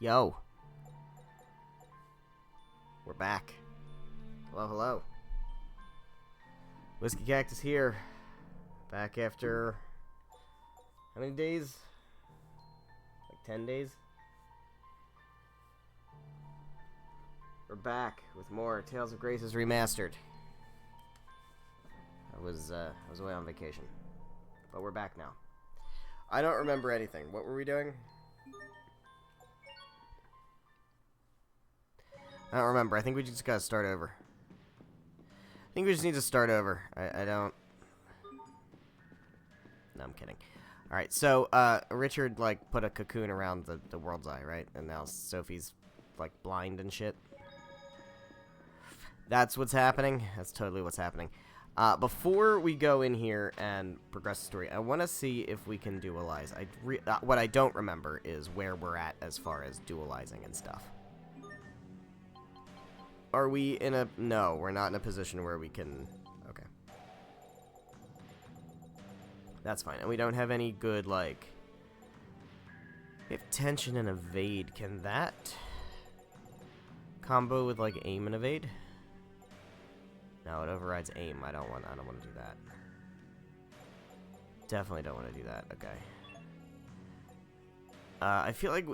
Yo. We're back. Hello, hello. Whiskey Cactus here. Back after... how many days? Like 10 days? We're back with more Tales of Graces Remastered. I was away on vacation. But we're back now. I don't remember anything. What were we doing? I don't remember. I think we just gotta start over. I think we just need to start over. I don't... No, I'm kidding. Alright, so, Richard, like, put a cocoon around the world's eye, right? And now Sophie's, like, blind and shit. That's what's happening. That's totally what's happening. Before we go in here and progress the story, I want to see if we can dualize. What I don't remember is where we're at as far as dualizing and stuff. Are we in a... No, we're not in a position where we can... Okay. That's fine. And we don't have any good, like... We have tension and evade. Can that combo with, like, aim and evade? No, it overrides aim. I don't want to do that. Definitely don't want to do that. Okay. I feel like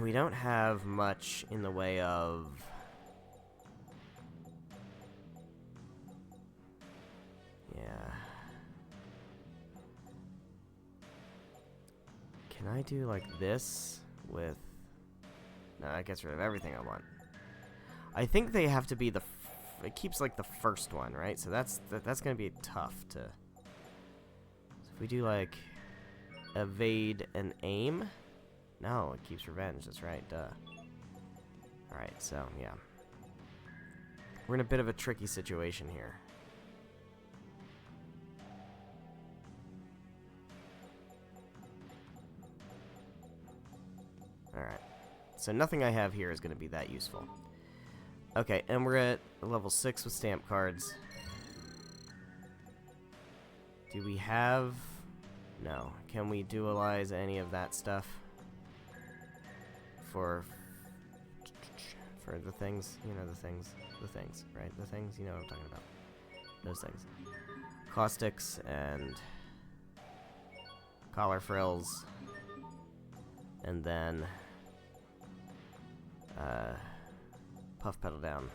we don't have much in the way of... Yeah. Can I do like this with... No, that gets rid of everything I want. I think they have to be the... It keeps like the first one, right? So that's gonna be tough to... So if we do like... evade and aim... No, it keeps revenge, that's right, duh. Alright, so, yeah. We're in a bit of a tricky situation here. Alright. So nothing I have here is going to be that useful. Okay, and we're at level 6 with stamp cards. Do we have... No. Can we dualize any of that stuff? For the things? You know, the things. The things, right? The things? You know what I'm talking about. Those things. Caustics and... collar frills. And then... puff pedal down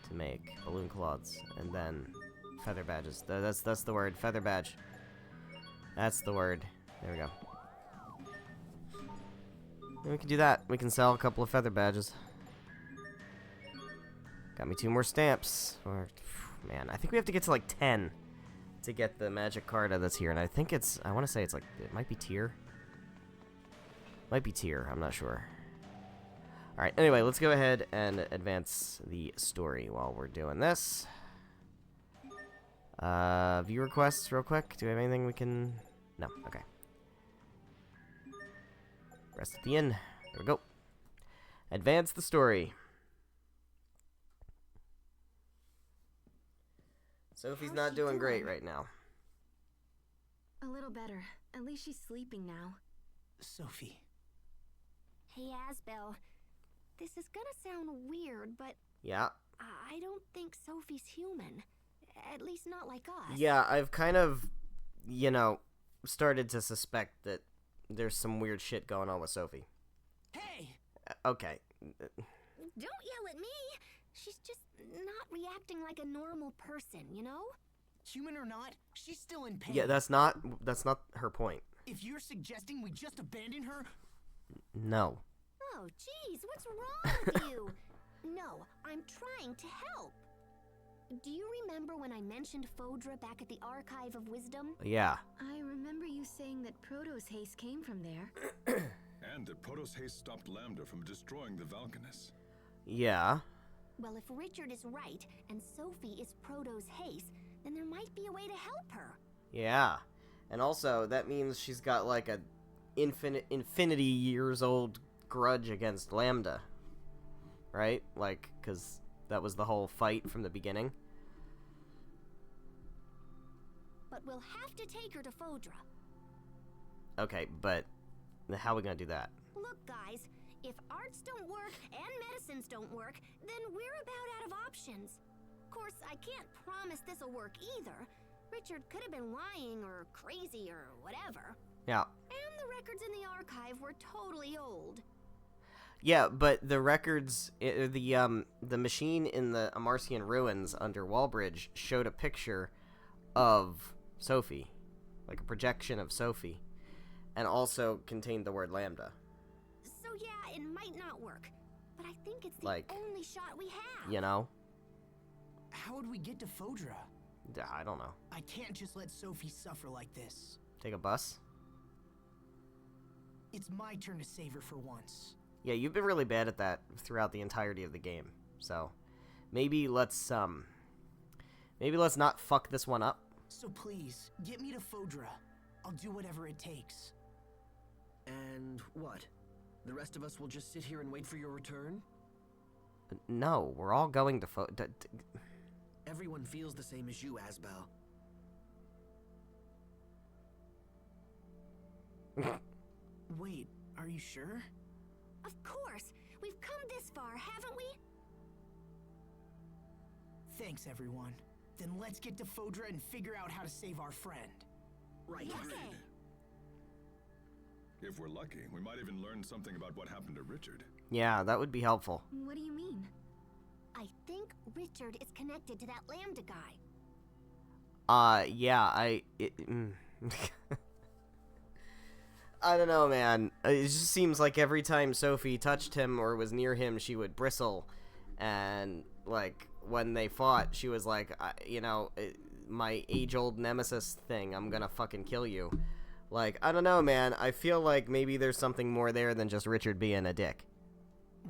to make balloon cloths, and then feather badges. That's the word, feather badge. That's the word. There we go. And we can do that. We can sell a couple of feather badges. Got me 2 more stamps. Or, man, I think we have to get to like 10 to get the magic card that's here, and I think it's... I want to say it's like... It might be tier. Might be tier. I'm not sure. Alright, anyway, let's go ahead and advance the story while we're doing this. View requests real quick. Do we have anything we can... No, okay. Rest at the inn. There we go. Advance the story. Sophie's not doing great right now. A little better. At least she's sleeping now. Sophie. Hey, Asbel. This is gonna sound weird, but... Yeah. I don't think Sophie's human. At least not like us. Yeah, I've kind of, you know, started to suspect that there's some weird shit going on with Sophie. Hey! Okay. Don't yell at me! She's just not reacting like a normal person, you know? Human or not, she's still in pain. Yeah, that's not her point. If you're suggesting we just abandon her... No. Oh, jeez, what's wrong with you? No, I'm trying to help. Do you remember when I mentioned Phodra back at the Archive of Wisdom? Yeah. I remember you saying that Protos haste came from there. And that Protos haste stopped Lambda from destroying the Valkanus. Yeah. Well, if Richard is right, and Sophie is Protos haste, then there might be a way to help her. Yeah. And also, that means she's got like a infinity years old grudge against Lambda. Right? Like, because that was the whole fight from the beginning. But we'll have to take her to Phodra. Okay, but how are we gonna do that? Look, guys, If arts don't work and medicines don't work, then we're about out of options. Of course, I can't promise this'll work either. Richard could have been lying or crazy or whatever. Yeah. And the records in the archive were totally old. Yeah, but the records, the machine in the Amarcian ruins under Wallbridge showed a picture of Sophie, like a projection of Sophie, and also contained the word Lambda. So yeah, it might not work, but I think it's the Like, only shot we have. You know? How would we get to Fodra? I don't know. I can't just let Sophie suffer like this. Take a bus? It's my turn to save her for once. Yeah, you've been really bad at that throughout the entirety of the game. So, maybe let's not fuck this one up. So please, get me to Fodra. I'll do whatever it takes. And what? The rest of us will just sit here and wait for your return? No, we're all going to Everyone feels the same as you, Asbel. Wait, are you sure? Of course. We've come this far, haven't we? Thanks, everyone. Then let's get to Fodra and figure out how to save our friend. Right. Okay. If we're lucky, we might even learn something about what happened to Richard. Yeah, that would be helpful. What do you mean? I think Richard is connected to that Lambda guy. Yeah, I don't know, man. It just seems like every time Sophie touched him or was near him, she would bristle. And, like, when they fought, she was like, my age-old nemesis thing, I'm gonna fucking kill you. Like, I don't know, man. I feel like maybe there's something more there than just Richard being a dick.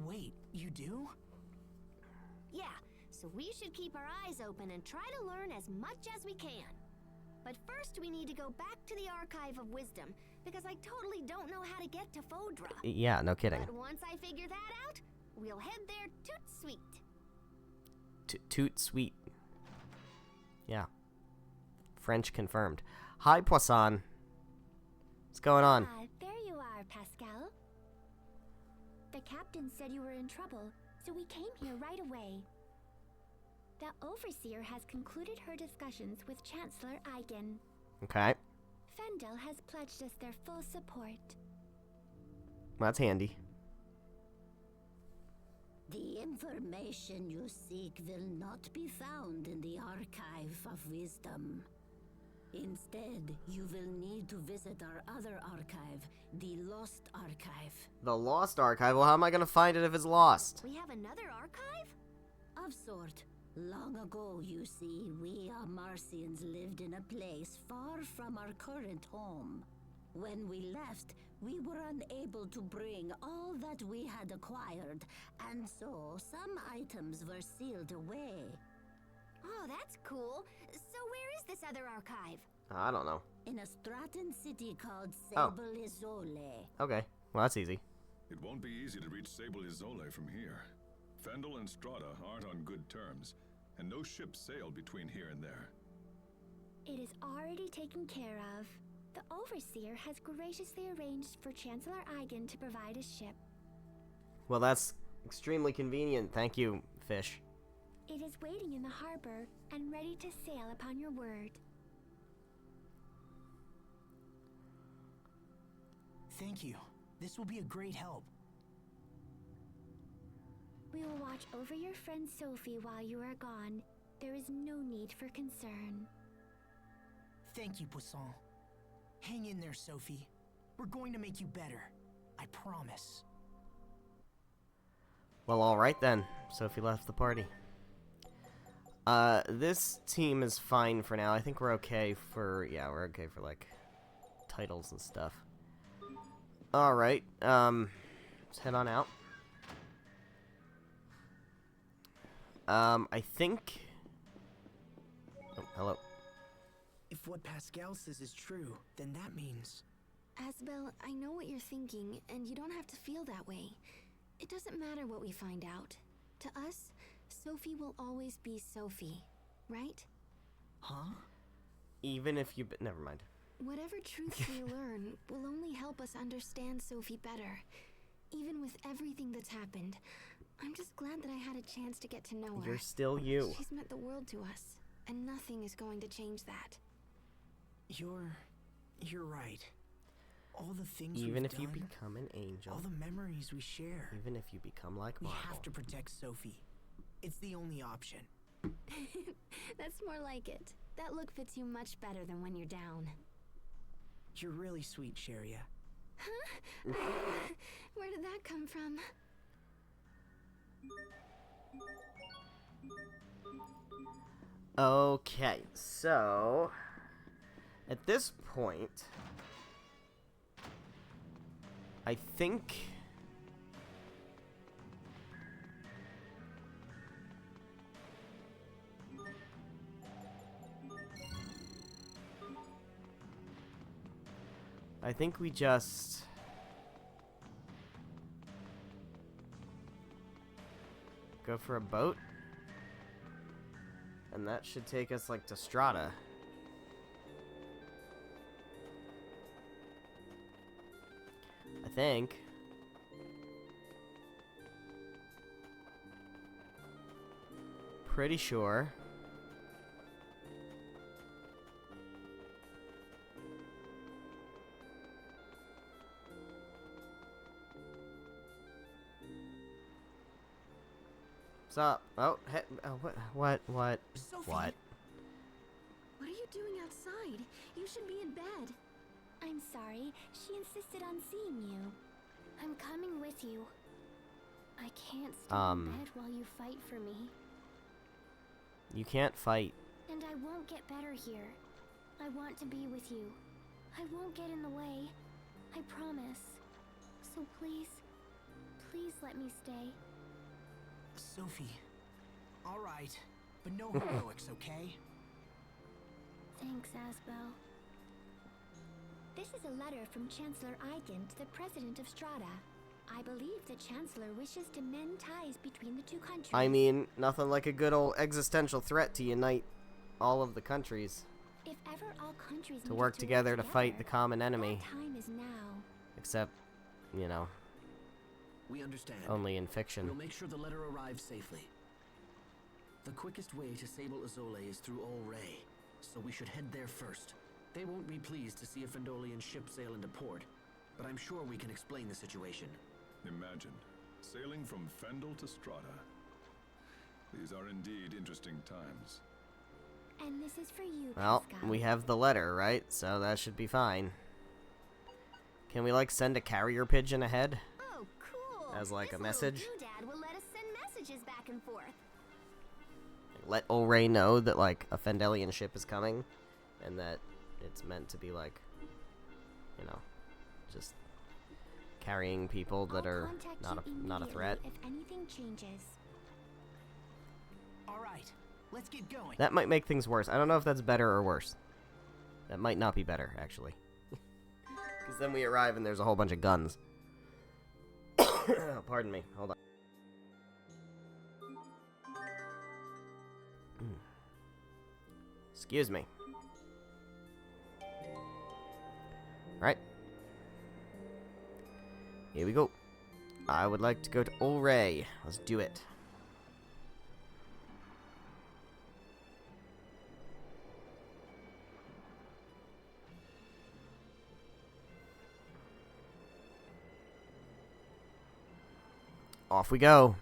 Wait, you do? Yeah, so we should keep our eyes open and try to learn as much as we can. But first we need to go back to the Archive of Wisdom, because I totally don't know how to get to Fodra. Yeah, no kidding. But once I figure that out, we'll head there toot sweet. Toot sweet. Yeah. French confirmed. Hi, Poisson. What's going on? There you are, Pascal. The captain said you were in trouble, so we came here right away. The Overseer has concluded her discussions with Chancellor Eigen. Okay. Fendel has pledged us their full support. That's handy. The information you seek will not be found in the Archive of Wisdom. Instead, you will need to visit our other archive, the Lost Archive. The Lost Archive? Well, how am I going to find it if it's lost? We have another archive? Of sort. Long ago, you see, we Amarcians lived in a place far from our current home. When we left, we were unable to bring all that we had acquired, and so some items were sealed away. Oh, that's cool. So where is this other archive? I don't know. In a Stratton city called Oh. Sable Isole. Okay. Well, that's easy. It won't be easy to reach Sable Isole from here. Fendel and Strata aren't on good terms, and no ships sail between here and there. It is already taken care of. The Overseer has graciously arranged for Chancellor Eigen to provide a ship. Well, that's extremely convenient. Thank you, fish. It is waiting in the harbor and ready to sail upon your word. Thank you. This will be a great help. We will watch over your friend Sophie while you are gone. There is no need for concern. Thank you, Poisson. Hang in there, Sophie. We're going to make you better. I promise. Well, alright then. Sophie left the party. This team is fine for now. I think we're okay for... Yeah, we're okay for, like, titles and stuff. Alright, let's head on out. I think... Oh, hello. If what Pascal says is true, then that means... Asbel, I know what you're thinking, and you don't have to feel that way. It doesn't matter what we find out. To us, Sophie will always be Sophie, right? Huh? Even if you... Never mind. Whatever truths we learn will only help us understand Sophie better. Even with everything that's happened, I'm just glad that I had a chance to get to know her. You're still you. She's meant the world to us, and nothing is going to change that. You're right. All the things Even we've if you done, become an angel. all the memories we share. Even if you become like We Marvel. have to protect Sophie. It's the only option. That's more like it. That look fits you much better than when you're down. You're really sweet, Sharia. Huh? Where did that come from? Okay, so at this point, I think we just go for a boat. And that should take us, like, to Strata. I think. Pretty sure. What's up? Oh, hey, what? Sophie! What? What are you doing outside? You should be in bed. I'm sorry. She insisted on seeing you. I'm coming with you. I can't stay in bed while you fight for me. You can't fight. And I won't get better here. I want to be with you. I won't get in the way. I promise. So please, please let me stay. Sophie. All right, but no heroics, okay? Thanks, Asbel. This is a letter from Chancellor Eident, the president of Strata. I believe the Chancellor wishes to mend ties between the two countries. I mean, nothing like a good old existential threat to unite all of the countries. If ever all countries To needed work together to fight the common enemy. that time is now. Except, you know, We understand. only in fiction. We'll make sure the letter arrives safely. The quickest way to Sable Azole is through Ol Rey, so we should head there first. They won't be pleased to see a Fendolian ship sail into port, but I'm sure we can explain the situation. Imagine sailing from Fendel to Strata. These are indeed interesting times. And this is for you, Well, Pascal. we have the letter, right? So that should be fine. Can we, like, send a carrier pigeon ahead? Oh, cool. As, like, This a message? little doodad will let us send messages back and forth. Let Ol Rey know that, like, a Fendelian ship is coming, and that it's meant to be, like, you know, just carrying people that I'll are contact not you a threat. immediately if anything changes. All right, let's get going. That might make things worse. I don't know if that's better or worse. That might not be better, actually. Because then we arrive and there's a whole bunch of guns. Pardon me. Hold on. Excuse me. Alright. Here we go. I would like to go to Ol Rey. Let's do it. Off we go.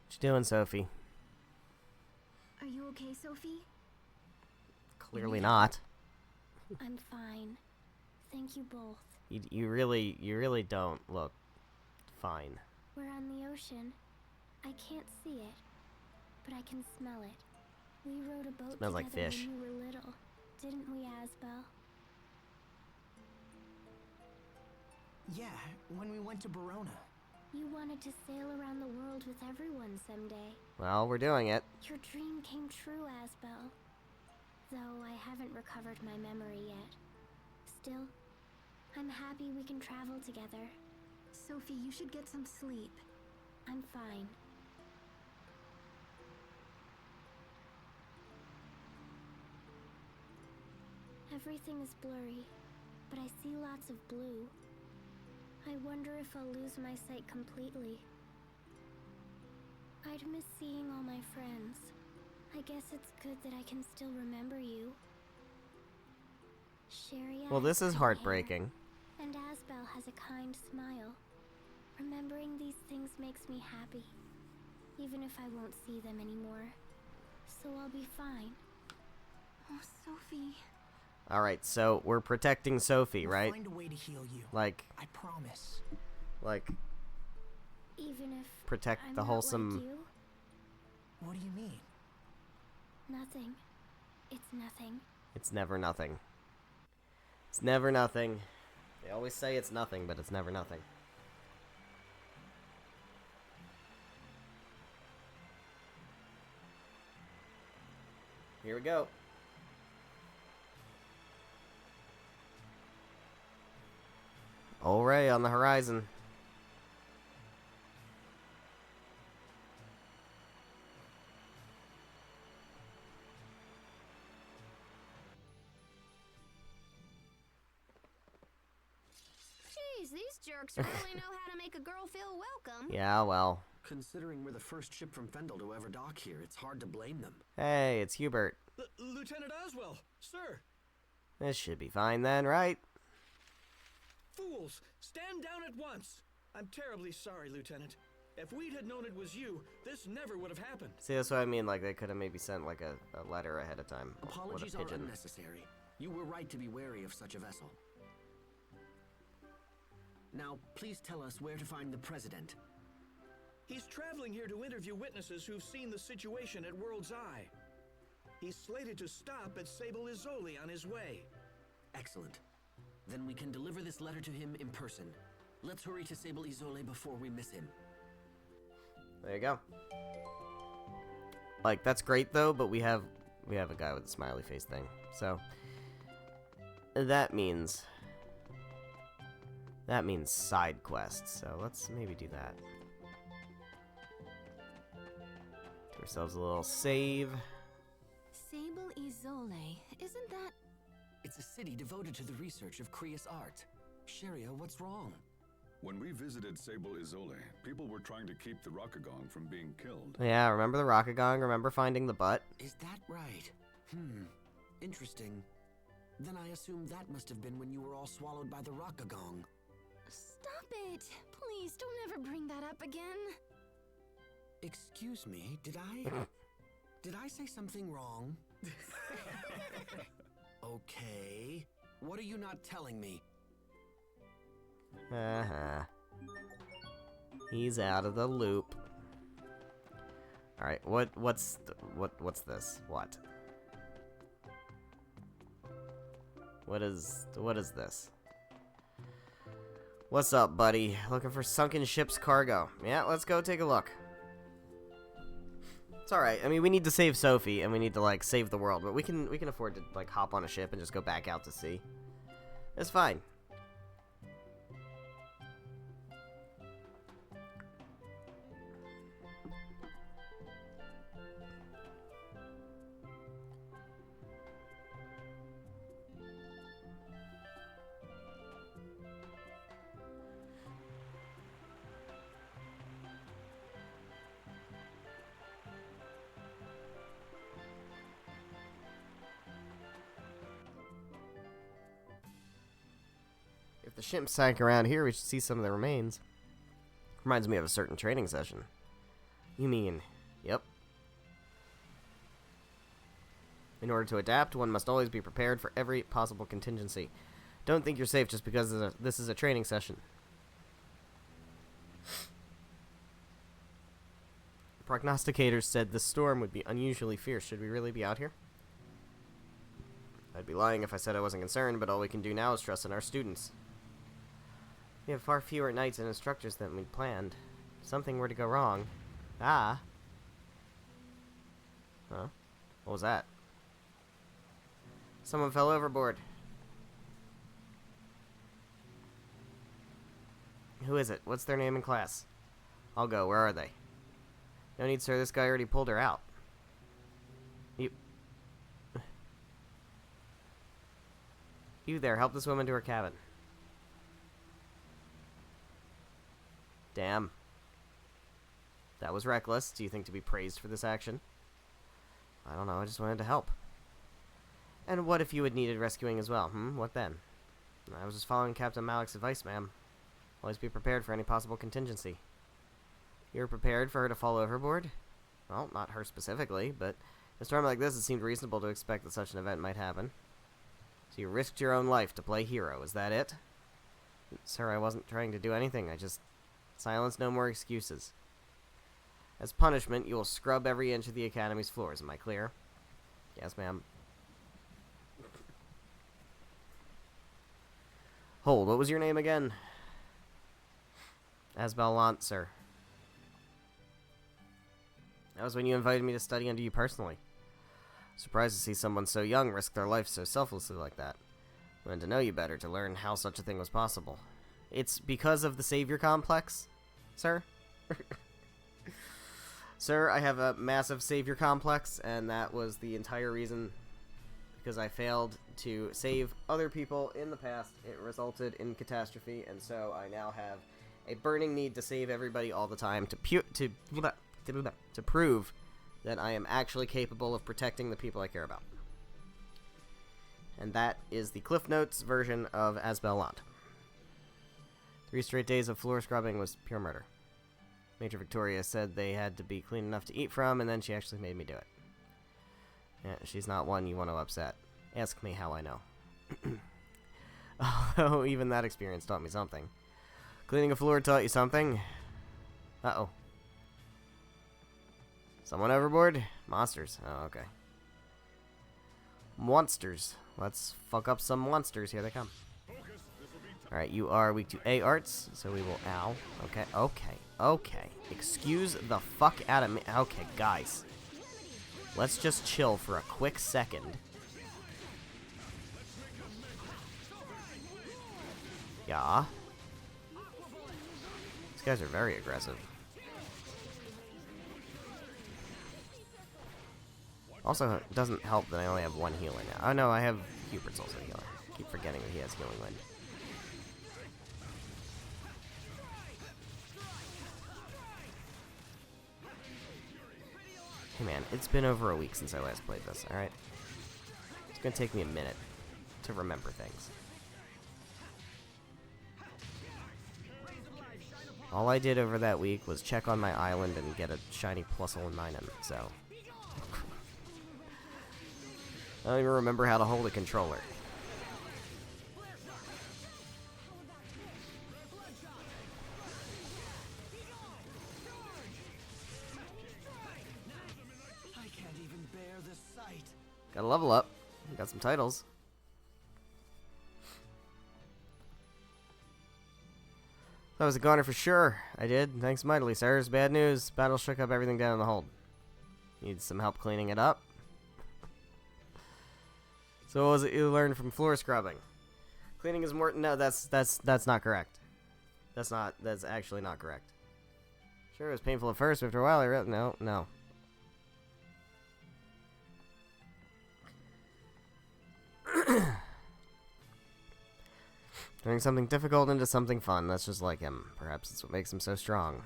What you doing, Sophie? Are you okay, Sophie? Clearly not. I'm fine. Thank you both. You really don't look fine. We're on the ocean. I can't see it, but I can smell it. We rode a boat Smells like together fish. when you were little, didn't we, Asbel? Yeah, when we went to Verona. You wanted to sail around the world with everyone someday. Well, we're doing it. Your dream came true, Asbel. Though I haven't recovered my memory yet. Still, I'm happy we can travel together. Sophie, you should get some sleep. I'm fine. Everything is blurry, but I see lots of blue. I wonder if I'll lose my sight completely. I'd miss seeing all my friends. I guess it's good that I can still remember you. Sherry Well, this has is pretty heartbreaking. hair, and Asbel has a kind smile. Remembering these things makes me happy, even if I won't see them anymore. So I'll be fine. Oh, Sophie. Alright, so we're protecting Sophie, We'll right? find a way to heal you. Like, I promise. Even if protect I'm the not wholesome... like you, What do you mean? nothing. It's nothing. It's never nothing. It's never nothing. They always say it's nothing, but it's never nothing. Here we go. Ray on the horizon. Jeez, these jerks really know how to make a girl feel welcome. Yeah, well. Considering we're the first ship from Fendel to ever dock here, it's hard to blame them. Hey, it's Hubert. Lieutenant Oswell, sir! This should be fine then, right? Fools! Stand down at once! I'm terribly sorry, Lieutenant. If we'd had known it was you, this never would have happened. See, that's what I mean. Like, they could have maybe sent, like, a letter ahead of time. Apologies With a are pigeon. unnecessary. You were right to be wary of such a vessel. Now, please tell us where to find the President. He's traveling here to interview witnesses who've seen the situation at World's Eye. He's slated to stop at Sable Izzoli on his way. Excellent. Then we can deliver this letter to him in person. Let's hurry to Sable Izzoli before we miss him. There you go. Like, that's great though, but we have a guy with a smiley face thing. So that means side quests. So let's maybe do that. Do ourselves a little save. Sable Izzoli, isn't that... It's a city devoted to the research of Krius art. Sheria, what's wrong? When we visited Sable Izzoli, people were trying to keep the Rockagong from being killed. Yeah, remember the Rockagong? Remember finding the butt? Is that right? Interesting. Then I assume that must have been when you were all swallowed by the Rockagong. Stop it! Please, don't ever bring that up again. Excuse me, did I say something wrong? Okay. What are you not telling me? He's out of the loop. All right, what's this? What is this? What's up, buddy? Looking for sunken ship's cargo. Yeah, let's go take a look. It's all right. I mean, we need to save Sophie and we need to like save the world, but we can afford to like hop on a ship and just go back out to sea. It's fine. If the ship sank around here, we should see some of the remains. Reminds me of a certain training session. You mean, yep. In order to adapt, one must always be prepared for every possible contingency. Don't think you're safe just because this is a training session. Prognosticators said the storm would be unusually fierce. Should we really be out here? I'd be lying if I said I wasn't concerned, but all we can do now is trust in our students. We have far fewer knights and instructors than we'd planned. If something were to go wrong... Ah! Huh? What was that? Someone fell overboard. Who is it? What's their name and class? I'll go. Where are they? No need, sir. This guy already pulled her out. You... You there. Help this woman to her cabin. Damn. That was reckless. Do you think to be praised for this action? I don't know. I just wanted to help. And what if you had needed rescuing as well? What then? I was just following Captain Malik's advice, ma'am. Always be prepared for any possible contingency. You were prepared for her to fall overboard? Well, not her specifically, but in a storm like this, it seemed reasonable to expect that such an event might happen. So you risked your own life to play hero, is that it? Sir, I wasn't trying to do anything. I just... Silence, no more excuses. As punishment, you will scrub every inch of the Academy's floors. Am I clear? Yes, ma'am. Hold, what was your name again? Asbellant, sir. That was when you invited me to study under you personally. Surprised to see someone so young risk their life so selflessly like that. Wanted to know you better to learn how such a thing was possible. It's because of the savior complex, sir? Sir, I have a massive savior complex, and that was the entire reason. Because I failed to save other people in the past, it resulted in catastrophe, and so I now have a burning need to save everybody all the time to prove that I am actually capable of protecting the people I care about. And that is the Cliff Notes version of Asbellant. 3 straight days of floor scrubbing was pure murder. Major Victoria said they had to be clean enough to eat from, and then she actually made me do it. Yeah, she's not one you want to upset. Ask me how I know. Although, even that experience taught me something. Cleaning a floor taught you something? Uh-oh. Someone overboard? Monsters. Oh, okay. Monsters. Let's fuck up some monsters. Here they come. Alright, you are weak to A arts, so we will... Ow. Okay, okay. Excuse the fuck out of me. Okay, guys. Let's just chill for a quick second. Yeah. These guys are very aggressive. Also, it doesn't help that I only have one healer now. Oh no, I have Hubert's also a healer. I keep forgetting that he has healing wind. Hey man, it's been over a week since I last played this, alright? It's gonna take me a minute to remember things. All I did over that week was check on my island and get a shiny +09, so... I don't even remember how to hold a controller. Gotta level up. Got some titles. That was a goner for sure. I did. Thanks mightily, sirs. Bad news. Battle shook up everything down in the hold. Need some help cleaning it up. So what was it you learned from floor scrubbing? Cleaning is more... No, that's not correct. That's actually not correct. Sure, it was painful at first, but after a while I realized... No. Turning something difficult into something fun. That's just like him. Perhaps it's what makes him so strong.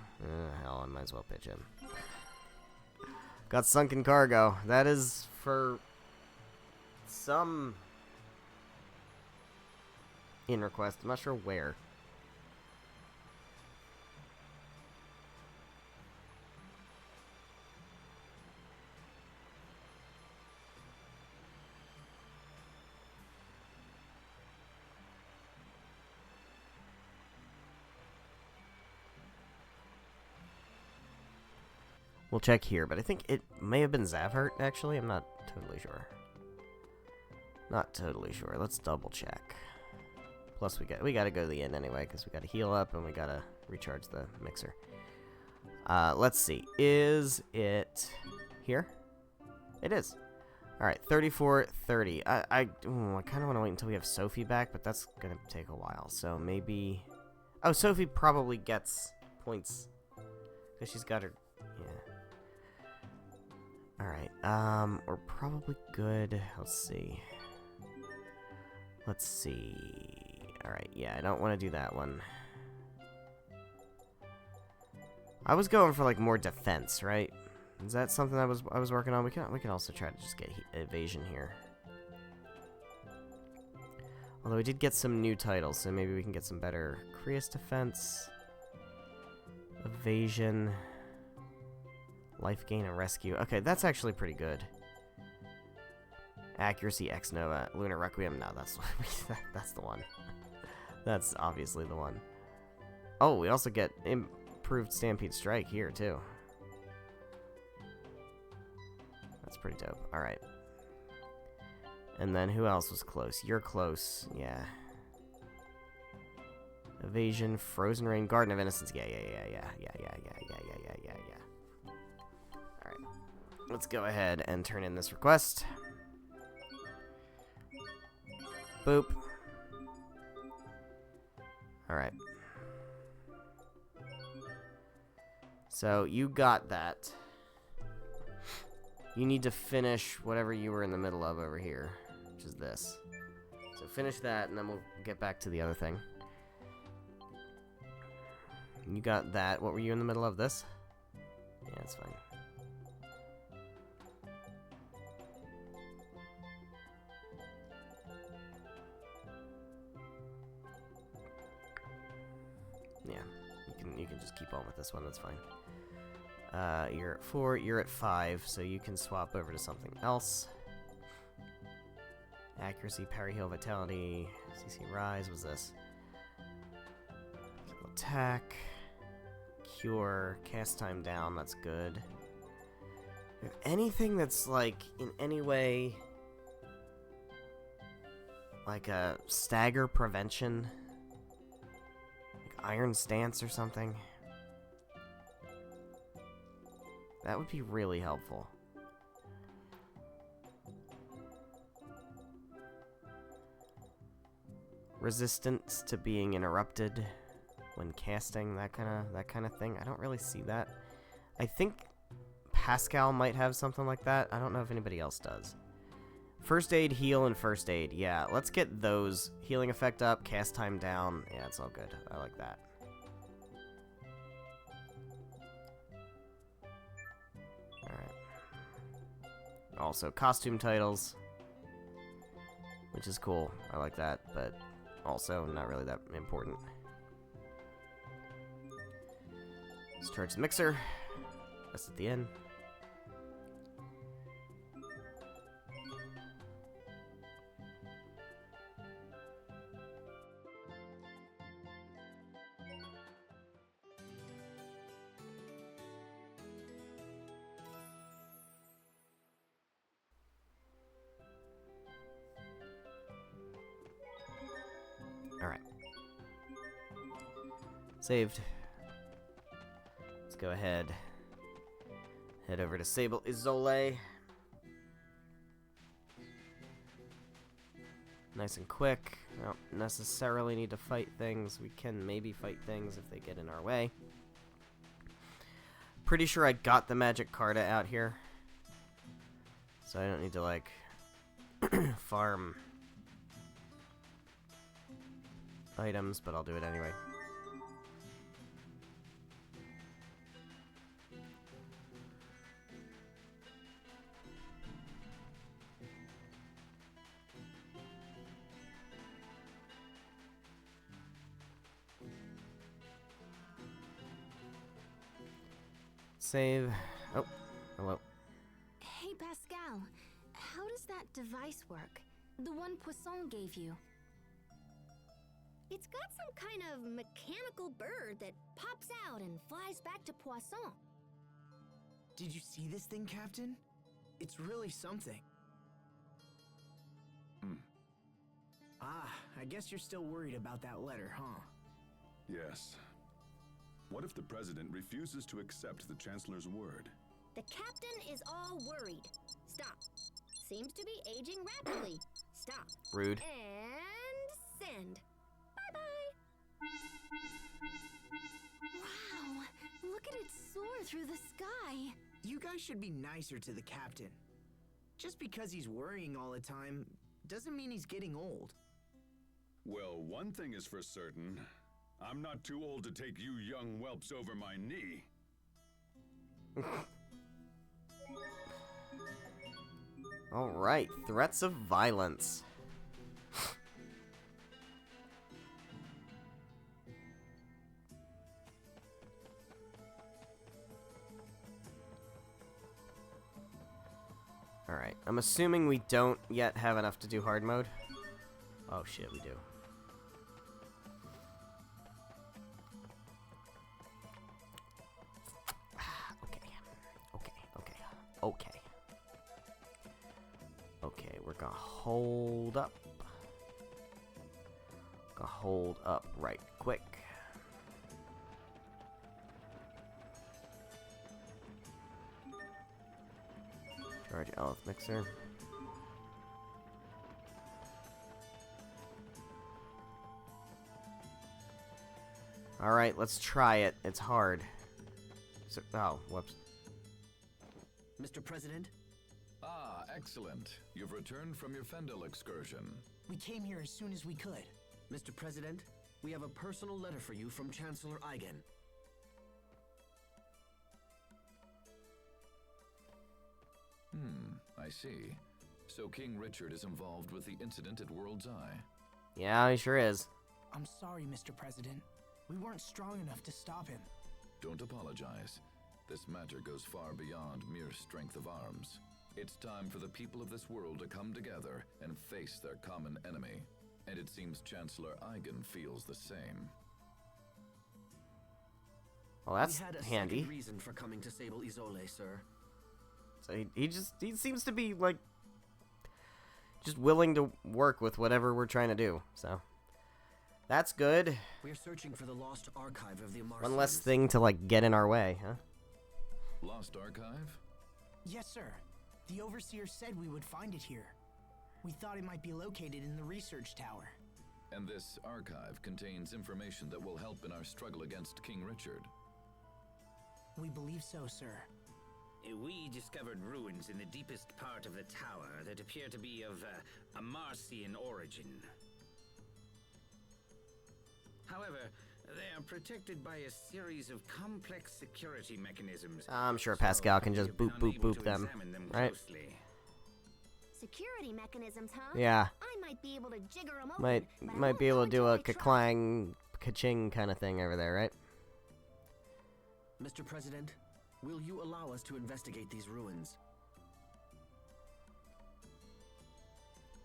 Hell, I might as well pitch him. Got sunken cargo. That is for some in request. I'm not sure where. We'll check here, but I think it may have been Zavhert, actually. I'm not totally sure. Not totally sure. Let's double check. Plus, we gotta go to the inn anyway, because we gotta heal up and we gotta recharge the mixer. Let's see. Is it here? It is. Alright, 34:30. I kind of want to wait until we have Sophie back, but that's gonna take a while. So maybe... Oh, Sophie probably gets points. Because she's got her... Yeah. Alright, we're probably good. Let's see. Let's see. Alright, yeah, I don't want to do that one. I was going for, like, more defense, right? Is that something I was working on? We can also try to just get evasion here. Although we did get some new titles, so maybe we can get some better Krios defense, evasion, life gain and rescue. Okay, that's actually pretty good. Accuracy, Ex Nova, Lunar Requiem. No, that's that's the one. That's obviously the one. Oh, we also get improved Stampede Strike here too. That's pretty dope. Alright. And then who else was close? You're close. Yeah. Evasion, Frozen Rain, Garden of Innocence. Yeah. Alright. Let's go ahead and turn in this request. Boop. Alright. So, you got that. You need to finish whatever you were in the middle of over here, which is this. So finish that, and then we'll get back to the other thing. You got that. What were you in the middle of? This? Yeah, that's fine. Yeah, you can just keep on with this one. That's fine. You're at 4, you're at 5, so you can swap over to something else. Accuracy, parry, heal, vitality, CC rise, what's this? Attack, cure, cast time down, that's good. Anything that's, like, in any way, like a stagger prevention? Like Iron Stance or something? That would be really helpful. Resistance to being interrupted when casting, that kind of thing. I don't really see that. I think Pascal might have something like that. I don't know if anybody else does. First aid, heal, and first aid. Yeah, let's get those. Healing effect up, cast time down. Yeah, it's all good. I like that. Also, costume titles, which is cool. I like that, but also not really that important. Let's charge the mixer. That's at the end. Alright. Saved. Let's go ahead. Head over to Sable Izole. Nice and quick. We don't necessarily need to fight things. We can maybe fight things if they get in our way. Pretty sure I got the magic Carta out here. So I don't need to, like, farm items, but I'll do it anyway. Save. Oh, hello. Hey, Pascal. How does that device work? The one Poisson gave you. It's got some kind of mechanical bird that pops out and flies back to Poisson. Did you see this thing, Captain? It's really something. Ah, I guess you're still worried about that letter, huh? Yes. What if the president refuses to accept the chancellor's word? The captain is all worried. Stop. Seems to be aging rapidly. Stop. Rude. And send. Bye-bye. Wow, look at it soar through the sky. You guys should be nicer to the captain. Just because he's worrying all the time doesn't mean he's getting old. Well, one thing is for certain. I'm not too old to take you young whelps over my knee. Alright, threats of violence. Alright, I'm assuming we don't yet have enough to do hard mode. Oh shit, we do. Okay. Okay, we're gonna hold up. Gonna hold up right quick. Charge Elf Mixer. Alright, let's try it. It's hard. So, oh, whoops. Mr. President? Ah, excellent. You've returned from your Fendel excursion. We came here as soon as we could. Mr. President, we have a personal letter for you from Chancellor Eigen. I see. So King Richard is involved with the incident at World's Eye. Yeah, he sure is. I'm sorry, Mr. President. We weren't strong enough to stop him. Don't apologize. This matter goes far beyond mere strength of arms. It's time for the people of this world to come together and face their common enemy. And it seems Chancellor Eigen feels the same. Well, that's we had a handy. second reason for coming to Sable Isole, sir. So he seems to be like just willing to work with whatever we're trying to do. So that's good. We're searching for the lost archive of the Amarcians. One less thing to like get in our way, huh? Lost archive? Yes, sir. The Overseer said we would find it here. We thought it might be located in the research tower. And this archive contains information that will help in our struggle against King Richard. We believe so, sir. We discovered ruins in the deepest part of the tower that appear to be of Amarcian origin. However, they are protected by a series of complex security mechanisms. I'm sure Pascal can just boop, boop, boop them, right? Closely. Security mechanisms, huh? Yeah. I might be able to jigger them open. Might but I be won't able know to do until a I try. ka-clang, ka-ching kind of thing over there, right? Mr. President, will you allow us to investigate these ruins?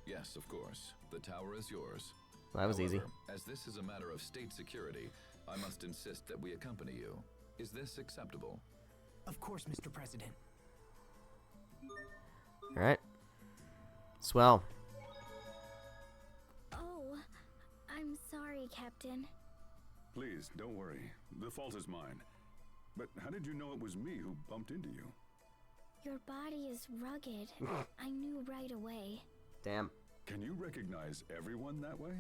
Yes, of course. The tower is yours. Well, that was easy. However, as this is a matter of state security, I must insist that we accompany you. Is this acceptable? Of course, Mr. President. Alright. Swell. Oh, I'm sorry, Captain. Please, don't worry. The fault is mine. But how did you know it was me who bumped into you? Your body is rugged. I knew right away. Damn. Can you recognize everyone that way?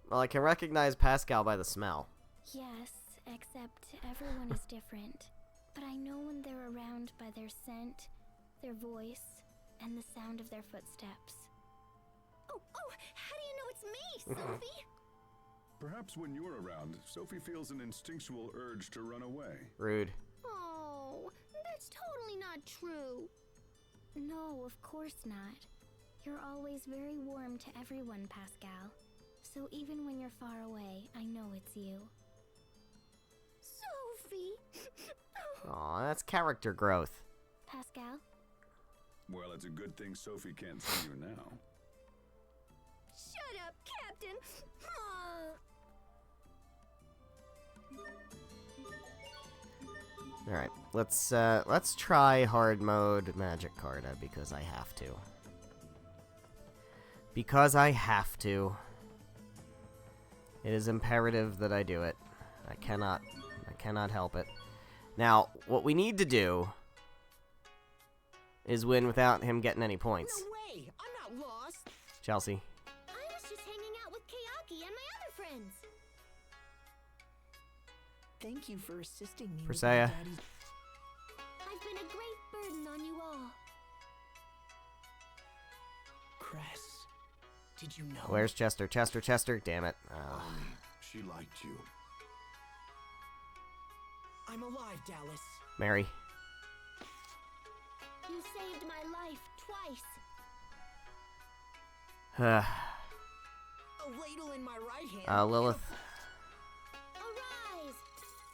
Well, I can recognize Pascal by the smell. Yes, except everyone is different. But I know when they're around by their scent, their voice, and the sound of their footsteps. Oh, how do you know it's me, Sophie? Perhaps when you're around, Sophie feels an instinctual urge to run away. Rude. Oh, that's totally not true. No, of course not. You're always very warm to everyone, Pascal. So even when you're far away, I know it's you. Sophie! Aw, that's character growth. Pascal? Well, it's a good thing Sophie can't see you now. Shut up, Captain! Alright, let's try hard mode Magic Carta because I have to. Because I have to. It is imperative that I do it. I cannot help it. Now, what we need to do is win without him getting any points. No way! I'm not lost! Chelsea. I was just hanging out with Kayaki and my other friends. Thank you for assisting me Persea. with my daddy's... I've been a great burden on you all. Cress, did you know? Where's Chester? Chester. Damn it. Oh. She liked you. I'm alive, Dallas. Mary. You saved my life twice. A ladle in my right hand. Lilith. Arise!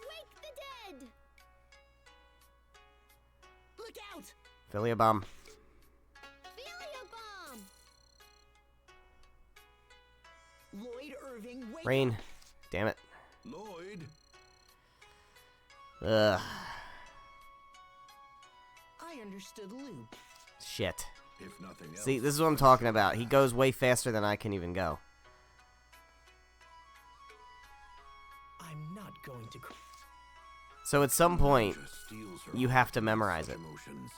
Wake the dead! Look out! Philia bomb. Philia bomb! Lloyd Irving, wake Rain. up! Damn it. Lloyd! Ugh. I understood Lou. Shit. If nothing else, See, this is what I'm talking about. He goes way faster than I can even go. I'm not going to cry. So at some point, Ninja steals her you have to memorize it. emotions.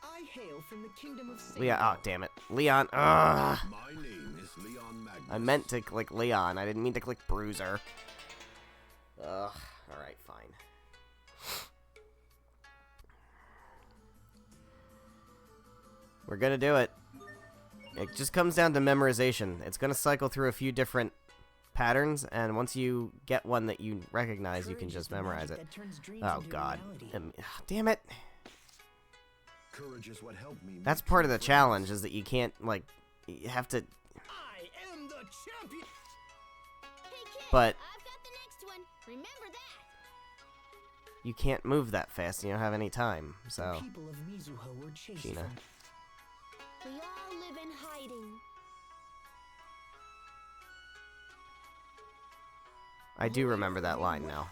I hail from the kingdom of Satan. Leon. Oh, damn it. Leon. Ugh. My name is Leon Magnus. I meant to click Leon. I didn't mean to click Bruiser. Ugh. Alright, fine. We're gonna do it. It just comes down to memorization. It's gonna cycle through a few different patterns, and once you get one that you recognize, you can Courage is just the memorize it. magic that turns dreams Oh, into God. reality. Damn it. Courage is what helped me. That's meet part of true the friends. challenge, is that you can't, like, you have to... I am the champion. Hey kid, But- I've got the next one. Remember that. You can't move that fast, and you don't have any time, The so... people of Mizuho were chased Gina. from... We all live in hiding. I do remember that line now.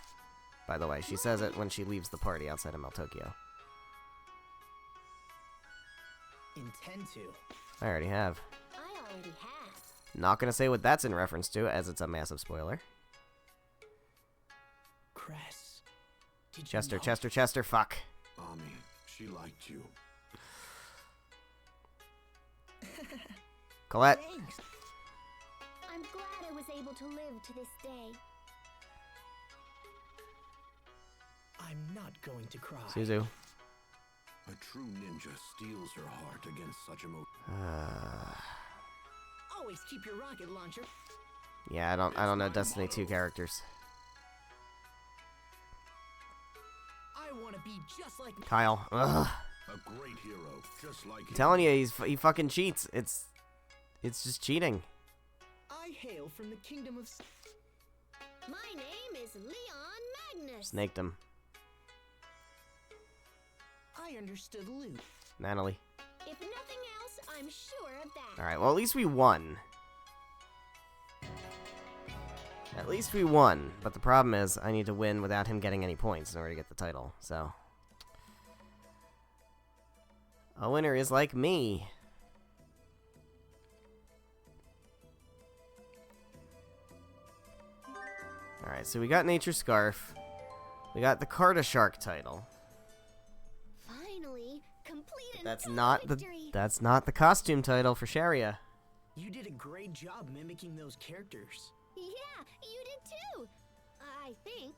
By the way, she says it when she leaves the party outside of Meltokyo. Intend to. I already have. I already have. Not gonna say what that's in reference to, as it's a massive spoiler. Cress. Did Chester, you know? Chester, fuck. Ami, she liked you. Colette. Thanks. I'm glad I was able to live to this day. I'm not going to cry. Suzu. A true ninja steels her heart against such emotion. Always keep your rocket launcher. Yeah, I don't know Destiny 2 characters. I want to be just like Kyle. Ugh. A great hero, just like I'm him. telling you, he fucking cheats. It's just cheating. I hail from the kingdom of My name is Leon Magnus. Snaked him. I understood Lou. Natalie. If nothing else, I'm sure of that. Alright, well, at least we won. At least we won. But the problem is, I need to win without him getting any points in order to get the title, so... A winner is like me. Alright, so we got Nature Scarf. We got the Carta Shark title. Finally, complete and That's total not victory. that's not the costume title for Sharia. You did a great job mimicking those characters. Yeah, you did too. I think.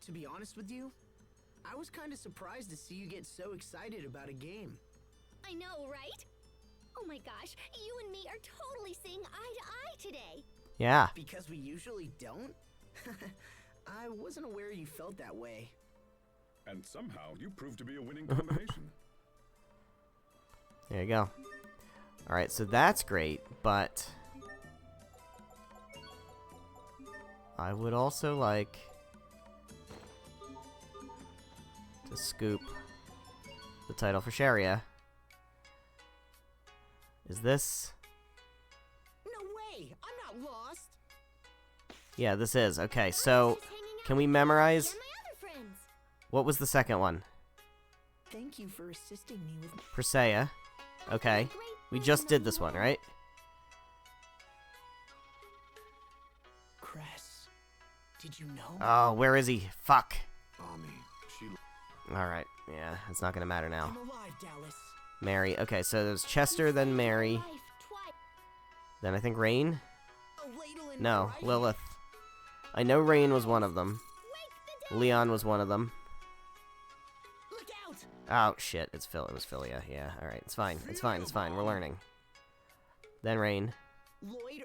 To be honest with you, I was kind of surprised to see you get so excited about a game. I know, right? Oh my gosh, you and me are totally seeing eye to eye today. Yeah. Because we usually don't? I wasn't aware you felt that way. And somehow you proved to be a winning combination. There you go. Alright, so that's great, but... I would also like... to scoop the title for Sharia. Is this... No way! I'm not lost! Yeah, this is. Okay, so... Can we memorize... And my other friends. What was the second one? Thank you for assisting me with... Persea. Okay. I've been a great We burden just on did this you one, all. right? Did you know? Oh, where is he? Fuck. Ami, she... Alright, yeah, it's not gonna matter now. I'm alive, Dallas. Mary. Okay, so there's Chester, then Mary. Then I think Rain? No, Lilith. I know Rain was one of them. Leon was one of them. Oh, shit. It was Philia. Yeah, alright. It's fine. It's fine. It's fine. We're learning. Then Rain. Lloyd.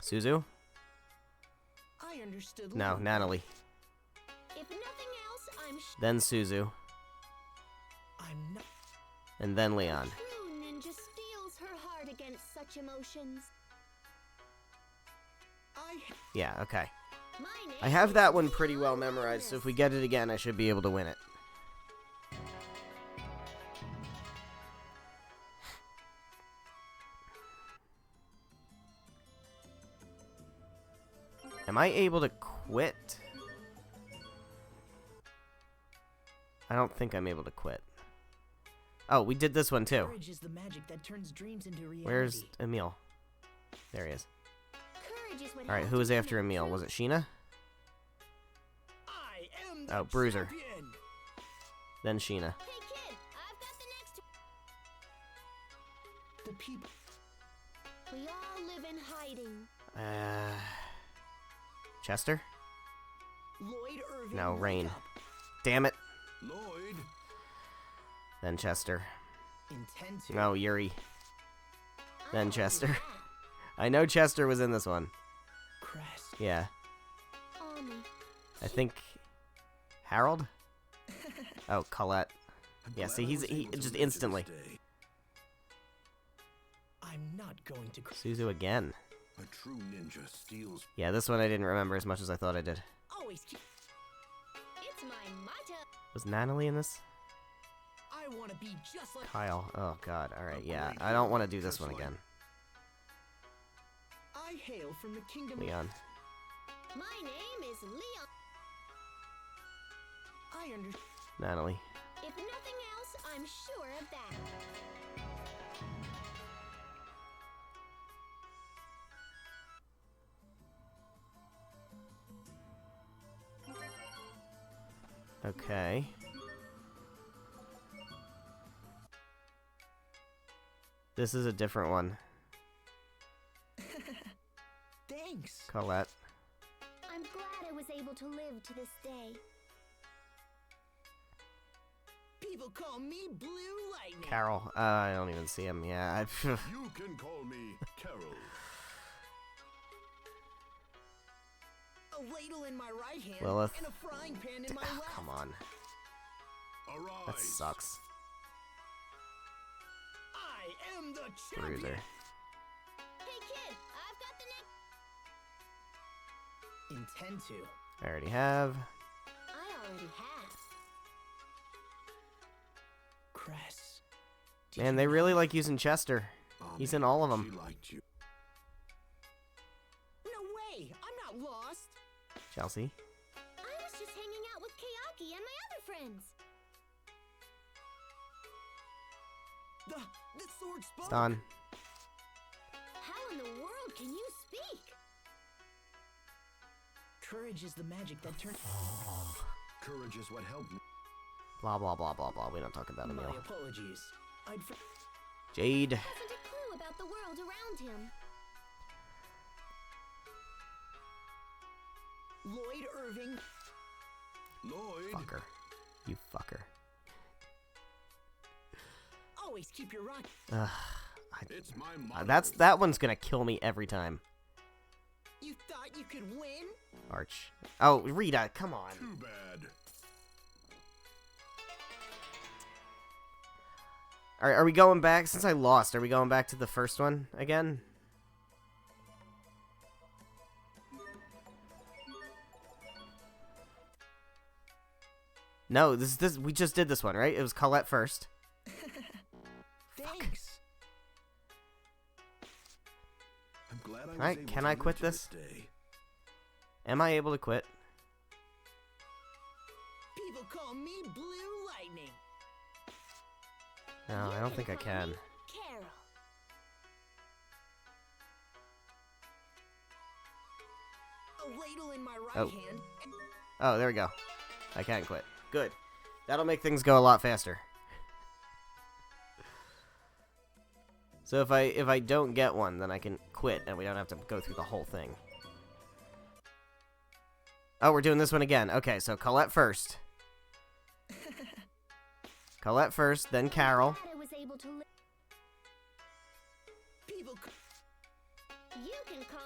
Suzu? I understood. No, Lloyd. Natalie. If nothing else, I'm Then Suzu. I'm not. And then Leon. true ninja steels her heart against such emotions. Yeah, okay. My name I have is that one pretty Leon well memorized, so Lotus. if we get it again, I should be able to win it. Am I able to quit? I don't think I'm able to quit. Oh, we did this one too. Courage is the magic that turns dreams into reality. Where's Emil? There he is. Courage is what Alright, helps who was you after make Emil? true- Was it Sheena? I am the Oh, Bruiser. champion. Then Sheena. Hey kid, I've got the next. The people. We all live in hiding. Chester? Lloyd Irving. No, wake Rain. up. Damn it. Lloyd. Then Chester. Intend to. No, Yuri. Then I Chester. that. I know Chester was in this one. Crest. Yeah. Ami. I think Harold? Oh, Colette. I'm Yeah, glad see, I he's was he able to just live to instantly. this day. I'm not going to. Suzu again. A true ninja steals. Yeah, this one I didn't remember as much as I thought I did. Always keep. It's my motto. Was Natalie in this? I want to be just like. Kyle. Oh god. Alright, A yeah. great I don't want to do this just one like- again. I hail from the kingdom. Leon. My name is Leon. I understand. Natalie. If nothing else, I'm sure of that. Okay. This is a different one. Thanks. Colette. I'm glad I was able to live to this day. People call me Blue Lightning. Carol. I don't even see him. Yeah. You can call me Carol. A ladle in my right hand Lilith. and a frying pan in my Oh, left. come on. Arise. That sucks. I am the champion. Bruiser. Hey kid, I've got the next. Intend to. I already have. I already have. Cress. Man, they really like using Chester. He's in all of them. She liked you. No way! I'm not lost. Chelsea. I was just hanging out with Kayaki and my other friends. The sword spoke. Stan. How in the world can you speak? Courage is the magic that turns. Courage is what helped me. Blah, blah, blah, blah, blah. We don't talk about My Emil. apologies. I'd. Jade. Hasn't a clue about the world around him. Lloyd Irving. Lloyd. Fucker. You fucker. Always keep your rock. Ugh. It's my motto. That one's gonna kill me every time. You thought you could win? Arch. Oh, Rita, come on. Too bad. Are we going back? Since I lost, are we going back to the first one again? No, this we just did this one, right? It was Colette first. Thanks. I'm glad I was Alright, able can to I live quit to this? day. Am I able to quit? People call me Blue Lightning. No, I don't think I can. Carol. Oh. Oh, there we go. I can't quit. Good. That'll make things go a lot faster. So if I don't get one, then I can quit, and we don't have to go through the whole thing. Oh, we're doing this one again. Okay, so Colette first. Colette first, then Carol.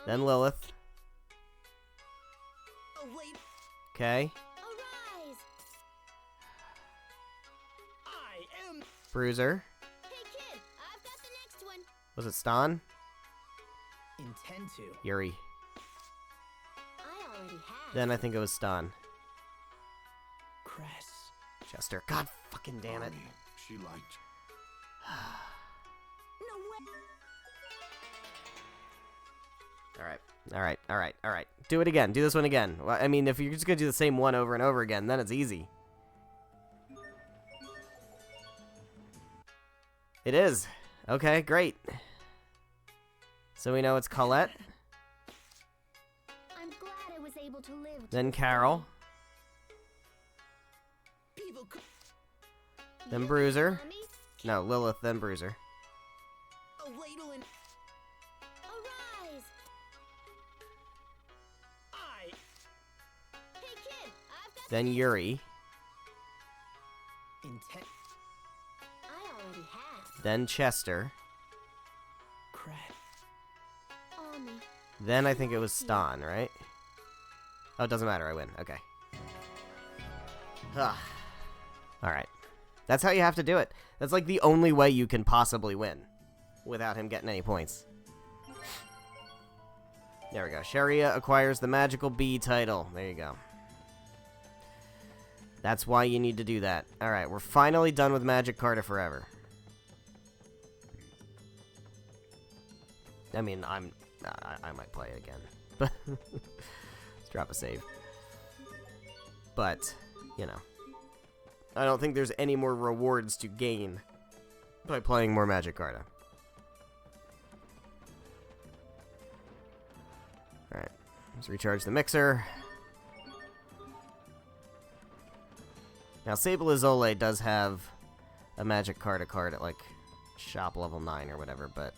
Then Lilith. Okay. Bruiser. Hey kid, I've got the next one. Was it Stan? Intend to. Yuri. I already have. Then I think it was Stan. Cress. Chester. God fucking damn it. She liked. No way. Alright. Do it again. Do this one again. Well, I mean, if you're just gonna do the same one over and over again, then it's easy. It is. Okay, great. So we know it's Colette. I'm glad I was able to live. Then Carol. Then Bruiser. No, Lilith, then Bruiser. Arise. Hey kid, I've got Then Yuri. Intent. I already have. Then Chester. Cress. Ami. Then I think it was Stan, right? Oh, it doesn't matter. I win. Okay. Alright. That's how you have to do it. That's like the only way you can possibly win without him getting any points. There we go. Sharia acquires the magical bee title. There you go. That's why you need to do that. Alright, we're finally done with Magic Carta Forever. I mean, I might play it again. But let's drop a save. But, you know. I don't think there's any more rewards to gain by playing more Magic Carta. Alright, let's recharge the mixer. Now, Sable Izole does have a Magic Carta card at, like, shop level 9 or whatever, but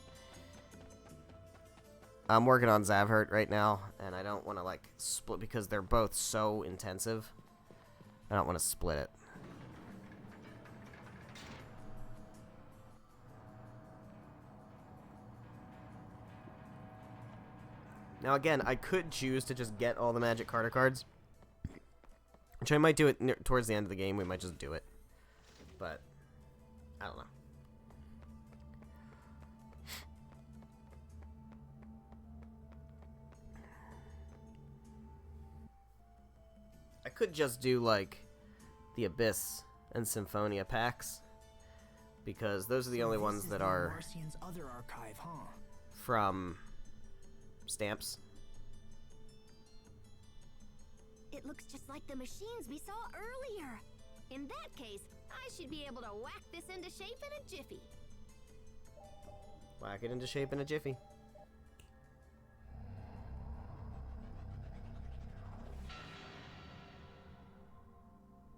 I'm working on Zavhert right now, and I don't want to, like, split because they're both so intensive. I don't want to split it. Now, again, I could choose to just get all the Magic Carta cards, which I might do it towards the end of the game. We might just do it. But, I don't know. I could just do, like, the Abyss and Symphonia packs, because those are the only ones that are Marcian's other archive, huh? from stamps. It looks just like the machines we saw earlier. In that case, I should be able to whack this into shape in a jiffy. Whack it into shape in a jiffy.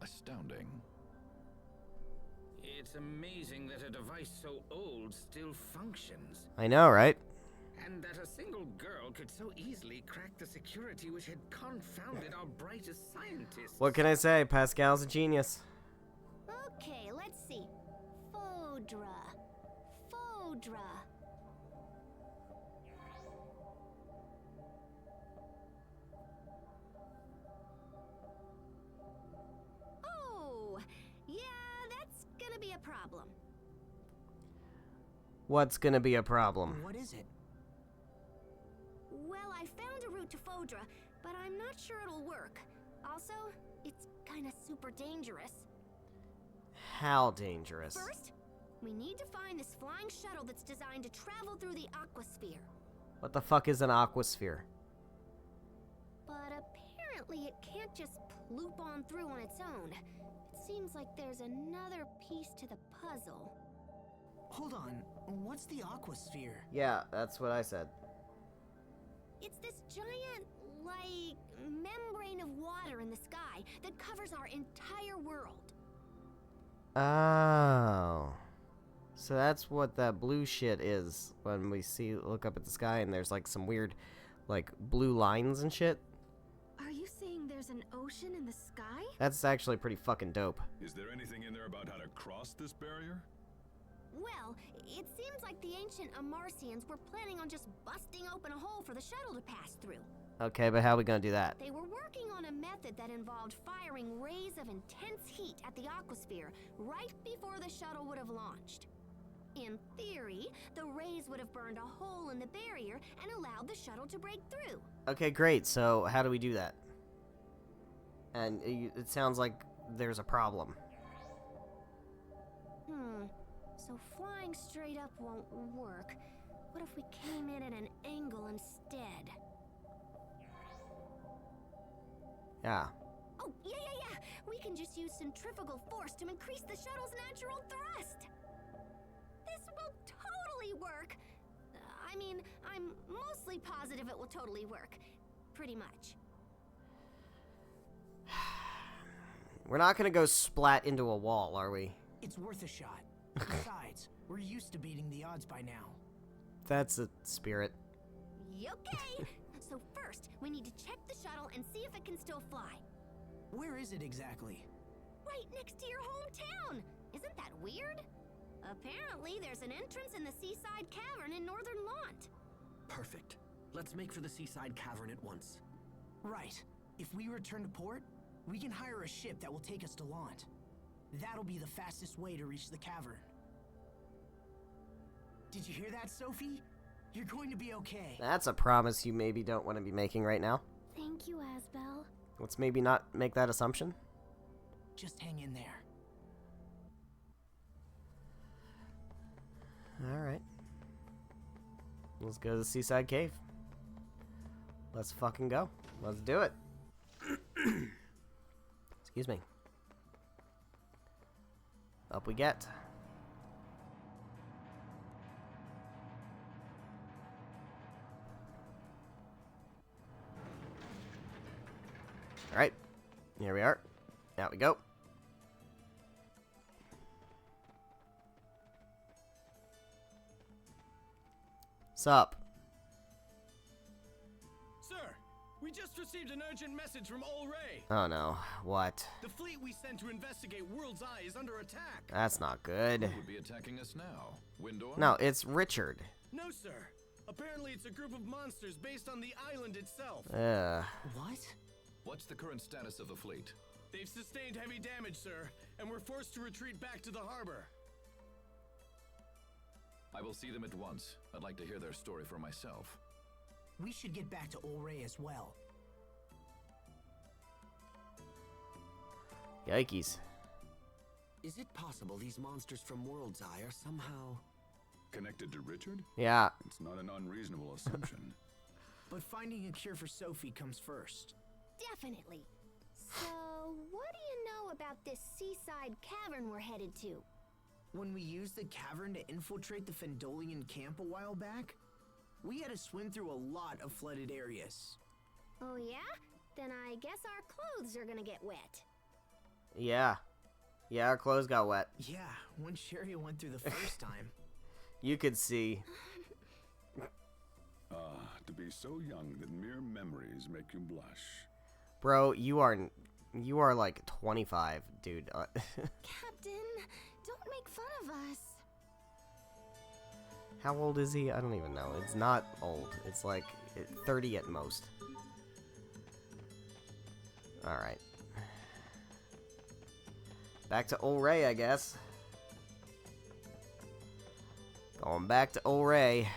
Astounding. It's amazing that a device so old still functions. I know, right? And that a single girl could so easily crack the security which had confounded our brightest scientists. What can I say? Pascal's a genius. Okay, let's see. Fodra. Oh, yeah, that's gonna be a problem. What's gonna be a problem? What is it? Well, I found a route to Fodra, but I'm not sure it'll work. Also, it's kinda super dangerous. How dangerous? First, we need to find this flying shuttle that's designed to travel through the aquasphere. What the fuck is an aquasphere? But apparently it can't just ploop on through on its own. It seems like there's another piece to the puzzle. Hold on. What's the aquasphere? Yeah, that's what I said. It's this giant, like, membrane of water in the sky that covers our entire world. Oh. So that's what that blue shit is when we look up at the sky and there's like some weird like blue lines and shit. Are you saying there's an ocean in the sky? That's actually pretty fucking dope. Is there anything in there about how to cross this barrier? Well, it seems like the ancient Amarcians were planning on just busting open a hole for the shuttle to pass through. Okay, but how are we gonna do that? They were working on a method that involved firing rays of intense heat at the aquasphere right before the shuttle would have launched. In theory, the rays would have burned a hole in the barrier and allowed the shuttle to break through. Okay, great. So how do we do that? And it sounds like there's a problem. So flying straight up won't work. What if we came in at an angle instead? Yeah. Oh, yeah. We can just use centrifugal force to increase the shuttle's natural thrust. This will totally work. I mean, I'm mostly positive it will totally work. Pretty much. We're not gonna go splat into a wall, are we? It's worth a shot. Besides, we're used to beating the odds by now. That's a spirit. Okay. So first, we need to check the shuttle and see if it can still fly. Where is it exactly? Right next to your hometown. Isn't that weird? Apparently, there's an entrance in the seaside cavern in northern Lont. Perfect. Let's make for the seaside cavern at once. Right. If we return to port, we can hire a ship that will take us to Lont. That'll be the fastest way to reach the cavern. Did you hear that, Sophie? You're going to be okay. That's a promise you maybe don't want to be making right now. Thank you, Asbel. Let's maybe not make that assumption. Just hang in there. Alright. Let's go to the seaside cave. Let's fucking go. Let's do it. Excuse me. Up we get. Alright. Here we are. Out we go. Sup? Sir, we just received an urgent message from Ol Ray. Oh no. What? The fleet we sent to investigate World's Eye is under attack. That's not good. Who would be attacking us now? Windor? No, it's Richard. No, sir. Apparently it's a group of monsters based on the island itself. What? What's the current status of the fleet? They've sustained heavy damage, sir, and we're forced to retreat back to the harbor. I will see them at once. I'd like to hear their story for myself. We should get back to Ol Ray as well. Yikes. Is it possible these monsters from World's Eye are somehow Connected to Richard? Yeah. It's not an unreasonable assumption. But finding a cure for Sophie comes first. Definitely. So, what do you know about this seaside cavern we're headed to? When we used the cavern to infiltrate the Fendolian camp a while back, we had to swim through a lot of flooded areas. Oh yeah? Then I guess our clothes are gonna get wet. Yeah. Yeah, our clothes got wet. Yeah, when Sherry went through the first time. You could see. To be so young that mere memories make you blush. Bro, you are like 25, dude. Captain, don't make fun of us. How old is he? I don't even know. It's not old. It's like 30 at most. Alright. Back to Ol Ray, I guess. Going back to Ol Ray.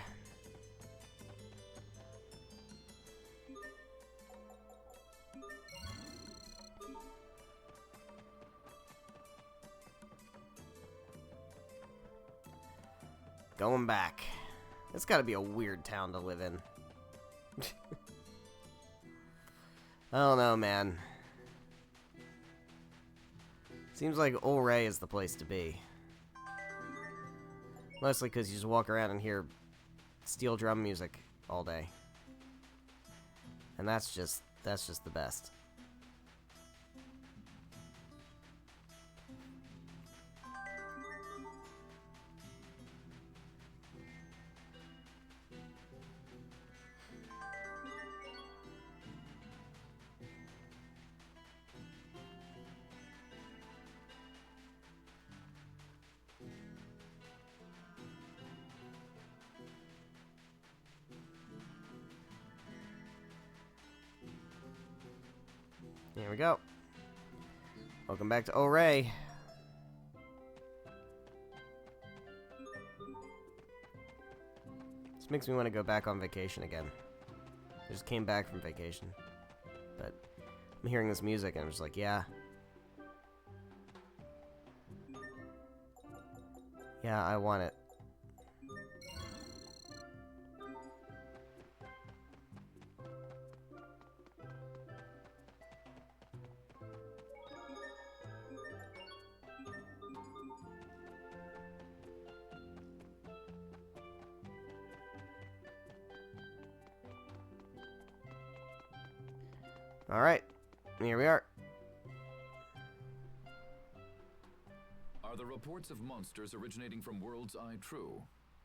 Going back. It's gotta be a weird town to live in. I don't know, man. Seems like Ol Ray is the place to be. Mostly because you just walk around and hear steel drum music all day. And that's just That's just the best. Here we go. Welcome back to O'Ray. This makes me want to go back on vacation again. I just came back from vacation. But I'm hearing this music and I'm just like, yeah. Yeah, I want it. Alright, here we are. Are the reports of monsters originating from World's Eye true?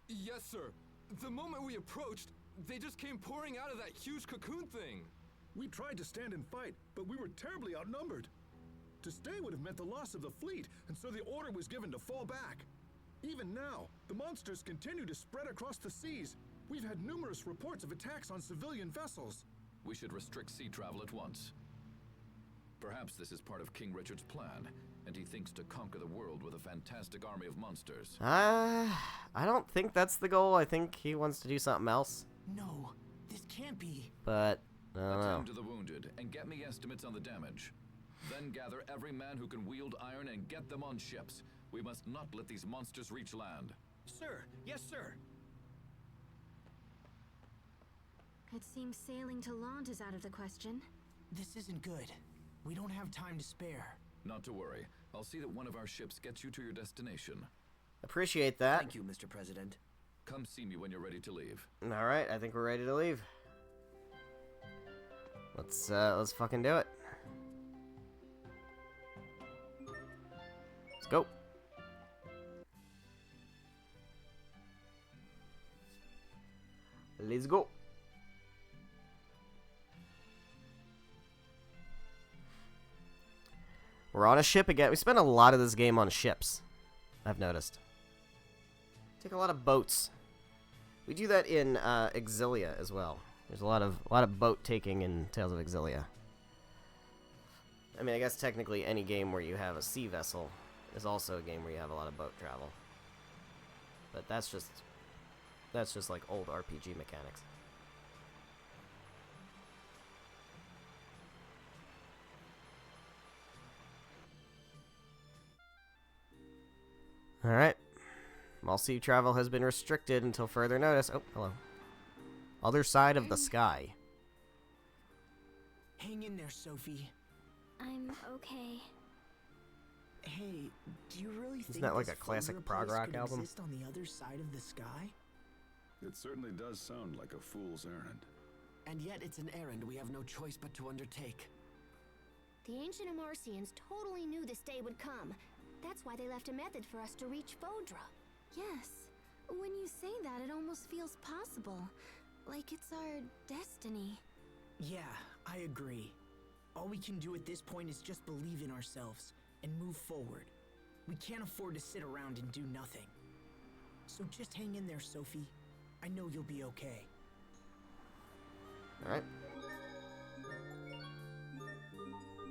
Yes, sir. The moment we approached, they just came pouring out of that huge cocoon thing. We tried to stand and fight, but we were terribly outnumbered. To stay would have meant the loss of the fleet, and so the order was given to fall back. Even now, the monsters continue to spread across the seas. We've had numerous reports of attacks on civilian vessels. We should restrict sea travel at once. Perhaps this is part of King Richard's plan, and he thinks to conquer the world with a fantastic army of monsters. I don't think that's the goal. I think he wants to do something else. No, this can't be. But, I don't know. Attend to the wounded, and get me estimates on the damage. Then gather every man who can wield iron and get them on ships. We must not let these monsters reach land. Sir, yes, sir. It seems sailing to Lont is out of the question. This isn't good. We don't have time to spare. Not to worry. I'll see that one of our ships gets you to your destination. Appreciate that. Thank you, Mr. President. Come see me when you're ready to leave. Alright, I think we're ready to leave. Let's fucking do it. Let's go. Let's go. We're on a ship again. We spend a lot of this game on ships, I've noticed. Take a lot of boats. We do that in Exilia as well. There's a lot of boat taking in Tales of Exilia. I mean, I guess technically any game where you have a sea vessel is also a game where you have a lot of boat travel. But that's just like old RPG mechanics. Alright. All sea travel has been restricted until further notice. Oh, hello. Other side of the sky. Hang in there, Sophie. I'm okay. Hey, do you really think Isn't that like this a classic Fodra prog place rock could album? exist on the other side of the sky? It certainly does sound like a fool's errand. And yet it's an errand we have no choice but to undertake. The ancient Amarcians totally knew this day would come. That's why they left a method for us to reach Fodra. Yes. When you say that, it almost feels possible. Like it's our destiny. Yeah, I agree. All we can do at this point is just believe in ourselves and move forward. We can't afford to sit around and do nothing. So just hang in there, Sophie. I know you'll be okay. Alright.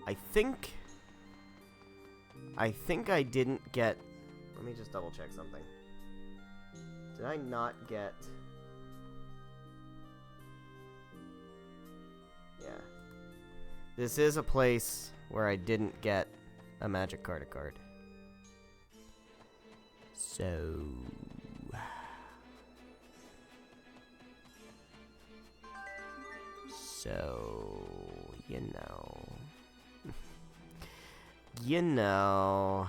I think I didn't get... Let me just double check something. Did I not get... Yeah. This is a place where I didn't get a magic card. So... you know...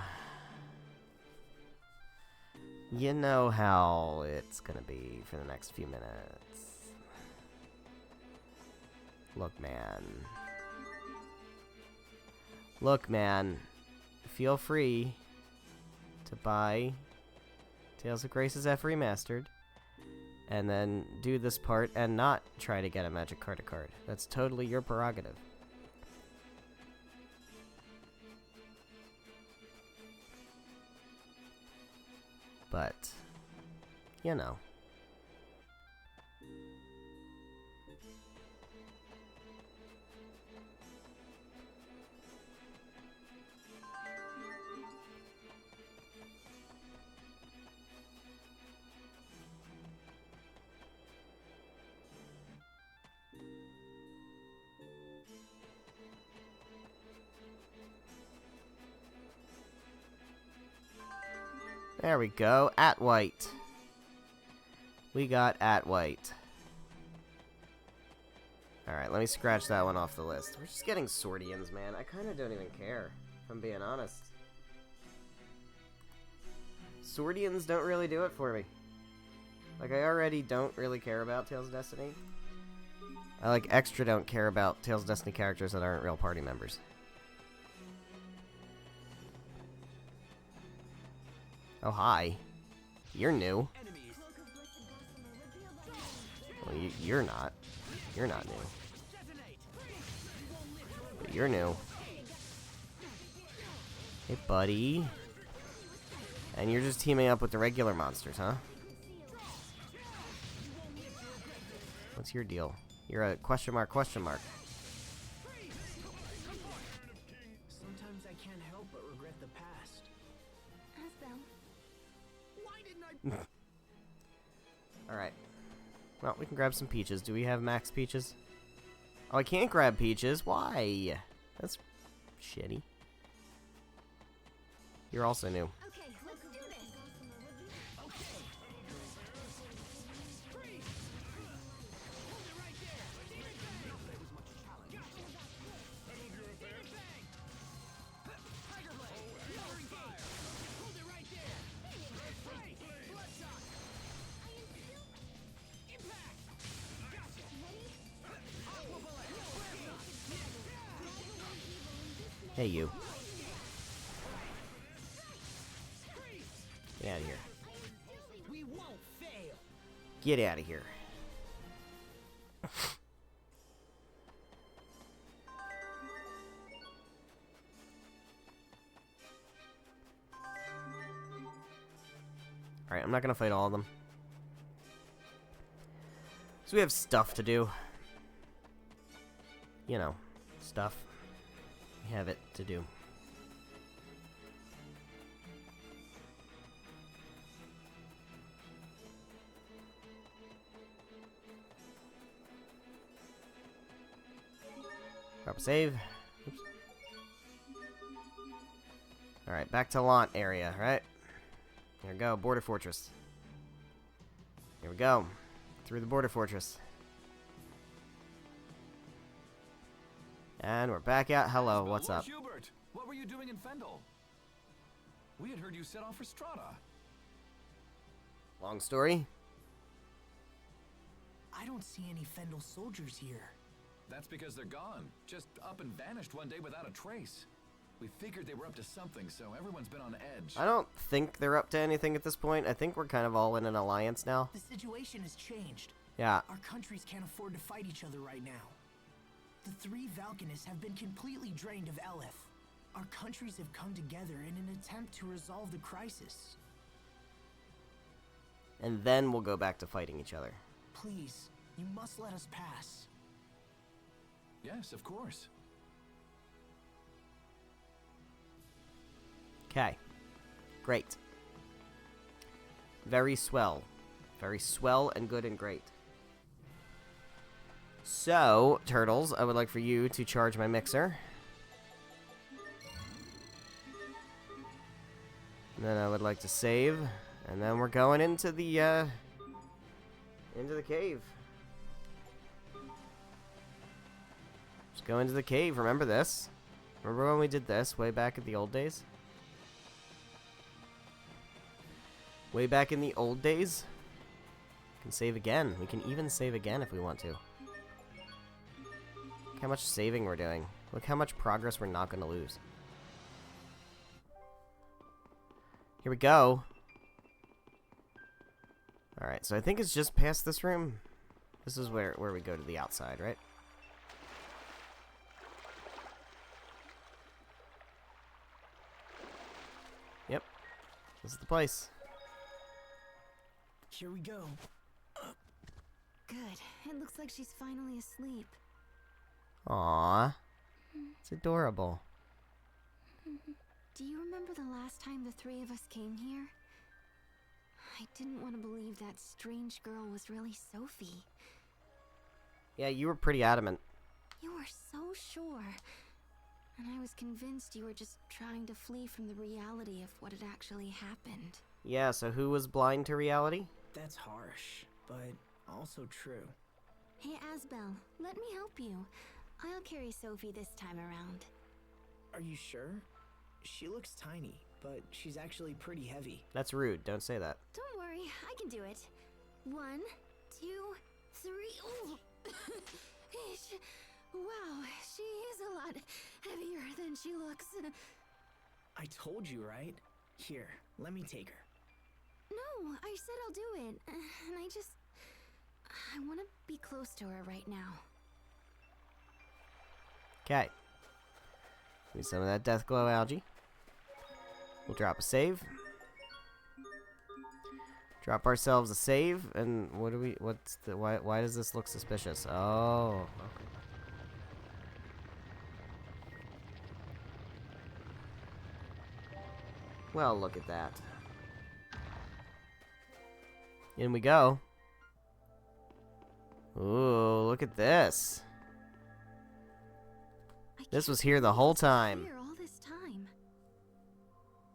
You know how it's gonna be for the next few minutes. Look, man. Look, man. Feel free to buy Tales of Graces F Remastered. And then do this part and not try to get a magic card to card. That's totally your prerogative. But, you know. There we go. At white. We got at white. Alright, let me scratch that one off the list. We're just getting Swordians, man. I kind of don't even care, if I'm being honest. Swordians don't really do it for me. Like, I already don't really care about Tales of Destiny. I, like, extra don't care about Tales of Destiny characters that aren't real party members. Oh, hi. You're new. Well, you're not. You're not new. But you're new. Hey, buddy. And you're just teaming up with the regular monsters, huh? What's your deal? You're a question mark, question mark. Sometimes I can't help but regret the past. Ask them. Why didn't I... Alright. Well, we can grab some peaches. Do we have max peaches? Oh, I can't grab peaches. Why? That's shitty. You're also new. Okay, let's do this. Hey, you. Get out of here. We won't fail. Get out of here. Alright, I'm not gonna fight all of them. So we have stuff to do. You know, stuff. We have it to do. Drop a save. Oops. Alright, back to Lant area, right? Here we go, border fortress. Here we go. Through the border fortress. And we're back out. Hello, what's up? Hubert, what were you doing in Fendel? We had heard you set off for Strata. Long story? I don't see any Fendel soldiers here. That's because they're gone. Just up and vanished one day without a trace. We figured they were up to something, so everyone's been on edge. I don't think they're up to anything at this point. I think we're kind of all in an alliance now. The situation has changed. Yeah. Our countries can't afford to fight each other right now. The three Valkanists have been completely drained of Eleth. Our countries have come together in an attempt to resolve the crisis. And then we'll go back to fighting each other. Please, you must let us pass. Yes, of course. Okay. Great. Very swell. Very swell and good and great. So, Turtles, I would like for you to charge my mixer. And then I would like to save. And then we're going into the cave. Just go into the cave. Remember this? Remember when we did this way back in the old days? Way back in the old days? We can save again. We can even save again if we want to. Look how much saving we're doing. Look how much progress we're not going to lose. Here we go. Alright, so I think it's just past this room. This is where we go to the outside, right? Yep. This is the place. Here we go. Good. It looks like she's finally asleep. Aww. It's adorable. Do you remember the last time the three of us came here? I didn't want to believe that strange girl was really Sophie. Yeah, you were pretty adamant. You were so sure. And I was convinced you were just trying to flee from the reality of what had actually happened. Yeah, so who was blind to reality? That's harsh, but also true. Hey, Asbel, let me help you. I'll carry Sophie this time around. Are you sure? She looks tiny, but she's actually pretty heavy. That's rude. Don't say that. Don't worry, I can do it. 1, 2, 3. Oh. Wow, she is a lot heavier than she looks. I told you, right? Here, let me take her. No, I said I'll do it. And I want to be close to her right now. Okay. Need some of that death glow algae. We'll drop a save. Drop ourselves a save, and why does this look suspicious? Oh, okay. Well, look at that. In we go. Ooh, look at this. This was here the whole time. Here all this time.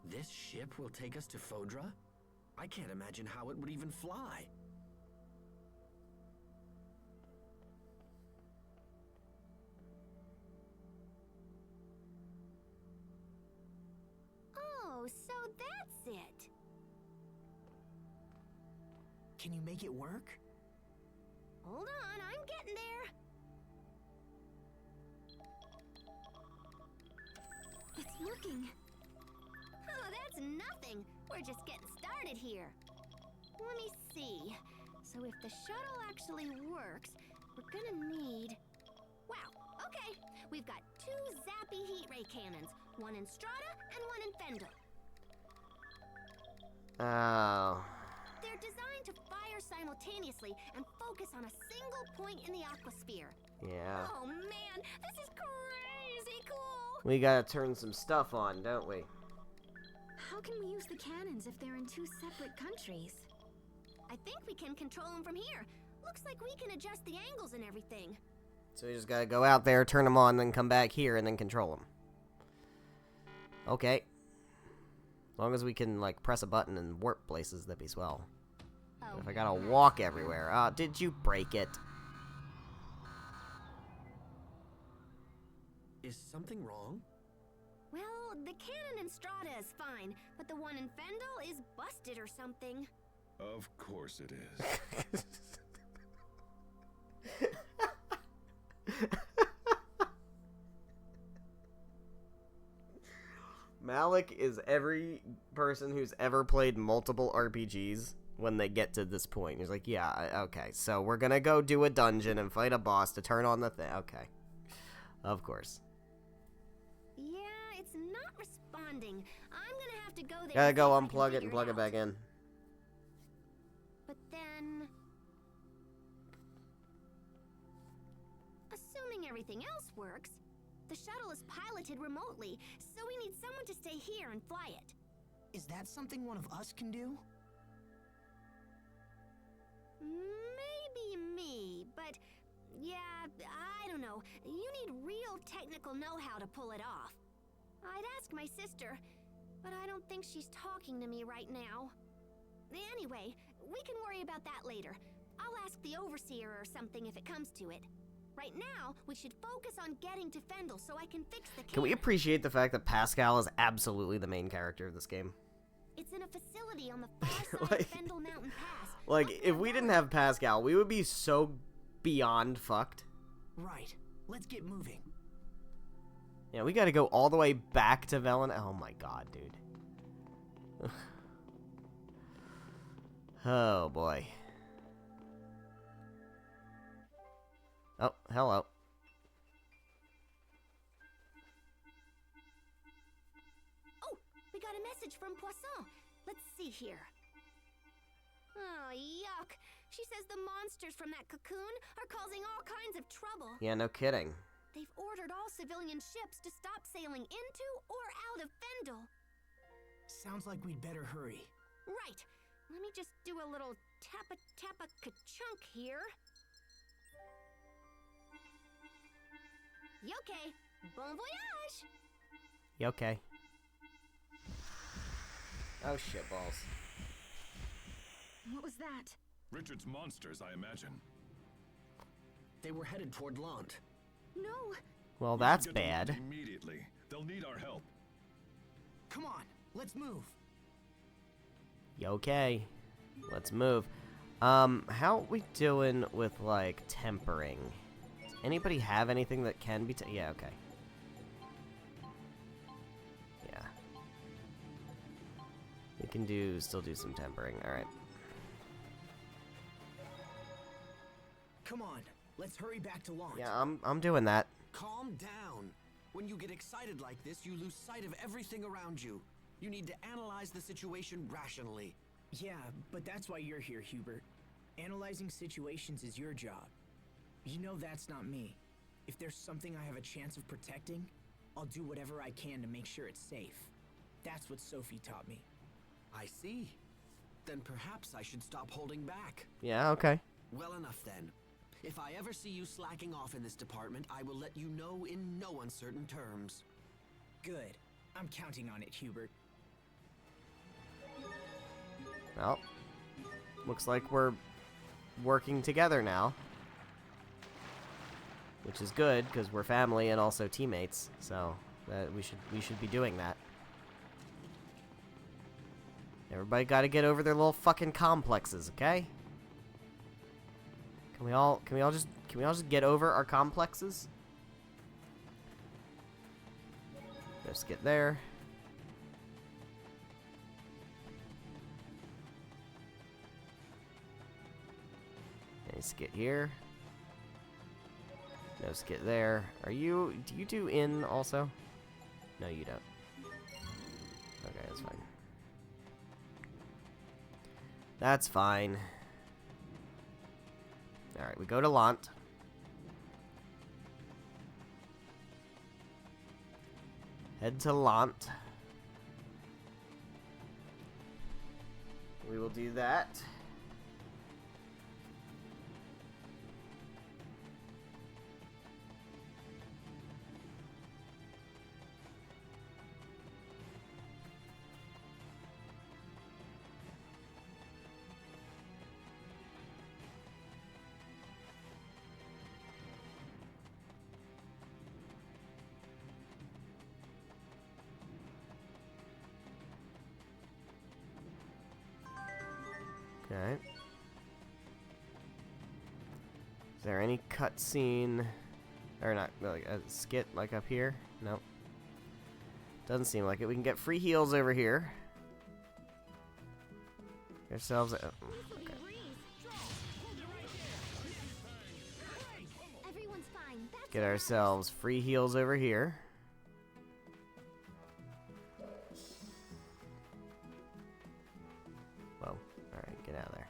This ship will take us to Fodra? I can't imagine how it would even fly. Oh, so that's it. Can you make it work? Hold on, I'm getting there. It's working. Oh, that's nothing. We're just getting started here. Let me see. So if the shuttle actually works, we're gonna need... Wow, okay. We've got 2 zappy heat ray cannons. One in Strata and one in Fendel. Oh. They're designed to fire simultaneously and focus on a single point in the aquasphere. Yeah. Oh man, this is crazy cool! We gotta turn some stuff on, don't we? How can we use the cannons if they're in 2 separate countries? I think we can control them from here. Looks like we can adjust the angles and everything. So we just gotta go out there, turn them on, then come back here and then control them. Okay. As long as we can, like, press a button and warp places, that'd be swell. Oh, If I gotta walk everywhere. Did you break it? Is something wrong? well, the cannon in Strata is fine, but the one in Fendel is busted or something. Of course it is. Malik is every person who's ever played multiple RPGs when they get to this point. He's like, yeah, okay, so we're gonna go do a dungeon and fight a boss to turn on the thing. Okay. Of course. Yeah, it's not responding. I'm gonna have to go there. Gotta and go see if I can unplug it and figure plug it out. back in. But then... Assuming everything else works, the shuttle is piloted remotely, so we need someone to stay here and fly it. Is that something one of us can do? Maybe me, but yeah, I don't know. You need real technical know-how to pull it off. I'd ask my sister, but I don't think she's talking to me right now. Anyway, we can worry about that later. I'll ask the Overseer or something if it comes to it. Right now, we should focus on getting to Fendel so I can fix the Can we cannon. appreciate the fact that Pascal is absolutely the main character of this game? It's in a facility on the far side Like- of Fendel Mountain Pass. Like, Up if that we didn't valley. have Pascal, we would be so beyond fucked. Right. Let's get moving. Yeah, we gotta go all the way back to Velen. Oh my god, dude. Oh, boy. Oh, hello. Oh, we got a message from Poisson. Let's see here. Oh, yuck. She says the monsters from that cocoon are causing all kinds of trouble. Yeah, no kidding. They've ordered all civilian ships to stop sailing into or out of Fendel. Sounds like we'd better hurry. Right. Let me just do a little tappa-ka-chunk here. Yoke. Bon voyage! Okay. Oh, shit balls. What was that? Richard's monsters, I imagine. They were headed toward Lant. No. Well, We that's should get to bad. Lant immediately. They'll need our help. Come on, let's move. Okay. Let's move. How we doing with, like, tempering? Does anybody have anything that can be yeah, okay. Yeah. We can still do some tempering. Alright. Come on, let's hurry back to launch. Yeah, I'm doing that. Calm down. When you get excited like this, you lose sight of everything around you. You need to analyze the situation rationally. Yeah, but that's why you're here, Hubert. Analyzing situations is your job. You know that's not me. If there's something I have a chance of protecting, I'll do whatever I can to make sure it's safe. That's what Sophie taught me. I see. Then perhaps I should stop holding back. Yeah, okay. Well enough then. If I ever see you slacking off in this department, I will let you know in no uncertain terms. Good. I'm counting on it, Hubert. Well, looks like we're working together now. Which is good, because we're family and also teammates. So, we should be doing that. Everybody gotta get over their little fucking complexes, okay? Can we all just get over our complexes? Let's get there. Okay, skit here. No skit there. Do you do in also? No, you don't. Okay, that's fine. That's fine. Alright, we go to Lant. Head to Lant. We will do that. Okay. Is there any cutscene, or not, like a skit like up here? Nope. Doesn't seem like it. We can get free heals over here. Get ourselves. Okay. Everyone's fine. Get ourselves free heals over here. Whoa. Alright, get out of there.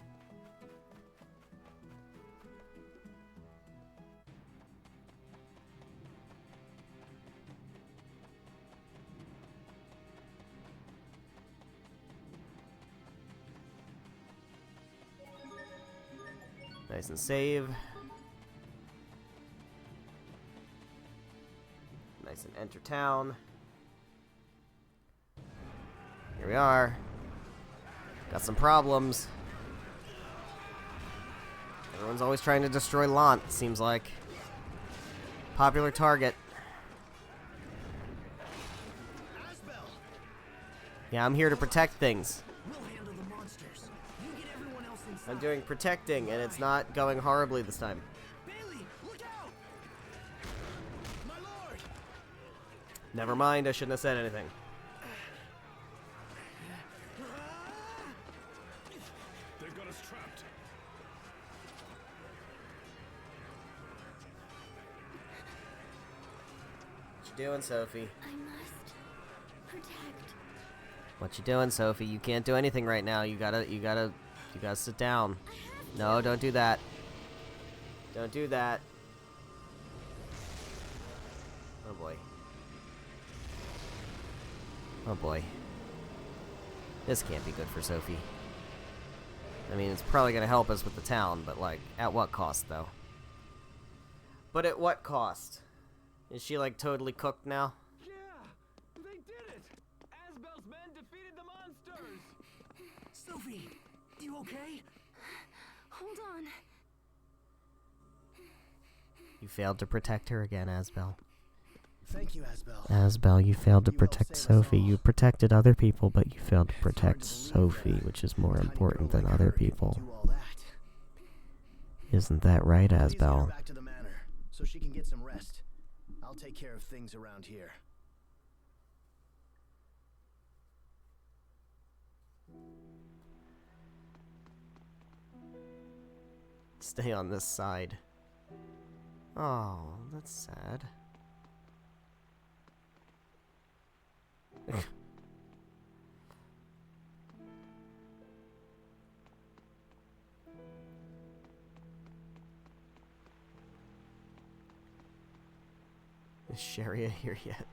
Nice and save. Nice and enter town. Here we are. Got some problems. Everyone's always trying to destroy Lant, it seems like. Popular target. Yeah, I'm here to protect things. I'm doing protecting, and it's not going horribly this time. Never mind, I shouldn't have said anything. They've got got us trapped. What you doing, Sophie? I must protect. What you doing, Sophie? You can't do anything right now. You gotta sit down. No, don't do that. Don't do that. Oh boy. Oh boy. This can't be good for Sophie. I mean, it's probably gonna help us with the town, but like, at what cost, though? But at what cost? Is she like totally cooked now? Yeah, they did it. Asbel's men defeated the monsters. Sophie, you okay? Hold on. You failed to protect her again, Asbel. Thank you, Asbel. Asbel, you failed to protect Sophie. You protected other people, but you failed to protect Sophie, which is more important than other people. Isn't that right, Asbel? Back to the manor, so she can get some rest. I'll take care of things around here. Stay on this side. Oh, that's sad. Is Sharia here yet?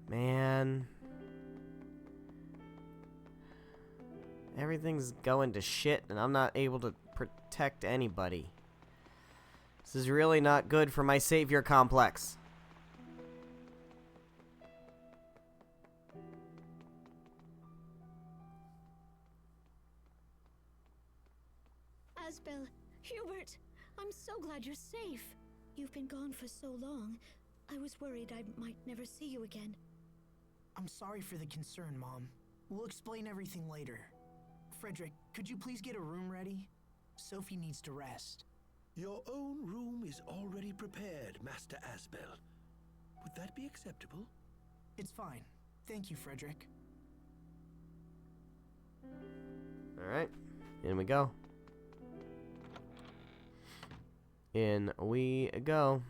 Man. Everything's going to shit, and I'm not able to protect anybody. This is really not good for my savior complex. Asbel, Hubert, I'm so glad you're safe. You've been gone for so long. I was worried I might never see you again. I'm sorry for the concern, Mom. We'll explain everything later. Frederick, could you please get a room ready? Sophie needs to rest. Your own room is already prepared, Master Asbel. Would that be acceptable? It's fine. Thank you, Frederick. Alright, in we go. In we go.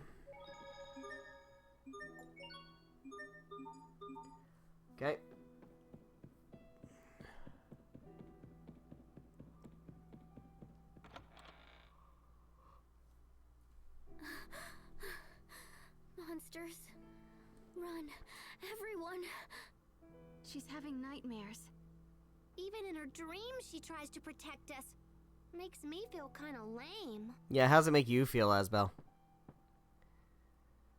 Okay. Monsters. Run, everyone. She's having nightmares. Even in her dreams, she tries to protect us. Makes me feel kind of lame. Yeah, how's it make you feel, Asbel?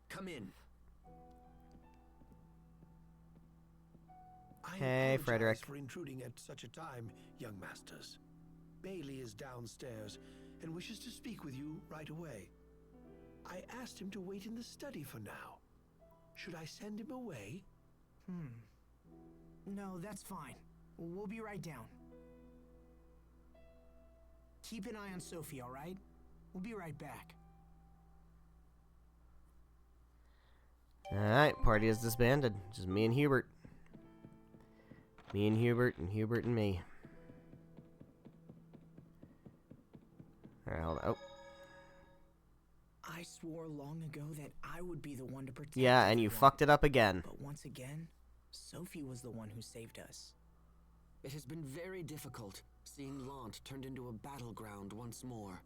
Come in. Hey, Frederick. For intruding at such a time, young masters. Bailey is downstairs and wishes to speak with you right away. I asked him to wait in the study for now. Should I send him away? No, that's fine. We'll be right down. Keep an eye on Sophie, all right? We'll be right back. Alright, party is disbanded. Just me and Hubert. Me and Hubert and me. Alright, hold on. Oh. I swore long ago that I would be the one to protect Yeah, and you everyone. fucked it up again. But once again, Sophie was the one who saved us. It has been very difficult, seeing Lant turned into a battleground once more.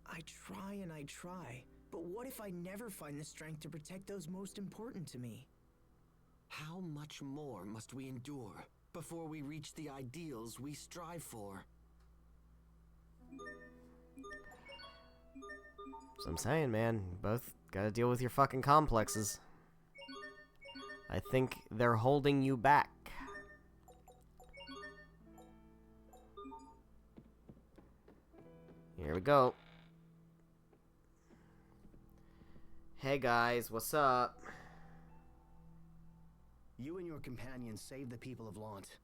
I try and I try, but what if I never find the strength to protect those most important to me? How much more must we endure before we reach the ideals we strive for? That's what I'm saying, man. You both gotta deal with your fucking complexes. I think they're holding you back. Here we go. Hey guys, what's up? You and your companions saved the people of Lant.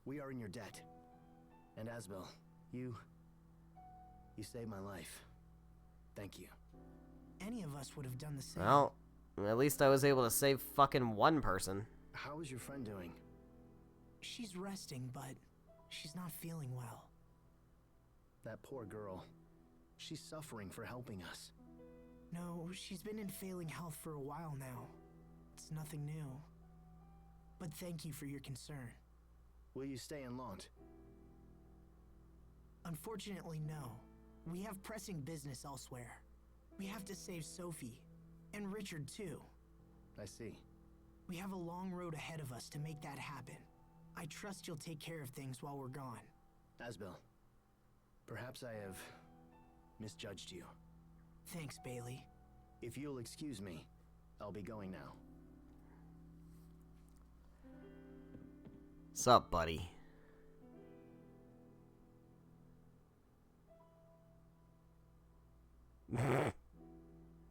We are in your debt. And Asbel, you saved my life. Thank you. Any of us would have done the same. Well, at least I was able to save fucking one person. How is your friend doing? She's resting, but she's not feeling well. That poor girl. She's suffering for helping us. No, she's been in failing health for a while now. It's nothing new. But thank you for your concern. Will you stay in Lant? Unfortunately, no. We have pressing business elsewhere. We have to save Sophie. And Richard, too. I see. We have a long road ahead of us to make that happen. I trust you'll take care of things while we're gone. Asbel, perhaps I have misjudged you. Thanks, Bailey. If you'll excuse me, I'll be going now. Sup, buddy?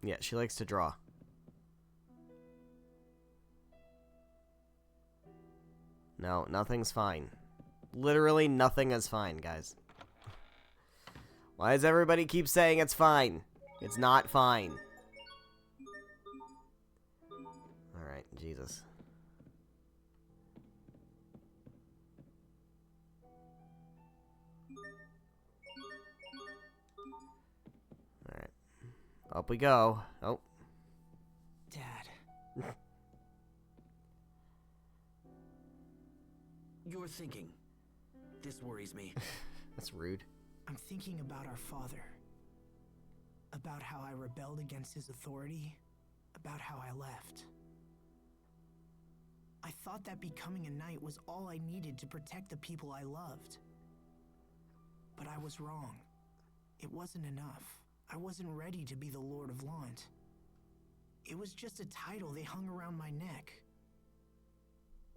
Yeah, she likes to draw. No, nothing's fine. Literally nothing is fine, guys. Why does everybody keep saying it's fine? It's not fine. Alright, Jesus. Alright. Up we go. Oh. Dad. You're thinking. This worries me. That's rude. I'm thinking about our father. About how I rebelled against his authority. About how I left. I thought that becoming a knight was all I needed to protect the people I loved. But I was wrong. It wasn't enough. I wasn't ready to be the Lord of Lant. It was just a title they hung around my neck.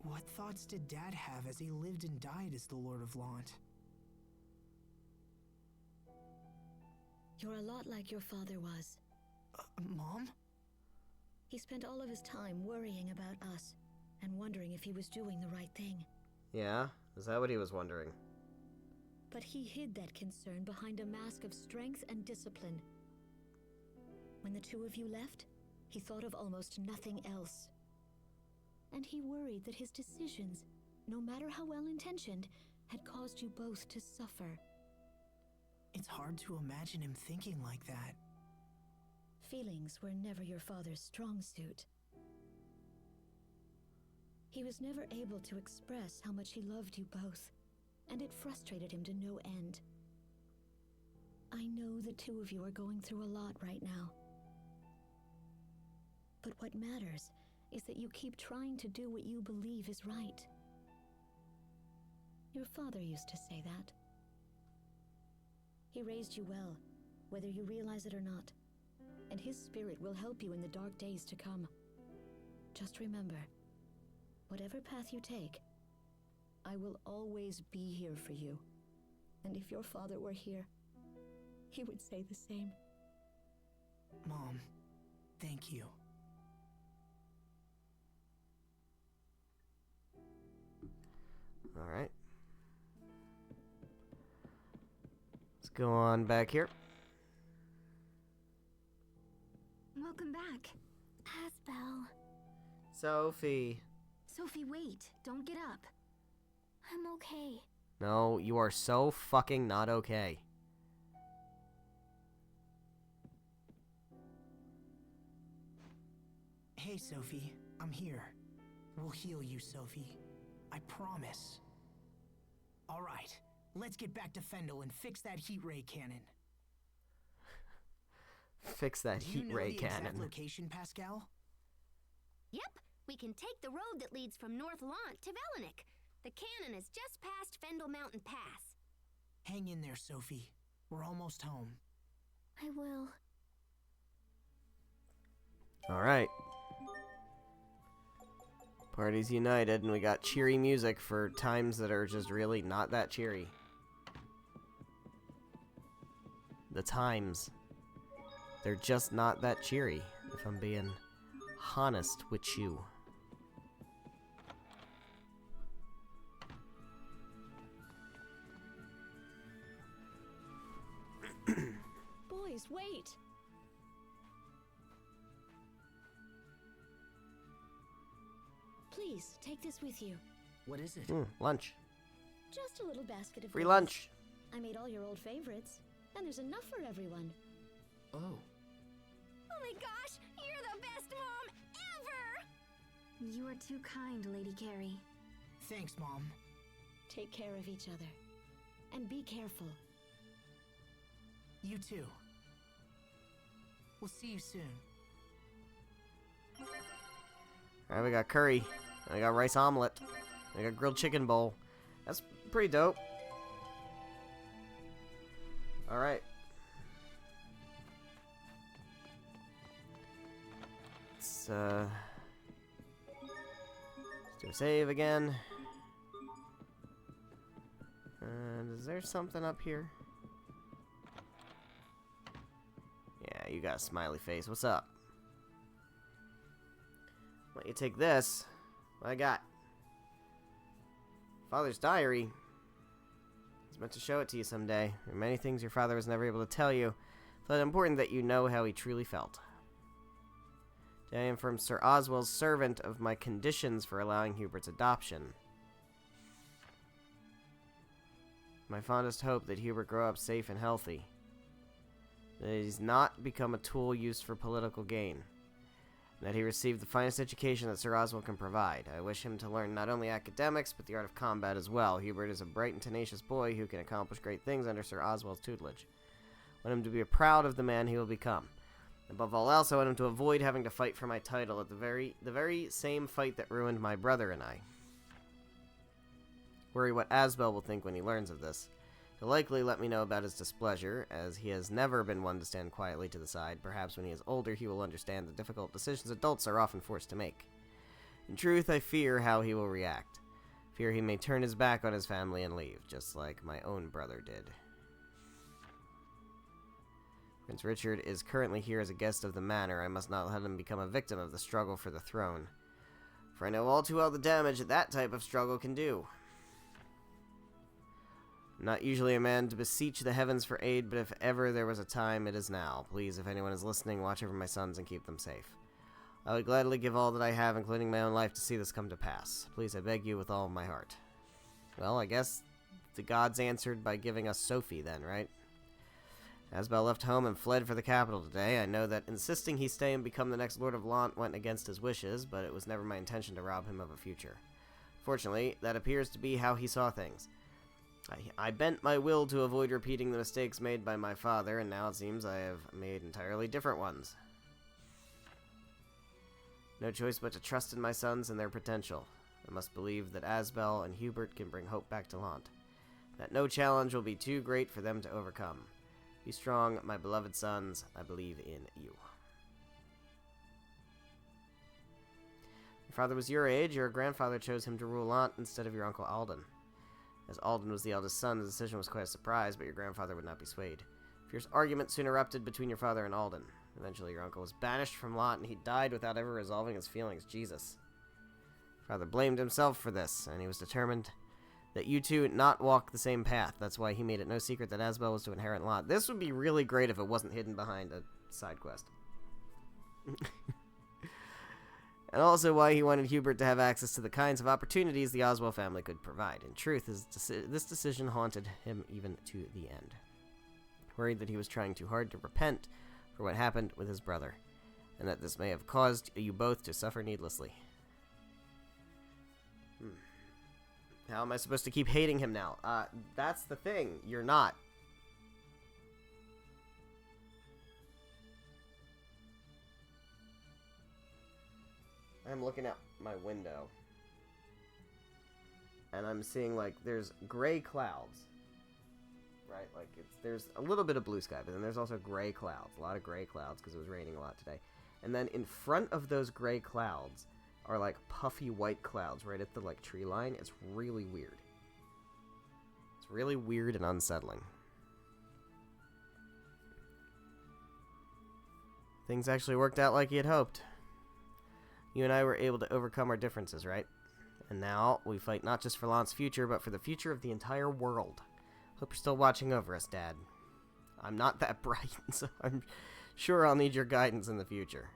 What thoughts did Dad have as he lived and died as the Lord of Lant? You're a lot like your father was. Mom? He spent all of his time worrying about us and wondering if he was doing the right thing. Yeah? Is that what he was wondering? But he hid that concern behind a mask of strength and discipline. When the two of you left, he thought of almost nothing else. And he worried that his decisions, no matter how well-intentioned, had caused you both to suffer. It's hard to imagine him thinking like that. Feelings were never your father's strong suit. He was never able to express how much he loved you both, and it frustrated him to no end. I know the two of you are going through a lot right now. But what matters is that you keep trying to do what you believe is right. Your father used to say that. He raised you well, whether you realize it or not, and his spirit will help you in the dark days to come. Just remember, whatever path you take, I will always be here for you. And if your father were here, he would say the same. Mom, thank you. Alright. Let's go on back here. Welcome back. Asbel. Sophie. Sophie, wait. Don't get up. I'm okay. No, you are so fucking not okay. Hey, Sophie. I'm here. We'll heal you, Sophie. I promise. All right. Let's get back to Fendel and fix that heat ray cannon. Fix that heat ray cannon. Do you know the exact location, Pascal? Yep, we can take the road that leads from North Lant to Velenik. The cannon is just past Fendel Mountain Pass. Hang in there, Sophie. We're almost home. I will. Alright. Party's united, and we got cheery music for times that are just really not that cheery. The times. They're just not that cheery, if I'm being honest with you. Boys, wait! Please, take this with you. What is it? Lunch. Just a little basket of Free goodies. lunch. I made all your old favorites, and there's enough for everyone. Oh. Oh my gosh, you're the best mom ever! You are too kind, Lady Carrie. Thanks, Mom. Take care of each other. And be careful. You too. We'll see you soon. Alright, we got curry. I got rice omelet. I got grilled chicken bowl. That's pretty dope. Alright. Let's do a save again. And is there something up here? Yeah, you got a smiley face. What's up? Why don't you take this? What I got? Father's diary. He's meant to show it to you someday. There are many things your father was never able to tell you, but it's important that you know how he truly felt. I am from Sir Oswell's servant of my conditions for allowing Hubert's adoption. My fondest hope that Hubert grow up safe and healthy. That he's not become a tool used for political gain. That he received the finest education that Sir Oswell can provide. I wish him to learn not only academics, but the art of combat as well. Hubert is a bright and tenacious boy who can accomplish great things under Sir Oswell's tutelage. I want him to be proud of the man he will become. Above all else, I want him to avoid having to fight for my title at the very same fight that ruined my brother and I. Worry what Asbel will think when he learns of this. He'll likely let me know about his displeasure, as he has never been one to stand quietly to the side. Perhaps when he is older, he will understand the difficult decisions adults are often forced to make. In truth, I fear how he will react. Fear he may turn his back on his family and leave, just like my own brother did. Prince Richard is currently here as a guest of the manor. I must not let him become a victim of the struggle for the throne. For I know all too well the damage that type of struggle can do. I'm not usually a man to beseech the heavens for aid, but if ever there was a time, it is now. Please, if anyone is listening, watch over my sons and keep them safe. I would gladly give all that I have, including my own life, to see this come to pass. Please, I beg you with all of my heart. Well, I guess the gods answered by giving us Sophie then, right? Asbel left home and fled for the capital today. I know that insisting he stay and become the next Lord of Lant went against his wishes, but it was never my intention to rob him of a future. Fortunately, that appears to be how he saw things. I bent my will to avoid repeating the mistakes made by my father, and now it seems I have made entirely different ones. No choice but to trust in my sons and their potential. I must believe that Asbel and Hubert can bring hope back to Lant. That no challenge will be too great for them to overcome. Be strong, my beloved sons. I believe in you. Your father was your age. Your grandfather chose him to rule Lant instead of your uncle Alden. As Alden was the eldest son, the decision was quite a surprise, but your grandfather would not be swayed. Fierce argument soon erupted between your father and Alden. Eventually, your uncle was banished from Lant, and he died without ever resolving his feelings. Jesus. Father blamed himself for this, and he was determined that you two not walk the same path. That's why he made it no secret that Asbel was to inherit Lant. This would be really great if it wasn't hidden behind a side quest. And also why he wanted Hubert to have access to the kinds of opportunities the Oswell family could provide. In truth, this decision haunted him even to the end. Worried that he was trying too hard to repent for what happened with his brother, and that this may have caused you both to suffer needlessly. How am I supposed to keep hating him now? That's the thing. You're not. I'm looking out my window, and I'm seeing, like, there's gray clouds, right? Like, there's a little bit of blue sky, but then there's also gray clouds, a lot of gray clouds, because it was raining a lot today. And then in front of those gray clouds are, like, puffy white clouds right at the, like, tree line. It's really weird. It's really weird and unsettling. Things actually worked out like he had hoped. You and I were able to overcome our differences, right? And now we fight not just for Lant's future, but for the future of the entire world. Hope you're still watching over us, Dad. I'm not that bright, so I'm sure I'll need your guidance in the future.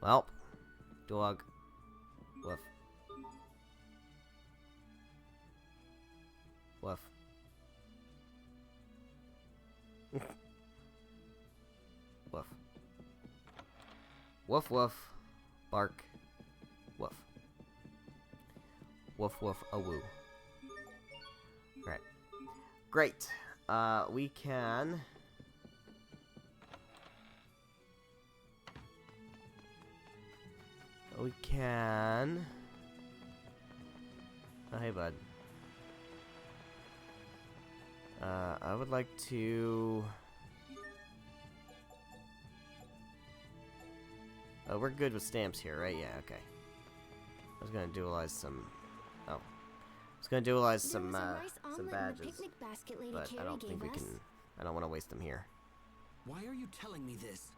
Well, dog. Woof. Woof. Woof. Woof woof. Bark. Woof. Woof woof a woo. Right. Great. We can... We can... Oh, hey, bud. I would like to... Oh, we're good with stamps here, right? Yeah, okay. I was gonna dualize some... Oh. I was gonna dualize some badges. But I don't think we can... I don't want to waste them here. Why are you telling me this?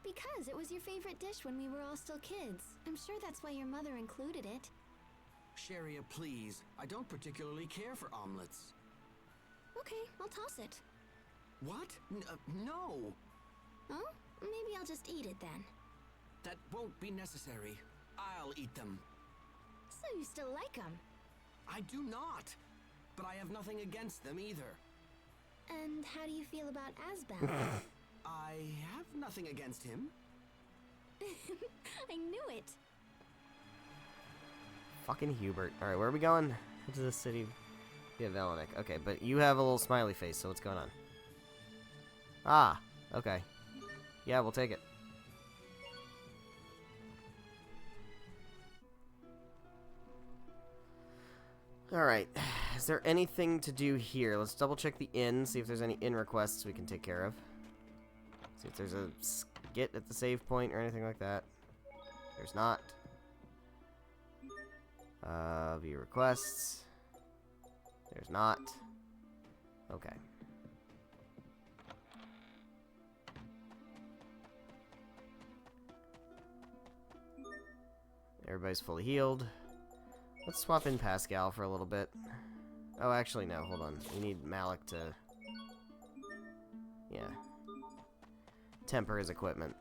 Because it was your favorite dish when we were all still kids. I'm sure that's why your mother included it. Sharia, please. I don't particularly care for omelets. Okay, I'll toss it. What? No! Oh? Maybe I'll just eat it then. That won't be necessary. I'll eat them. So you still like them? I do not. But I have nothing against them either. And how do you feel about Asbel? I have nothing against him. I knew it. Fucking Hubert. Alright, where are we going? Into the city. Yeah, Velenik. Okay, but you have a little smiley face, so what's going on? Ah, okay. Yeah, we'll take it. Alright, is there anything to do here? Let's double check the inn, see if there's any inn requests we can take care of. See if there's a skit at the save point or anything like that. There's not. View requests. There's not. Okay. Everybody's fully healed. Let's swap in Pascal for a little bit. Oh, actually, no. Hold on. We need Malik to... Yeah. Temper his equipment.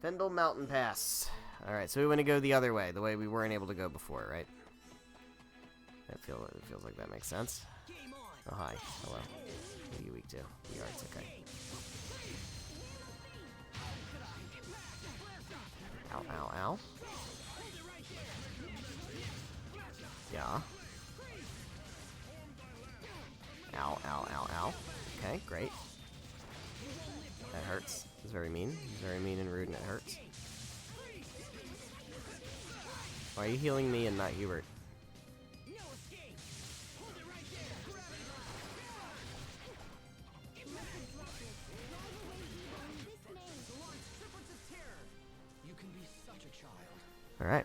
Fendel Mountain Pass. Alright, so we want to go the other way. The way we weren't able to go before, right? It feels like that makes sense. Oh, hi. Hello. What are you weak to? You are. It's okay. Ow, ow, ow. Yeah. Ow, ow, ow, ow. Okay, great. That hurts. It's very mean. It's very mean and rude, and it hurts. Why are you healing me and not Hubert? Alright.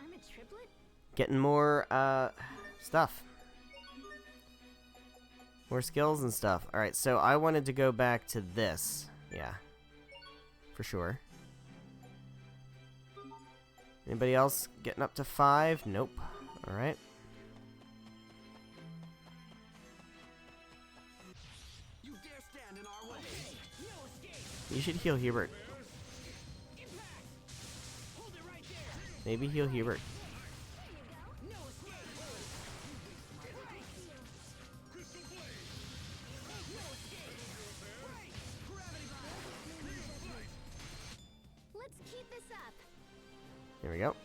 I'm a triplet? Getting more, stuff. More skills and stuff. Alright, so I wanted to go back to this. Yeah. For sure. Anybody else getting up to 5? Nope. Alright. You should heal Hubert. Maybe heal Hubert. Let's keep this up. There we go.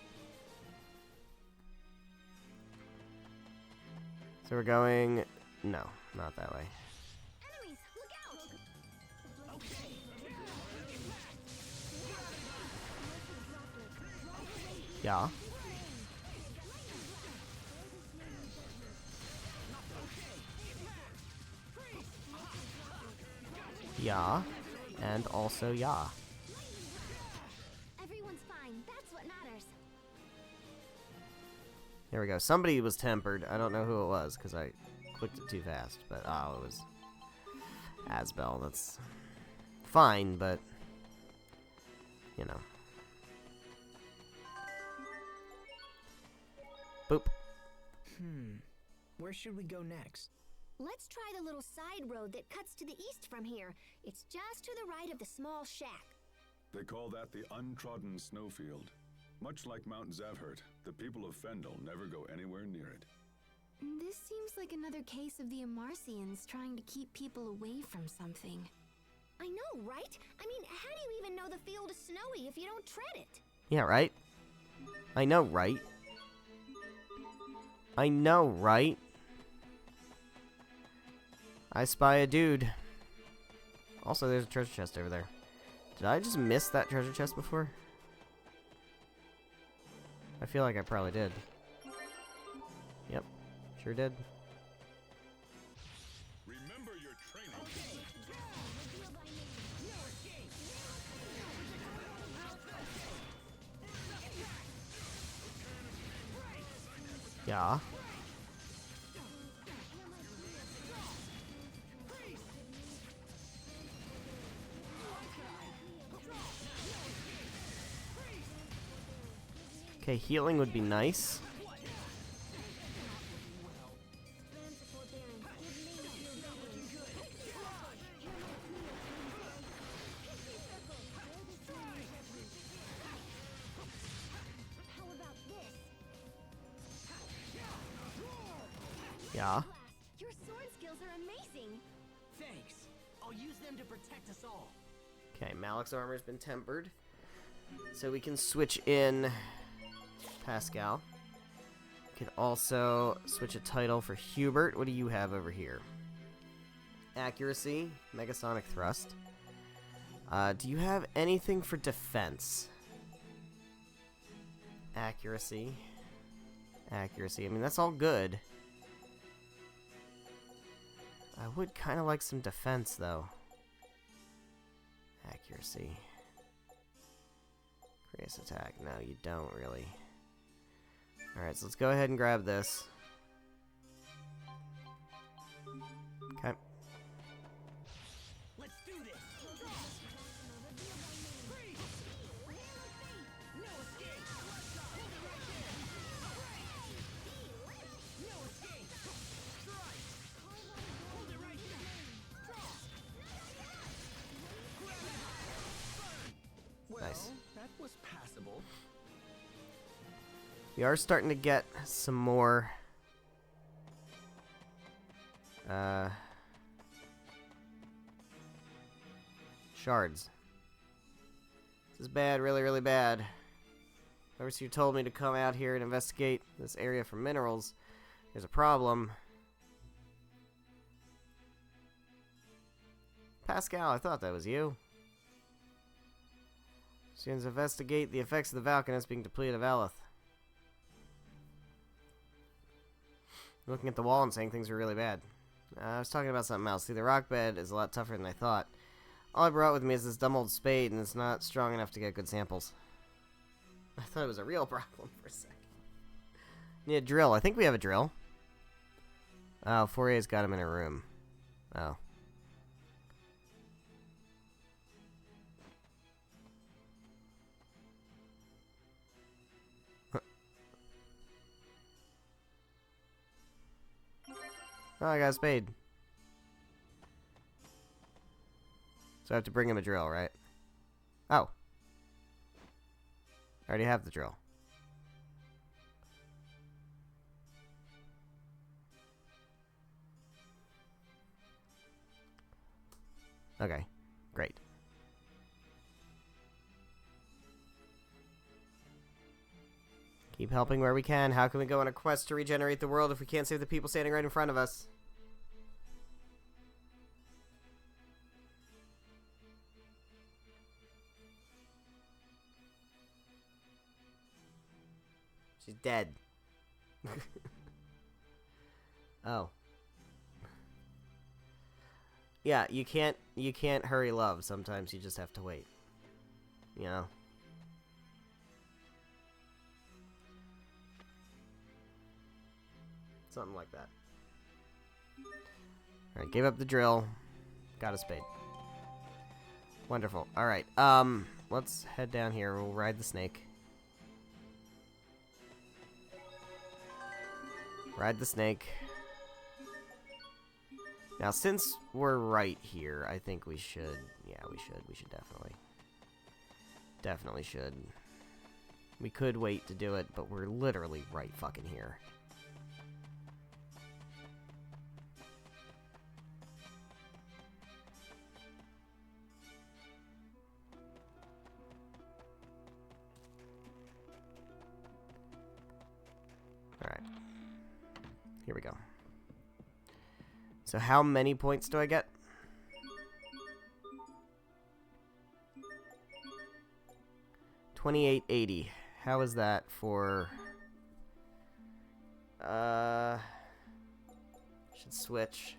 So we're going... No, not that way. Enemies, look out! Yeah. Yeah. And also yeah. Everyone's fine. That's what matters. There we go. Somebody was tempered. I don't know who it was because I clicked it too fast. But, oh, it was Asbel. That's fine, but, you know. Boop. Where should we go next? Let's try the little side road that cuts to the east from here. It's just to the right of the small shack. They call that the untrodden snowfield. Much like Mount Zavhert, the people of Fendel never go anywhere near it. This seems like another case of the Amarcians trying to keep people away from something. I know, right? I mean, how do you even know the field is snowy if you don't tread it? Yeah, right? I know, right? I know, right? I spy a dude. Also, there's a treasure chest over there. Did I just miss that treasure chest before? I feel like I probably did. Yep, sure did. Remember your training. Yeah. Okay, healing would be nice. Yeah. Your sword skills are amazing. Thanks. I'll use them to protect us all. Okay, Malik's armor's been tempered. So we can switch in Pascal. We could also switch a title for Hubert. What do you have over here? Accuracy, Megasonic Thrust. Do you have anything for defense? Accuracy. Accuracy. I mean, that's all good. I would kind of like some defense, though. Accuracy. Grace attack. No, you don't really. Alright, so let's go ahead and grab this. Okay. Let's do this. Well, Nice. that was passable. We are starting to get some more shards. This is bad, really, really bad. Overseer told me to come out here and investigate this area for minerals. There's a problem. Pascal, I thought that was you. Students investigate the effects of the Valkanus being depleted of Aleph. Looking at the wall and saying things are really bad. I was talking about something else. See, the rock bed is a lot tougher than I thought. All I brought with me is this dumb old spade, and it's not strong enough to get good samples. I thought it was a real problem for a second. Need a drill. I think we have a drill. Oh, Fourier's got him in a room. Oh. Oh, I got a spade. So I have to bring him a drill, right? Oh. I already have the drill. Okay, great. Keep helping where we can. How can we go on a quest to regenerate the world if we can't save the people standing right in front of us? She's dead. Oh. Yeah, you can't hurry love. Sometimes you just have to wait. You know? Something like that. Alright, gave up the drill. Got a spade. Wonderful. Alright, let's head down here. We'll ride the snake. Ride the snake. Now, since we're right here, I think we should... Yeah, we should. We should definitely. Definitely should. We could wait to do it, but we're literally right fucking here. Alright. Here we go. So how many points do I get? $28.80. How is that for... Should switch.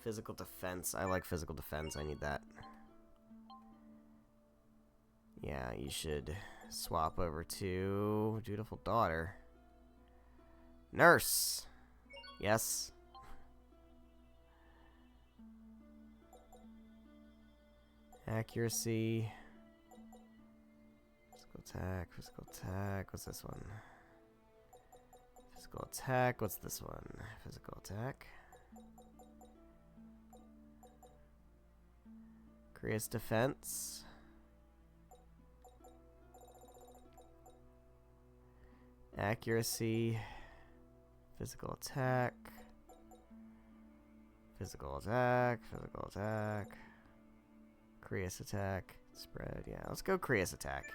Physical defense. I like physical defense. I need that. Yeah, you should swap over to dutiful daughter. Nurse. Yes. Accuracy. Physical attack. Physical attack. What's this one? Physical attack. What's this one? Physical attack. Creates defense. Accuracy. Physical attack. Physical attack. Physical attack. Creates attack. Spread. Yeah, let's go Creates attack.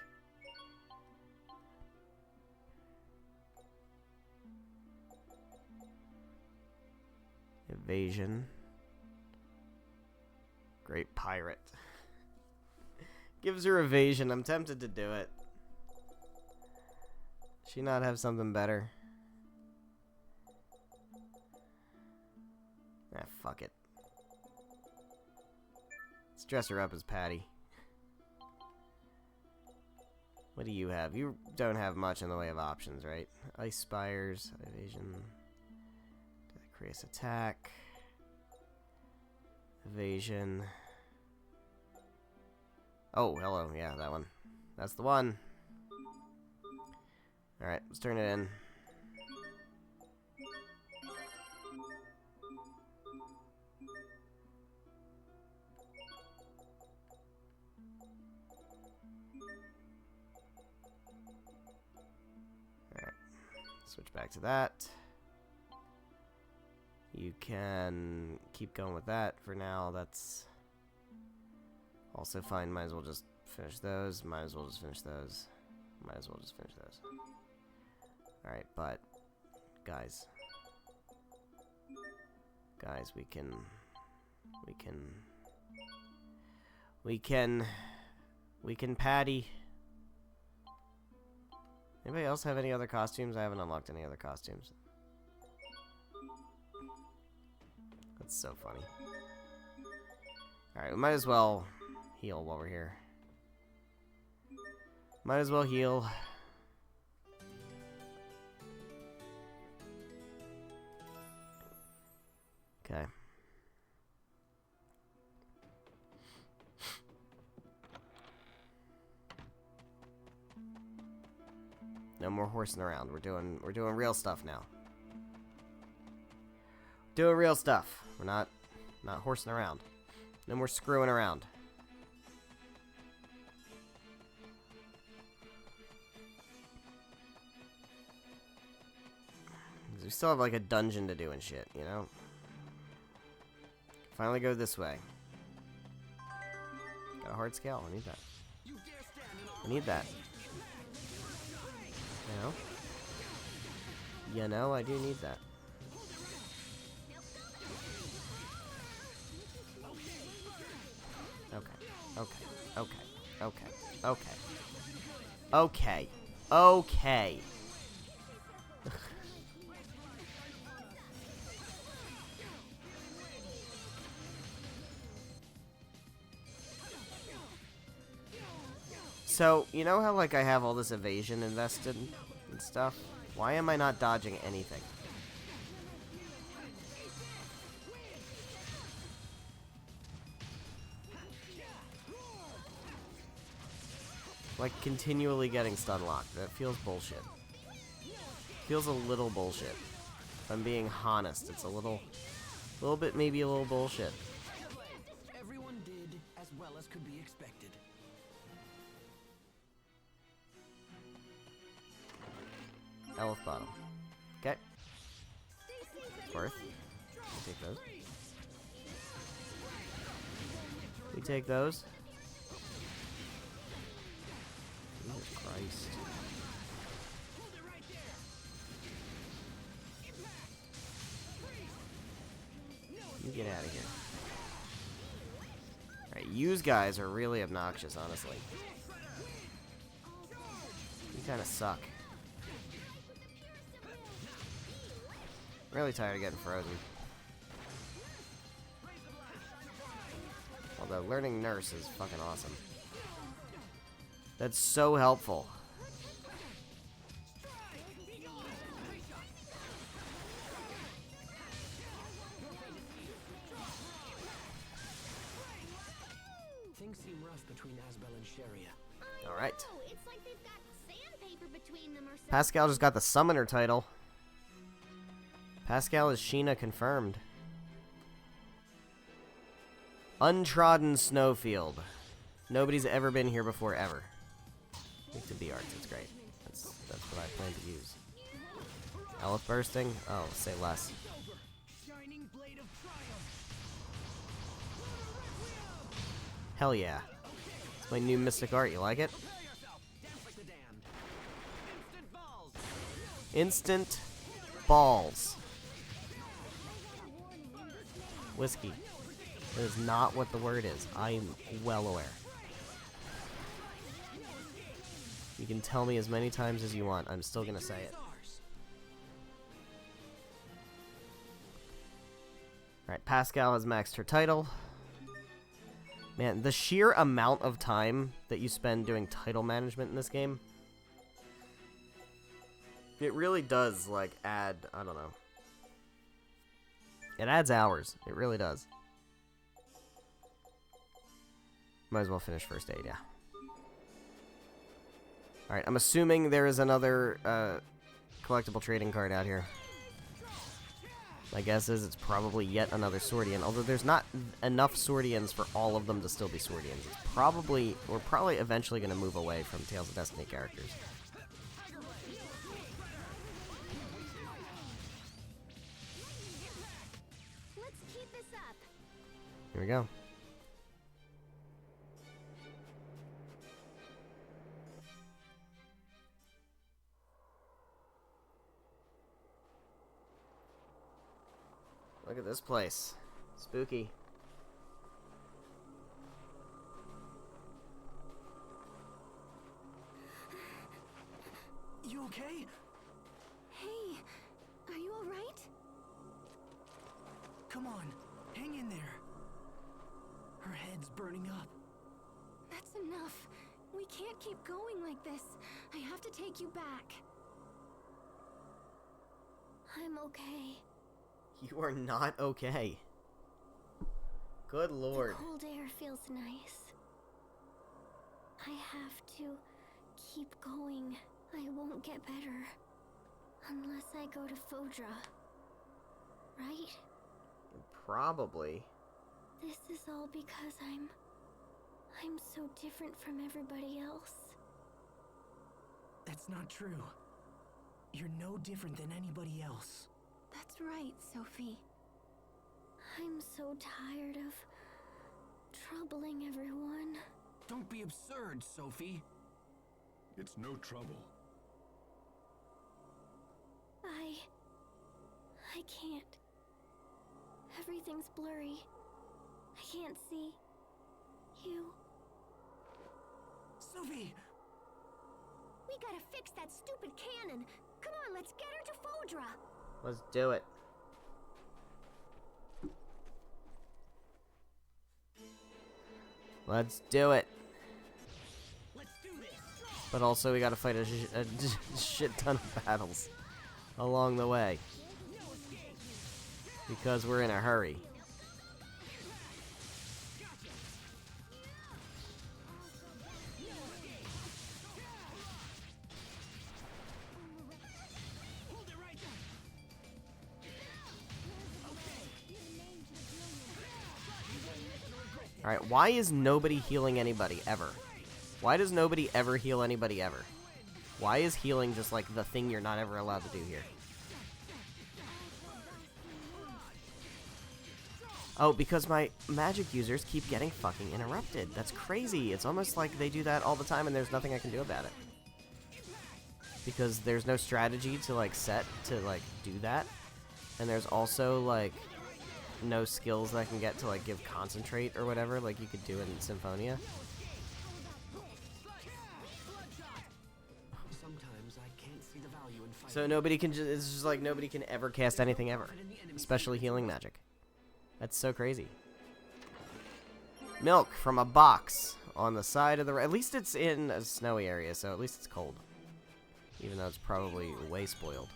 Evasion. Great pirate. Gives her evasion. I'm tempted to do it. She not have something better? Ah, fuck it. Let's dress her up as Patty. What do you have? You don't have much in the way of options, right? Ice Spires, evasion, creates attack, evasion. Oh, hello. Yeah, that one. That's the one. Alright, let's turn it in. Alright, switch back to that. You can keep going with that for now. That's also fine. Might as well just finish those. Might as well just finish those. Might as well just finish those. Alright, but guys, we can Patty. Anybody else have any other costumes? I haven't unlocked any other costumes. That's so funny. Alright, we might as well heal while we're here. Might as well heal. Okay. No more horsing around. We're doing real stuff now. Doing real stuff. We're not horsing around. No more screwing around. We still have like a dungeon to do and shit, you know? Finally go this way. Got a hard scale. I need that. I need that. You know, I do need that. Okay. So, you know how, like, I have all this evasion invested and stuff? Why am I not dodging anything? Like, continually getting stun locked. That feels bullshit. Feels a little bullshit. If I'm being honest, it's a little bit, maybe a little bullshit. Everyone did as well as could be expected. Elf bottom. Okay. Worth. We take those. We take those. Jesus Christ. You get out of here. Alright, yous guys are really obnoxious, honestly. You kind of suck. Really tired of getting frozen. Although learning nurse is fucking awesome. That's so helpful. Things seem rough between Asbel and Sharia. All right. It's like they've got sandpaper between them or something. Pascal just got the summoner title. Pascal is Sheena confirmed. Untrodden snowfield. Nobody's ever been here before, ever. Make the arts, it's great. That's what I plan to use. Elf bursting? Oh, say less. Hell yeah. It's my new mystic art, you like it? Instant balls. Whiskey. That is not what the word is. I'm well aware. You can tell me as many times as you want. I'm still gonna say it. Alright, Pascal has maxed her title. Man, the sheer amount of time that you spend doing title management in this game, it really does, like, add, I don't know. It adds hours. It really does. Might as well finish first aid, yeah. Alright, I'm assuming there is another collectible trading card out here. My guess is it's probably yet another Swordian, although there's not enough Swordians for all of them to still be Swordians. We're probably eventually going to move away from Tales of Destiny characters. Let's keep this up. Here we go. Look at this place. Spooky. You okay? Hey, are you all right? Come on, hang in there. Her head's burning up. That's enough. We can't keep going like this. I have to take you back. I'm okay. You are not okay. Good lord. The cold air feels nice. I have to keep going. I won't get better unless I go to Fodra. Right? Probably. This is all because I'm so different from everybody else. That's not true. You're no different than anybody else. That's right, Sophie. I'm so tired of troubling everyone. Don't be absurd, Sophie. It's no trouble. I can't. Everything's blurry. I can't see you. Sophie! We gotta fix that stupid cannon. Come on, let's get her to Fodra. Let's do it. Let's do it. But also we gotta fight a shit ton of battles along the way. Because we're in a hurry. Alright, why is nobody healing anybody ever? Why does nobody ever heal anybody ever? Why is healing just like the thing you're not ever allowed to do here? Oh, because my magic users keep getting fucking interrupted. That's crazy. It's almost like they do that all the time and there's nothing I can do about it. Because there's no strategy to, like, set to, like, do that. And there's also, like, no skills that I can get to, like, give concentrate or whatever, like you could do in Symphonia. Sometimes I can't see the value in fighting. So nobody can just, it's just like nobody can ever cast anything ever. Especially healing magic. That's so crazy. Milk from a box on the side of the... At least it's in a snowy area, so at least it's cold. Even though it's probably way spoiled.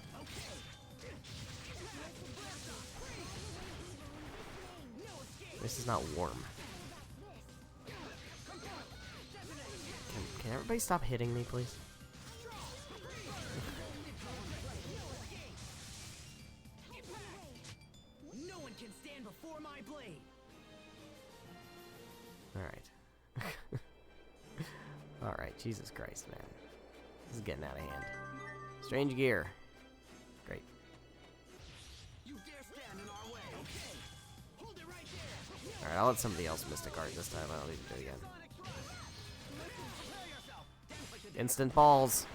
This is not warm. Can everybody stop hitting me, please? No one can stand before my blade. Alright. Alright, Jesus Christ, man. This is getting out of hand. Strange gear. Great. Alright, I'll let somebody else Mystic Art this time. I don't need to do it again. Instant balls.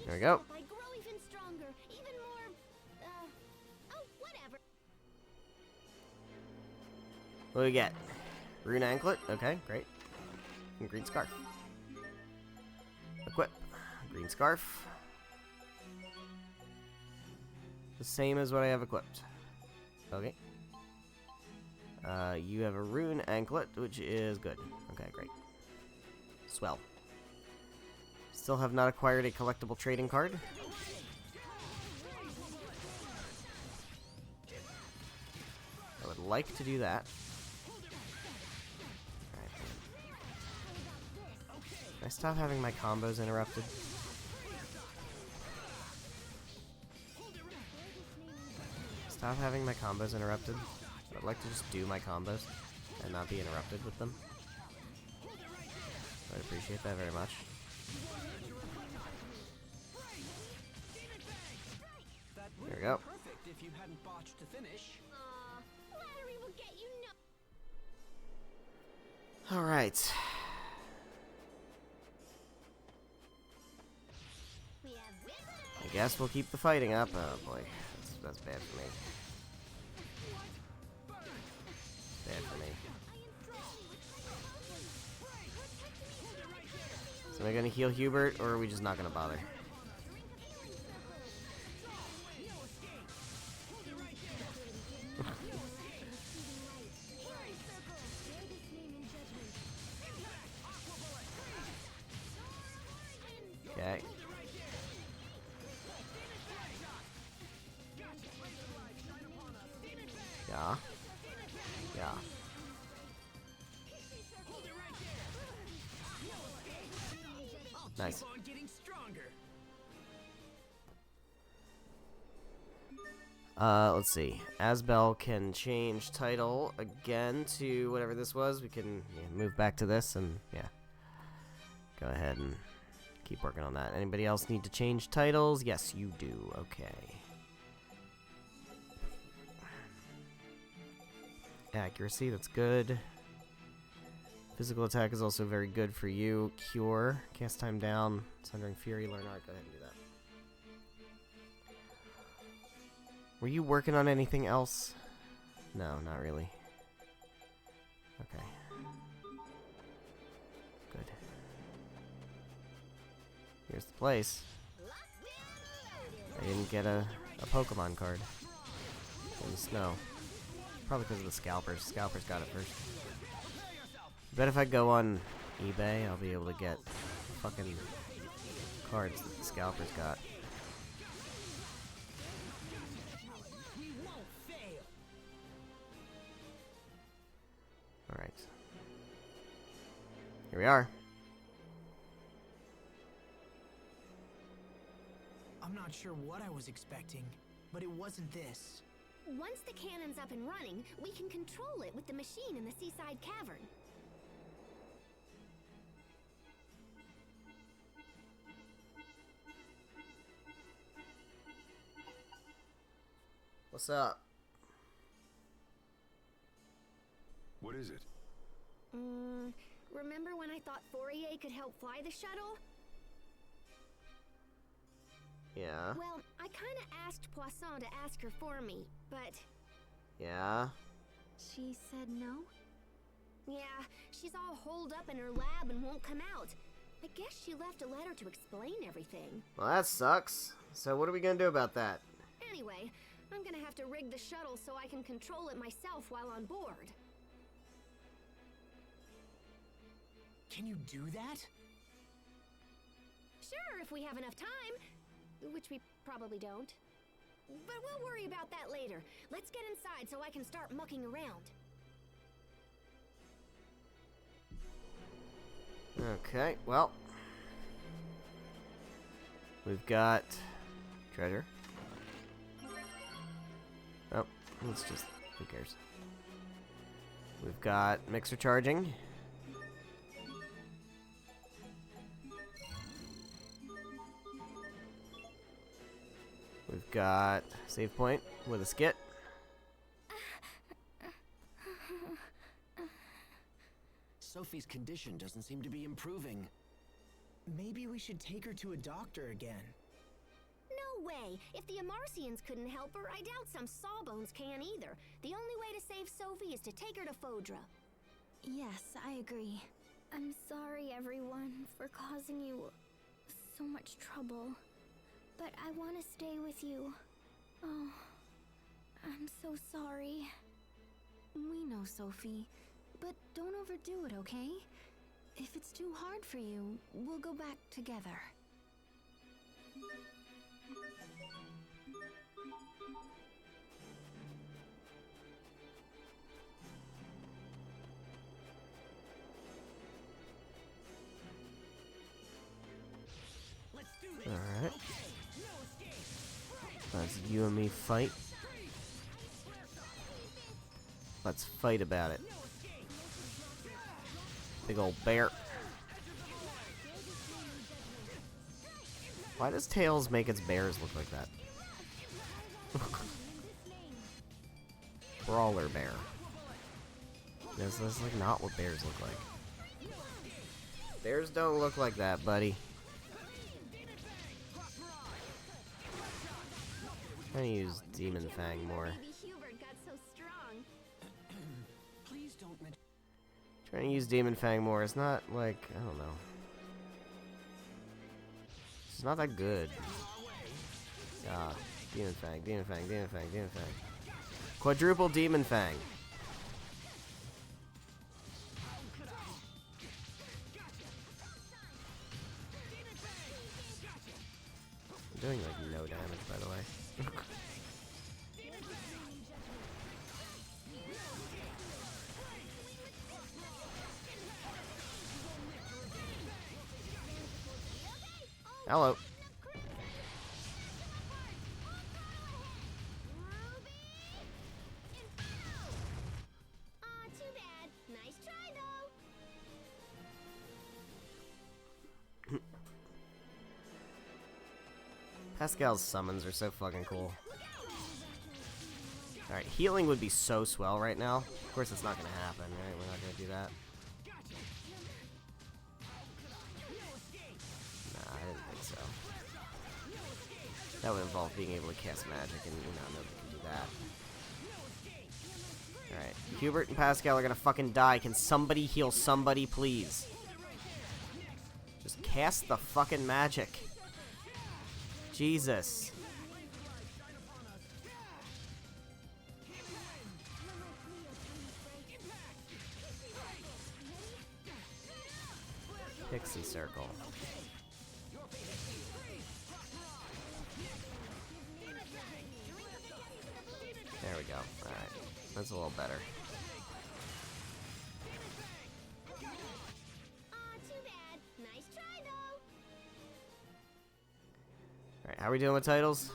There we go. I grow even stronger, even more, oh, whatever. What do we get? Rune anklet. Okay, great. And green scarf. Equip. Green scarf. The same as what I have equipped. Okay. You have a rune anklet, which is good. Okay, great. Swell. Still have not acquired a collectible trading card. I would like to do that. Alright. Can I stop having my combos interrupted? Stop having my combos interrupted. I'd like to just do my combos and not be interrupted with them. I'd appreciate that very much. There we go. Perfect if you hadn't botched to finish. Flattery will get you no. All right. I guess we'll keep the fighting up. Oh boy, that's bad for me. Bad for me. So am I gonna heal Hubert, or are we just not gonna bother? Okay. Yeah. Yeah. Nice. Let's see. Asbel can change title again to whatever this was. We can move back to this and, yeah. Go ahead and keep working on that. Anybody else need to change titles? Yes, you do. Okay. Accuracy, that's good. Physical attack is also very good for you. Cure, cast time down. Sundering Fury, learn art. Go ahead and do that. Were you working on anything else? No, not really. Okay. Good. Here's the place. I didn't get a Pokemon card in the snow. Probably because of the scalpers. Scalpers got it first. Bet if I go on eBay, I'll be able to get fucking cards that the scalpers got. Alright. Here we are. I'm not sure what I was expecting, but it wasn't this. Once the cannon's up and running, we can control it with the machine in the seaside cavern. What's up? What is it? Remember when I thought Fourier could help fly the shuttle? Yeah. Well, I kinda asked Poisson to ask her for me, but... Yeah? She said no? Yeah, she's all holed up in her lab and won't come out. I guess she left a letter to explain everything. Well, that sucks. So what are we gonna do about that? Anyway, I'm gonna have to rig the shuttle so I can control it myself while on board. Can you do that? Sure, if we have enough time. Which we probably don't. But we'll worry about that later. Let's get inside so I can start mucking around. Okay, well. We've got treasure. Oh, let's just, who cares? We've got mixer charging. We've got save point with a skit. Sophie's condition doesn't seem to be improving. Maybe we should take her to a doctor again. No way! If the Amarcians couldn't help her, I doubt some sawbones can either. The only way to save Sophie is to take her to Fodra. Yes, I agree. I'm sorry, everyone, for causing you so much trouble. But I want to stay with you. Oh, I'm so sorry. We know, Sophie. But don't overdo it, okay? If it's too hard for you, we'll go back together. Alright. Let's you and me fight. Let's fight about it. Big old bear. Why does Tails make its bears look like that? Brawler bear. That's like not what bears look like. Bears don't look like that, buddy. I'm gonna use Demon Fang more. Baby Hubert got so strong. Please don't mention. Trying to use Demon Fang more. It's not like, I don't know. It's not that good. Ah, Demon Fang, Demon Fang, Demon Fang, Demon Fang. Quadruple Demon Fang. I'm doing like no damage, by the way. Hello. Aw, too bad. Nice try, though. Pascal's summons are so fucking cool. Alright, healing would be so swell right now. Of course it's not gonna happen, right? We're not gonna do that. Nah, I didn't think so. That would involve being able to cast magic, and you know, nobody can do that. Alright, Hubert and Pascal are gonna fucking die. Can somebody heal somebody, please? Just cast the fucking magic. Jesus. Pixie circle. There we go. Alright. That's a little better. Alright, how are we doing with titles?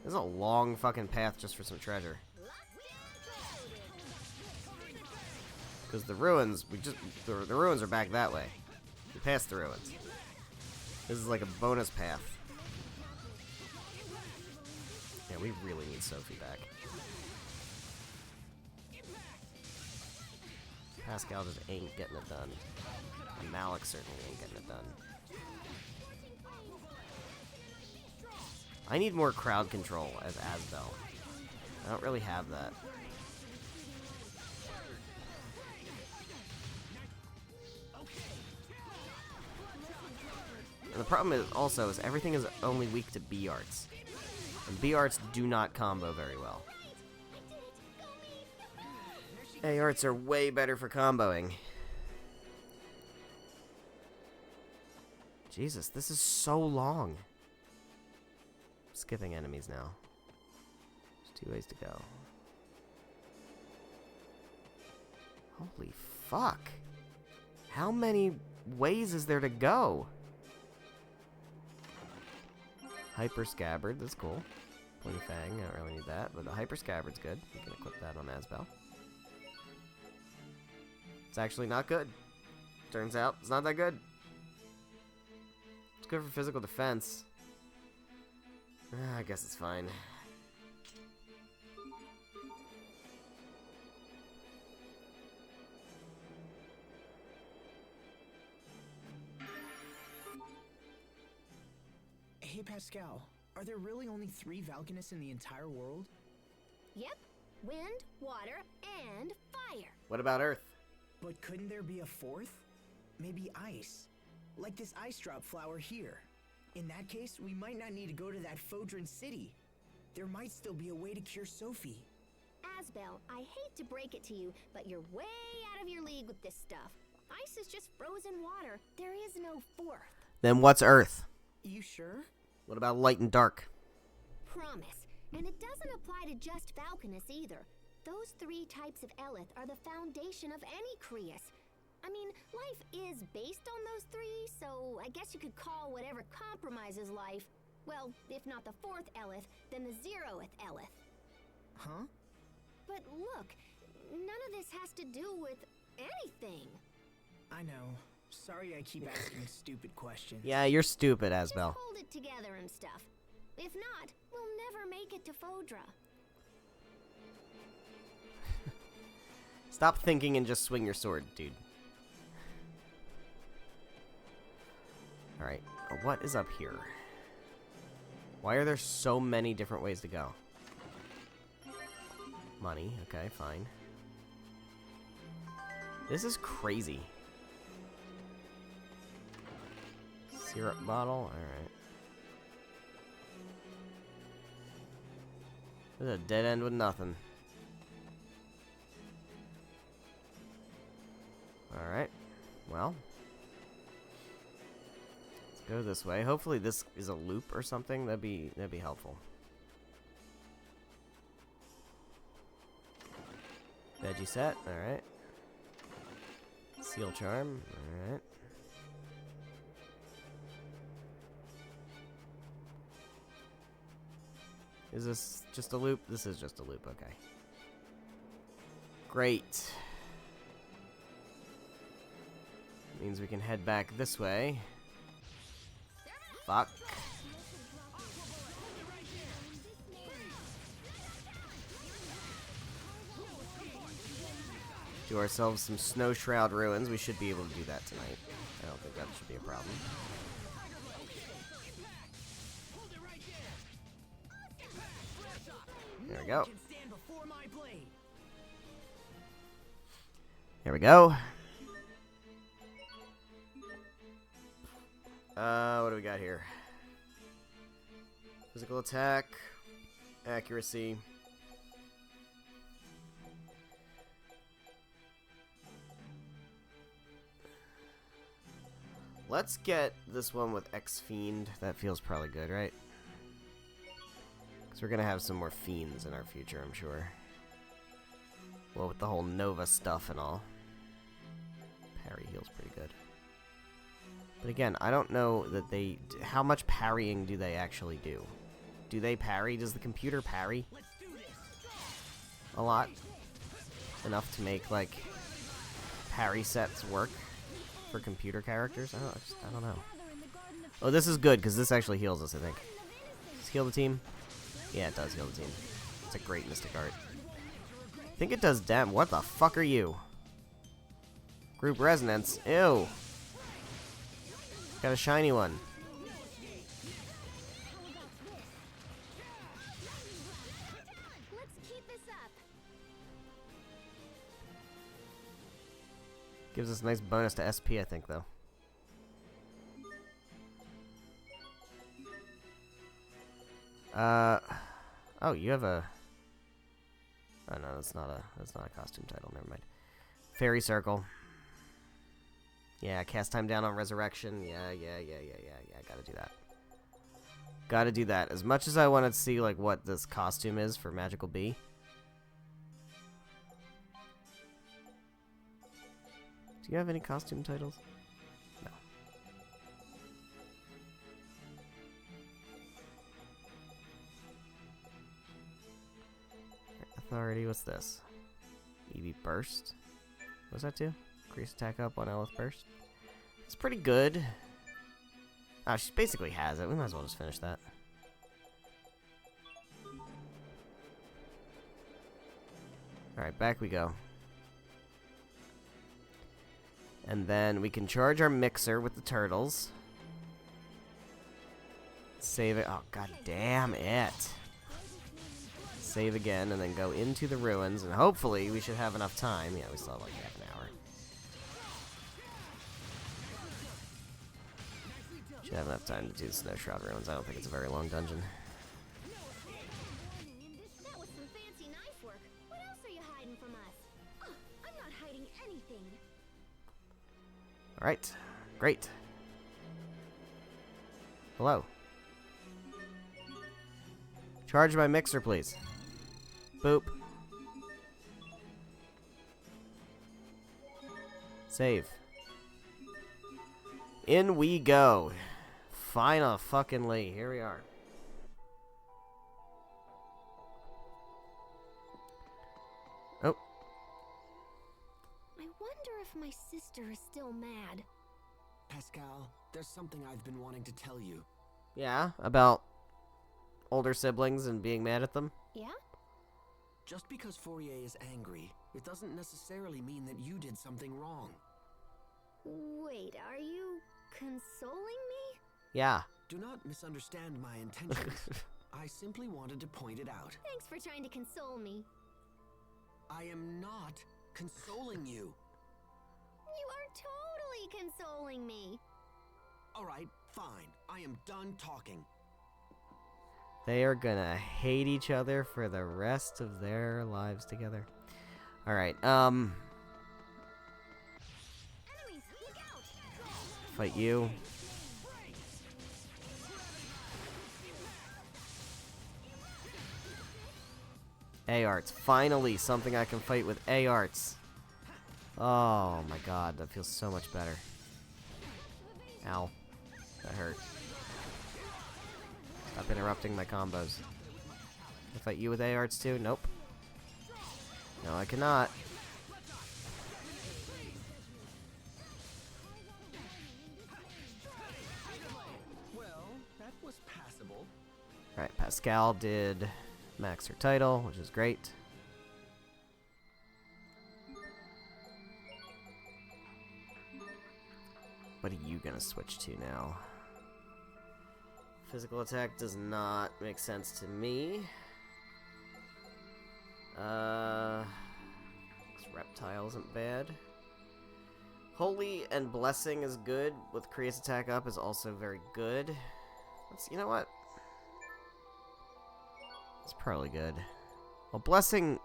This is a long fucking path just for some treasure. Because the ruins, the ruins are back that way. We passed the ruins. This is like a bonus path. Yeah, we really need Sophie back. Pascal just ain't getting it done. And Malik certainly ain't getting it done. I need more crowd control as Asbel. I don't really have that. And the problem is also is everything is only weak to B arts. And B arts do not combo very well. A arts are way better for comboing. Jesus, this is so long. Skipping enemies now. There's 2 ways to go. Holy fuck. How many ways is there to go? Hyper Scabbard, that's cool. Pointy Fang, I don't really need that, but the Hyper Scabbard's good. We can equip that on Asbel. It's actually not good. Turns out, it's not that good. It's good for physical defense. I guess it's fine. Hey, Pascal, are there really only 3 Valkanists in the entire world? Yep. Wind, water, and fire. What about Earth? But couldn't there be a 4th? Maybe ice. Like this ice drop flower here. In that case, we might not need to go to that Fodran city. There might still be a way to cure Sophie. Asbel, I hate to break it to you, but you're way out of your league with this stuff. Ice is just frozen water. There is no 4th. Then what's Earth? You sure? What about light and dark? Promise. And it doesn't apply to just Valkanists either. Those 3 types of Elith are the foundation of any Creus. I mean, life is based on those 3, so I guess you could call whatever compromises life, well, if not the 4th Elith, then the 0th Elith. Huh? But look, none of this has to do with anything. I know. Sorry I keep asking stupid questions. Yeah, you're stupid, Asbel. Just hold it together and stuff. If not, we'll never make it to Fodra. Stop thinking and just swing your sword, dude. Alright, what is up here? Why are there so many different ways to go? Money, okay, fine. This is crazy. Syrup bottle, alright. This is a dead end with nothing. Alright, well. Let's go this way. Hopefully this is a loop or something. That'd be helpful. Veggie set, alright. Seal charm, alright. Is this just a loop? This is just a loop, okay. Great. Means we can head back this way. Fuck. Do ourselves some Snow Shroud ruins. We should be able to do that tonight. I don't think that should be a problem. There we go. Here we go. What do we got here? Physical attack, accuracy. Let's get this one with X-Fiend. That feels probably good, right? Because we're going to have some more Fiends in our future, I'm sure. Well, with the whole Nova stuff and all. Parry heals pretty good. But again, I don't know that they... How much parrying do they actually do? Do they parry? Does the computer parry? A lot? Enough to make, like, parry sets work for computer characters? I don't know. Oh, this is good, because this actually heals us, I think. Does it heal the team? Yeah, it does heal the team. It's a great Mystic Art. I think it does damn. What the fuck are you? Group Resonance. Ew. Got a shiny one. Let's keep this up. Gives us a nice bonus to SP, I think, though. Oh, you have a... Oh, no, that's not a costume title. Never mind. Fairy Circle. Yeah, cast time down on Resurrection. Yeah. Gotta do that. Gotta do that. As much as I want to see, like, what this costume is for Magical Bee. Do you have any costume titles? No. Authority, what's this? EV Burst? What's that do? Increase attack up on L with Burst? It's pretty good. Ah, she basically has it. We might as well just finish that. Alright, back we go. And then we can charge our mixer with the turtles. Save it. Oh, god damn it. Save again, and then go into the ruins, and hopefully we should have enough time. Yeah, we still have like half an hour. Should have enough time to do the Snow Shroud ruins. I don't think it's a very long dungeon. That was some fancy knife work. What else are you hiding from us? I'm not hiding anything. Alright. Great. Hello. Charge my mixer, please. Boop. Save. In we go. Finally, here we are. Oh. I wonder if my sister is still mad. Pascal, there's something I've been wanting to tell you. Yeah, about older siblings and being mad at them? Yeah? Just because Fourier is angry, it doesn't necessarily mean that you did something wrong. Wait, are you consoling me? Yeah. Do not misunderstand my intentions. I simply wanted to point it out. Thanks for trying to console me. I am not consoling you. You are totally consoling me. Alright, fine. I am done talking. They are gonna hate each other for the rest of their lives together. Alright, Enemies, look out! fight you. A-Arts. Finally, something I can fight with A-Arts. Oh my god, that feels so much better. Ow. That hurt. Stop interrupting my combos. Can I fight you with A-Arts too? Nope. No, I cannot. Well, that was passable. Alright, Pascal did max her title, which is great. What are you gonna switch to now? Physical attack does not make sense to me. This reptile isn't bad. Holy and Blessing is good. With Creates attack up is also very good. You know what? It's probably good. Well, Blessing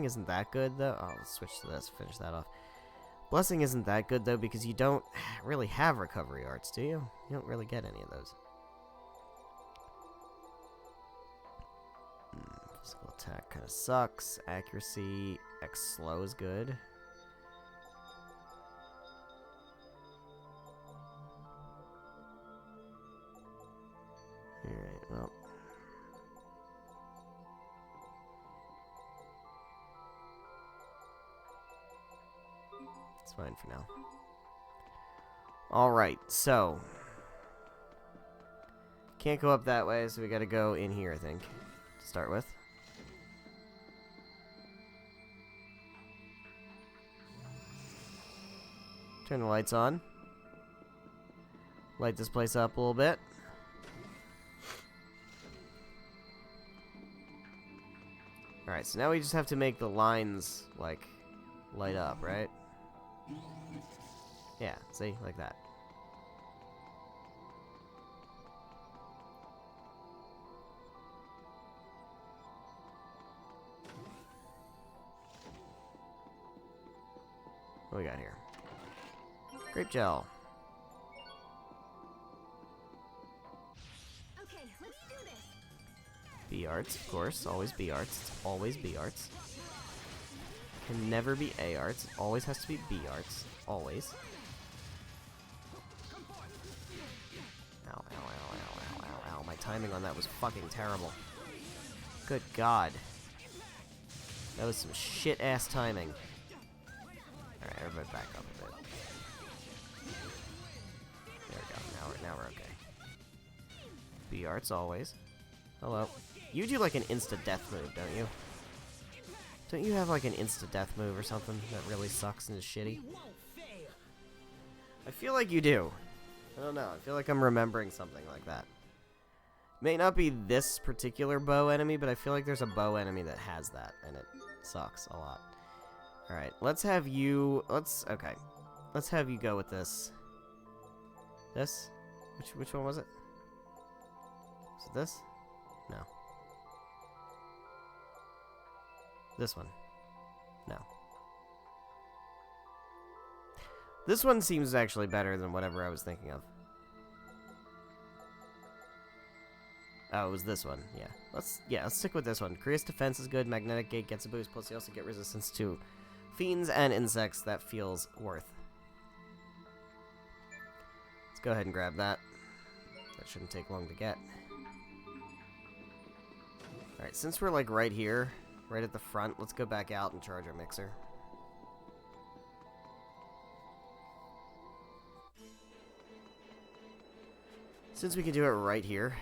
isn't that good, though. Oh, let's switch to this, finish that off. Blessing isn't that good, though, because you don't really have recovery arts, do you? You don't really get any of those. Physical attack kind of sucks. Accuracy, X slow is good. fine for now. Alright, so. Can't go up that way, so we gotta go in here, I think, to start with. Turn the lights on. Light this place up a little bit. Alright, so now we just have to make the lines, like, light up, right? Yeah, see? Like that. What we got here? Grape gel. Okay, let's do this. B arts, of course. Always B arts. It's always B arts. Can never be A arts. It always has to be B arts. Always. Ow, ow, ow, ow, ow, ow, ow. My timing on that was fucking terrible. Good God. That was some shit-ass timing. Alright, everybody back up a bit. There we go. Now we're okay. B arts always. Hello. You do like an insta-death move, don't you? Don't you have like an insta-death move or something that really sucks and is shitty? I feel like you do. I don't know. I feel like I'm remembering something like that. May not be this particular bow enemy, but I feel like there's a bow enemy that has that, and it sucks a lot. Alright, let's have you... Okay. Let's have you go with this. This? Which one was it? Was it this? No. This one. No. This one seems actually better than whatever I was thinking of. Oh, it was this one. Yeah. Let's stick with this one. Curious defense is good. Magnetic gate gets a boost. Plus, you also get resistance to fiends and insects. That feels worth. Let's go ahead and grab that. That shouldn't take long to get. Alright, since we're like right here, right at the front, let's go back out and charge our mixer. Since we can do it right here.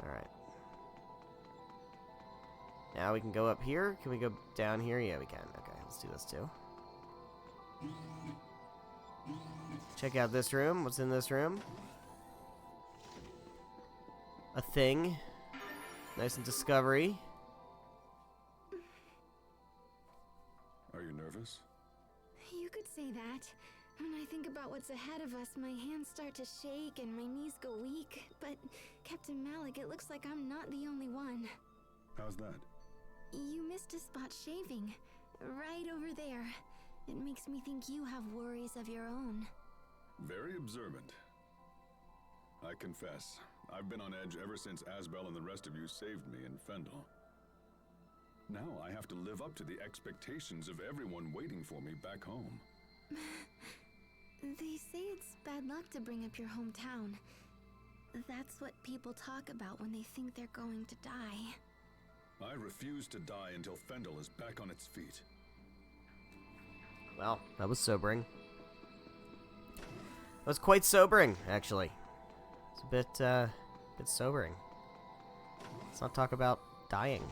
Alright. Now we can go up here. Can we go down here? Yeah, we can. Okay, let's do this too. Check out this room. What's in this room? A thing. Nice and discovery. Are you nervous? You could say that. When I think about what's ahead of us, my hands start to shake and my knees go weak. But, Captain Malik, it looks like I'm not the only one. How's that? You missed a spot shaving. Right over there. It makes me think you have worries of your own. Very observant. I confess, I've been on edge ever since Asbel and the rest of you saved me in Fendel. Now I have to live up to the expectations of everyone waiting for me back home. They say it's bad luck to bring up your hometown. That's what people talk about when they think they're going to die. I refuse to die until Fendel is back on its feet. Well, that was sobering. That was quite sobering, actually. It's a bit sobering. Let's not talk about dying,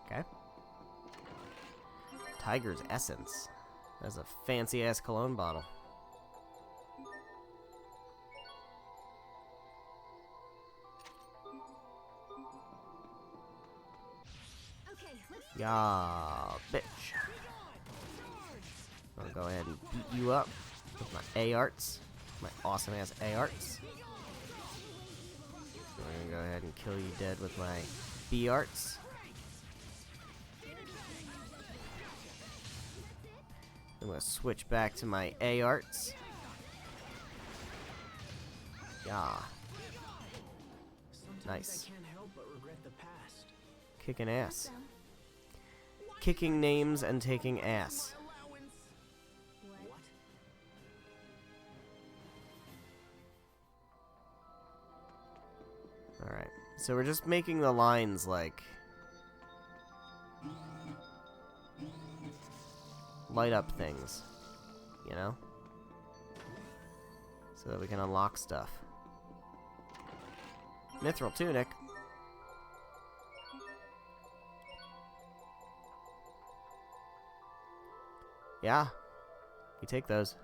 okay? Tiger's Essence. That's a fancy-ass cologne bottle. Yeah, bitch. I'll go ahead and beat you up with my A-arts. My awesome-ass A-arts. I'm gonna go ahead and kill you dead with my B-arts. I'm gonna switch back to my A-arts. Yeah. Nice. Kicking ass. Kicking names and taking ass. So we're just making the lines, like, light up things, you know? So that we can unlock stuff. Mithril tunic. Yeah. You take those.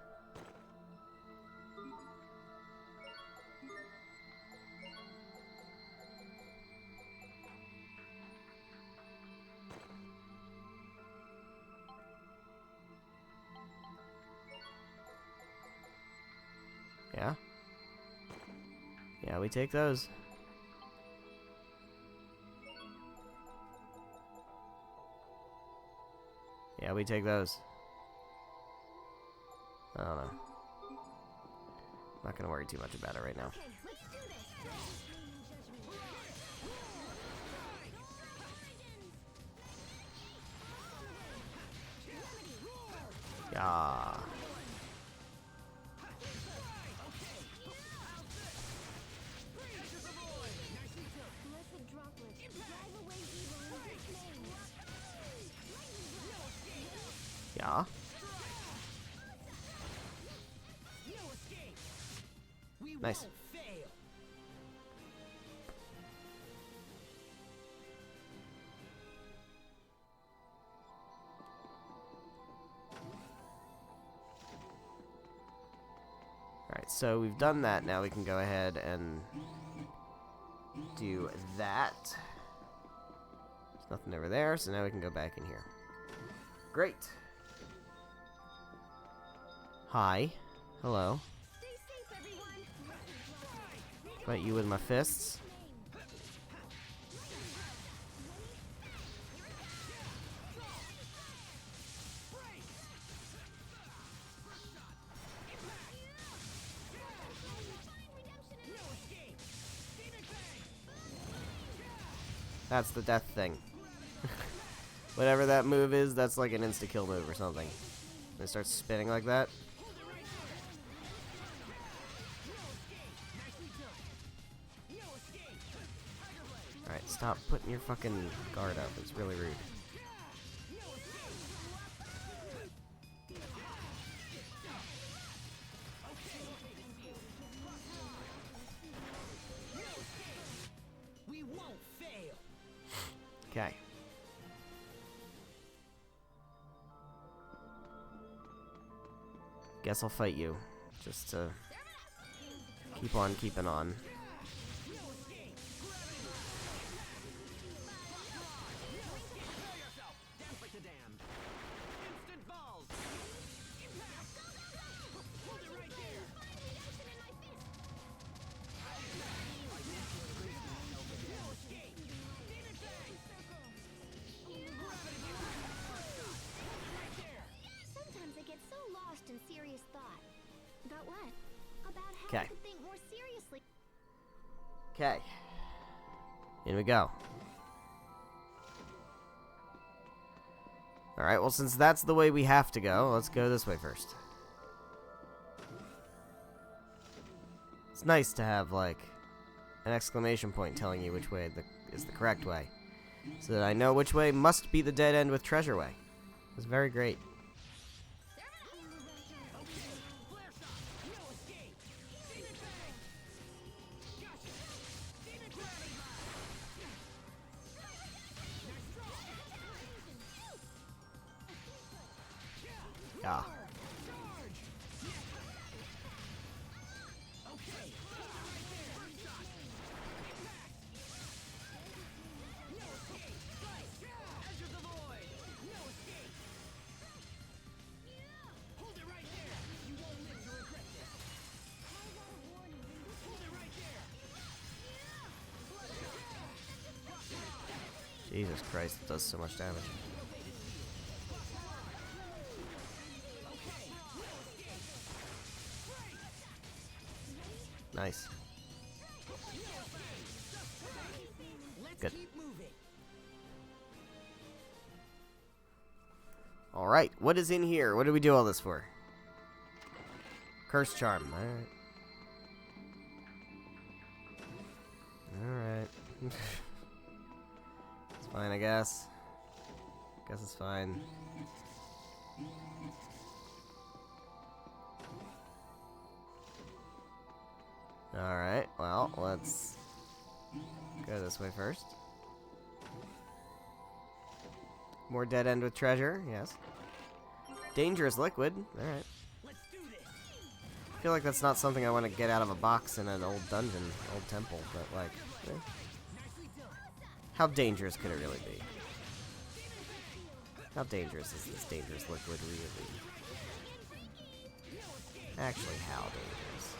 Yeah. Yeah, we take those. Yeah, we take those. I don't know. I'm not gonna worry too much about it right now. Yeah. Yeah. Nice. Alright, so we've done that. Now we can go ahead and do that. There's nothing over there, so now we can go back in here. Great. Hi. Hello. Fight you with my fists. That's the death thing. Whatever that move is, that's like an insta-kill move or something. It starts spinning like that. Alright, stop putting your fucking guard up. It's really rude. Okay. Guess I'll fight you. Just to keep on keeping on. Sometimes I get so lost in serious thought. About what? About how I Okay. could think more seriously. Okay. In we go. Alright, well, since that's the way we have to go, let's go this way first. It's nice to have, like, an exclamation point telling you which way is the correct way. So that I know which way must be the dead end with treasure way. It's very great. Yeah. Jesus Christ, it does so much damage. Nice. Good. Alright, what is in here? What do we do all this for? Curse charm. Alright. Alright. It's fine, I guess. Guess it's fine. Alright, well, let's go this way first. More dead end with treasure, yes. Dangerous liquid, alright. I feel like that's not something I want to get out of a box in an old dungeon, old temple, but like, how dangerous could it really be? How dangerous is this dangerous liquid really? Actually, how dangerous?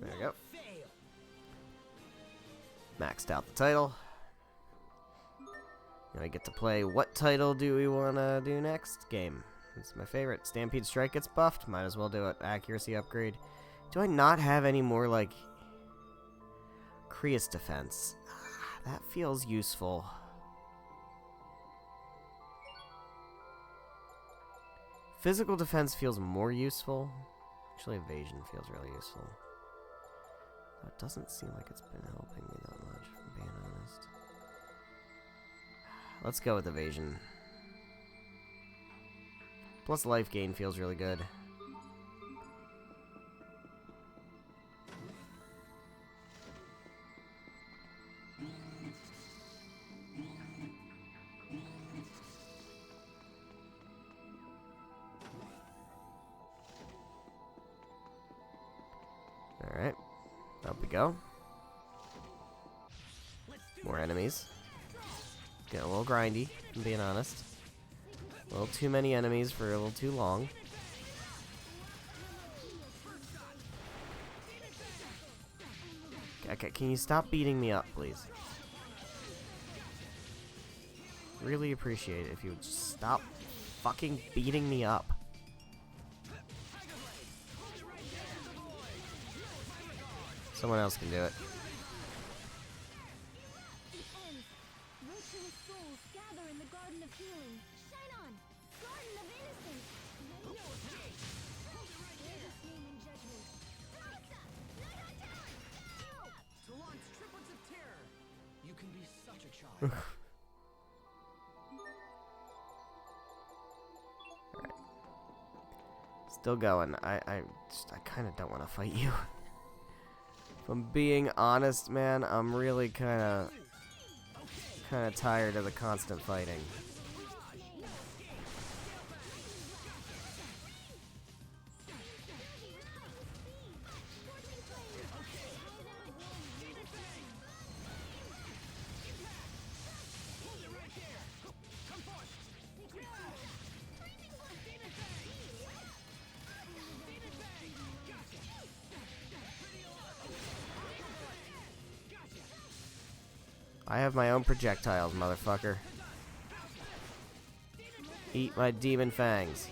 There we go. Maxed out the title. Now I get to play. What title do we want to do next? Game. It's my favorite. Stampede Strike gets buffed. Might as well do it. Accuracy upgrade. Do I not have any more, like, Creus defense? That feels useful. Physical defense feels more useful. Actually, evasion feels really useful. It doesn't seem like it's been helping me that much, if I'm being honest. Let's go with evasion. Plus life gain feels really good. Alright. Up we go. More enemies. Getting a little grindy, if I'm being honest. A little too many enemies for a little too long. Okay, can you stop beating me up, please? Really appreciate it if you would just stop fucking beating me up. Someone else can do it. Virtuous souls gather in the Garden of Healing. Shine on! Garden of Innocence! No escape! Hold it right there! Name and judgment. To launch triplets of terror! You can be such a child. Still going. I kind of don't want to fight you. If I'm being honest, man, I'm really kind of tired of the constant fighting. I have my own projectiles, motherfucker. Eat my demon fangs.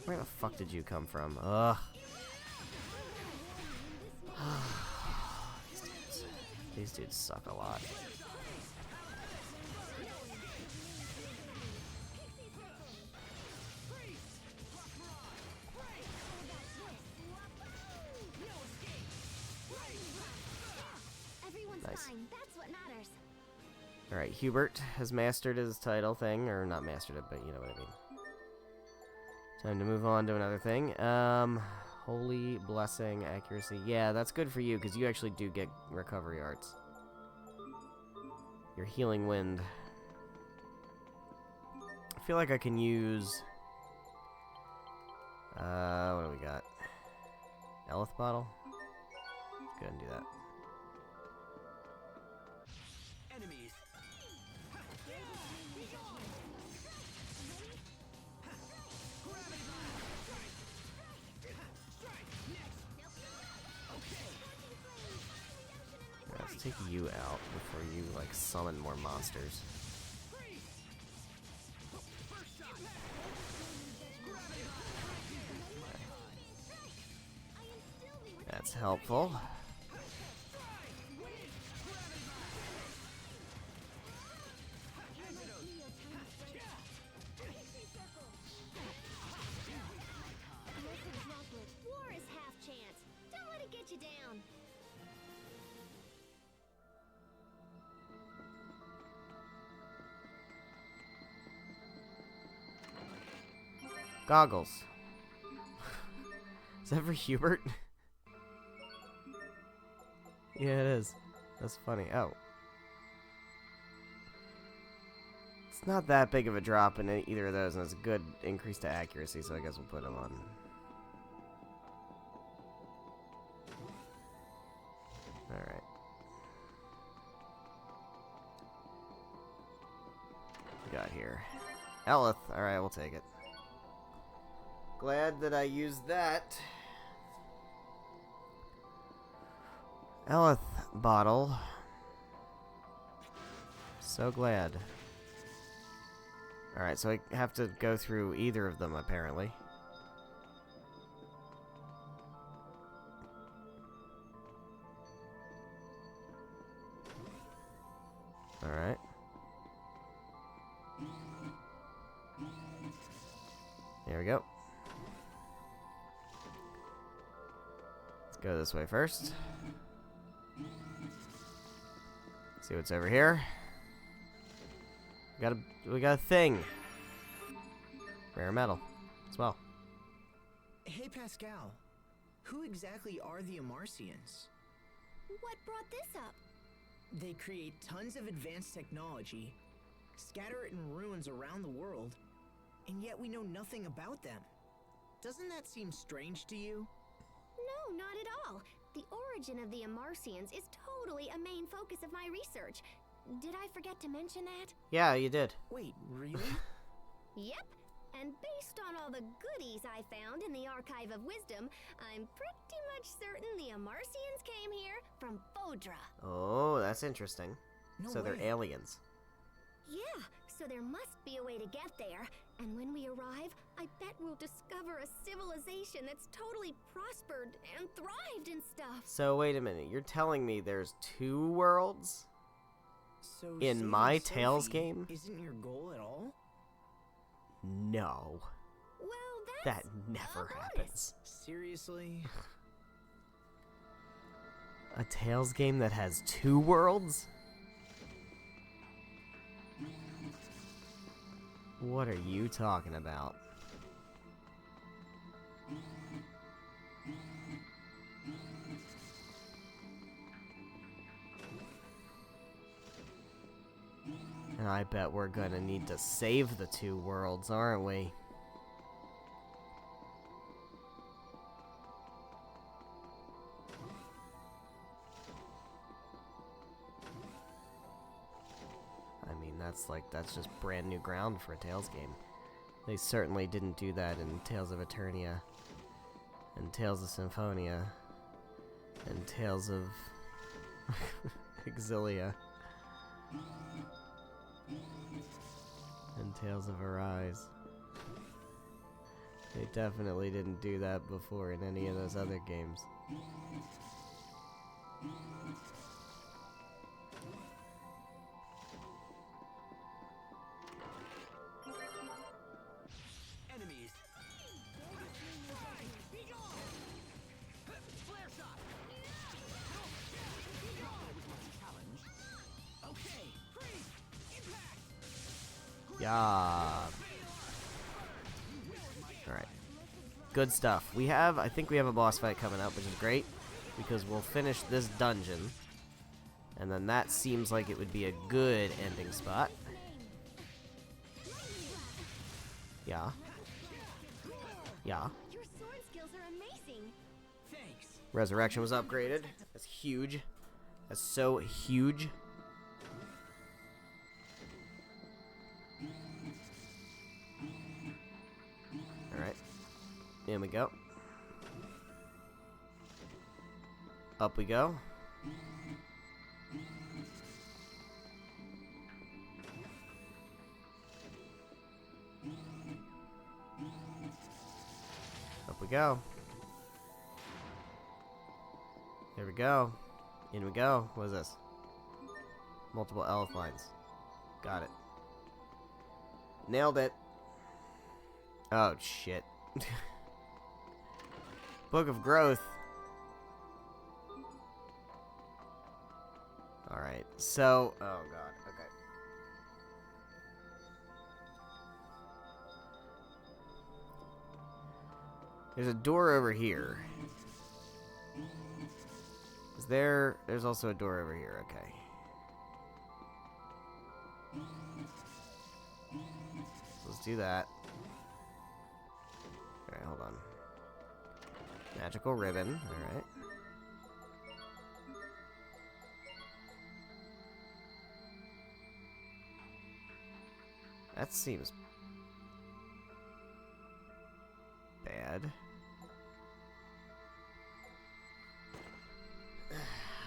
Where the fuck did you come from? Ugh. These dudes suck a lot. Nice. That's what matters. Alright, Hubert has mastered his title thing, or not mastered it, but you know what I mean. Time to move on to another thing. Holy Blessing, Accuracy. Yeah, that's good for you, because you actually do get recovery arts. Your Healing Wind. I feel like I can use... what do we got? Elith Bottle? Let's go ahead and do that. Enemies. Let's take you out before you, like, summon more monsters. That's helpful. Goggles. Is that for Hubert? Yeah, it is. That's funny. Oh. It's not that big of a drop in either of those, and it's a good increase to accuracy, so I guess we'll put them on. Alright. What we got here? Elith. Alright, we'll take it. Glad that I used that. Elith bottle. So glad. Alright, so I have to go through either of them, apparently. Alright. There we go. Let's go this way first. See what's over here. We got a thing. Rare metal as well. Hey, Pascal. Who exactly are the Amarcians? What brought this up? They create tons of advanced technology, scatter it in ruins around the world, and yet we know nothing about them. Doesn't that seem strange to you? No, not at all. The origin of the Amarcians is totally a main focus of my research. Did I forget to mention that? Yeah, you did. Wait, really? Yep. And based on all the goodies I found in the Archive of Wisdom, I'm pretty much certain the Amarcians came here from Phodra. Oh, that's interesting. No so they're way. aliens. Yeah, so there must be a way to get there. And when we arrive, I bet we'll discover a civilization that's totally prospered and thrived and stuff. So wait a minute, you're telling me there's 2 worlds? So In saving my Sophie Tales game? Isn't your goal at all? No. Well, That never happens. Seriously? A Tales game that has 2 worlds? What are you talking about? And I bet we're gonna need to save the 2 worlds, aren't we? I mean, that's just brand new ground for a Tales game. They certainly didn't do that in Tales of Eternia, and Tales of Symphonia, and Tales of Exilia, and Tales of Arise. They definitely didn't do that before in any of those other games. Enemies. Flare shot. Okay. Freeze. Impact. Yeah. Alright. Good stuff. I think we have a boss fight coming up, which is great, because we'll finish this dungeon, and then that seems like it would be a good ending spot. Yeah. Yeah. Your sword skills are amazing. Thanks. Resurrection was upgraded. That's huge. That's so huge. Alright. In we go. Up we go. Up we go. There we go. In we go. What is this? Multiple elf lines. Got it. Nailed it. Oh, shit. Book of Growth. Alright, so... Oh, God. Okay. There's a door over here. Is there... There's also a door over here, okay. Let's do that. Alright, hold on. Magical ribbon, alright. That seems bad.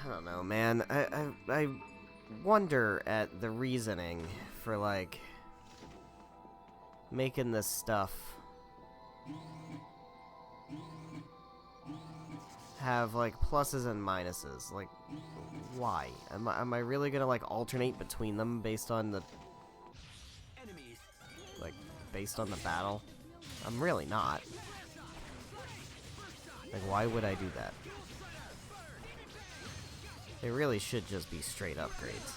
I don't know, man. I wonder at the reasoning for, like, making this stuff have, like, pluses and minuses. Like, why? Am I really gonna, like, alternate between them based on the... like, based on the battle? I'm really not. Like, why would I do that? They really should just be straight upgrades.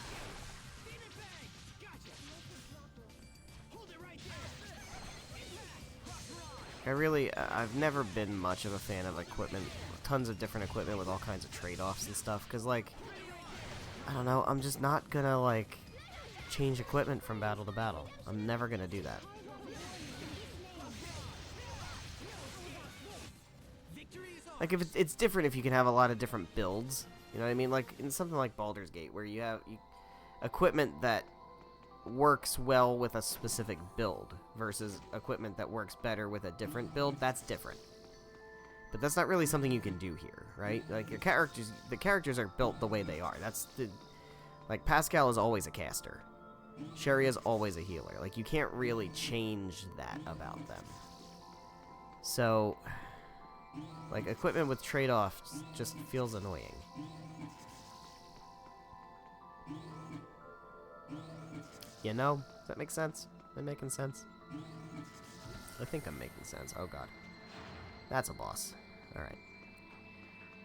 I've never been much of a fan of equipment, tons of different equipment with all kinds of trade-offs and stuff, because, like, I don't know, I'm just not gonna, like, change equipment from battle to battle. I'm never gonna do that. Like, if it's different if you can have a lot of different builds, you know what I mean? Like, in something like Baldur's Gate, where you have equipment that works well with a specific build versus equipment that works better with a different build, that's different. But that's not really something you can do here, right? Like, the characters are built the way they are. That's the... Like, Pascal is always a caster. Sherry is always a healer. Like, you can't really change that about them. So... like, equipment with trade-offs just feels annoying. You know? Does that make sense? Am I making sense? I think I'm making sense. Oh god. That's a boss. Alright.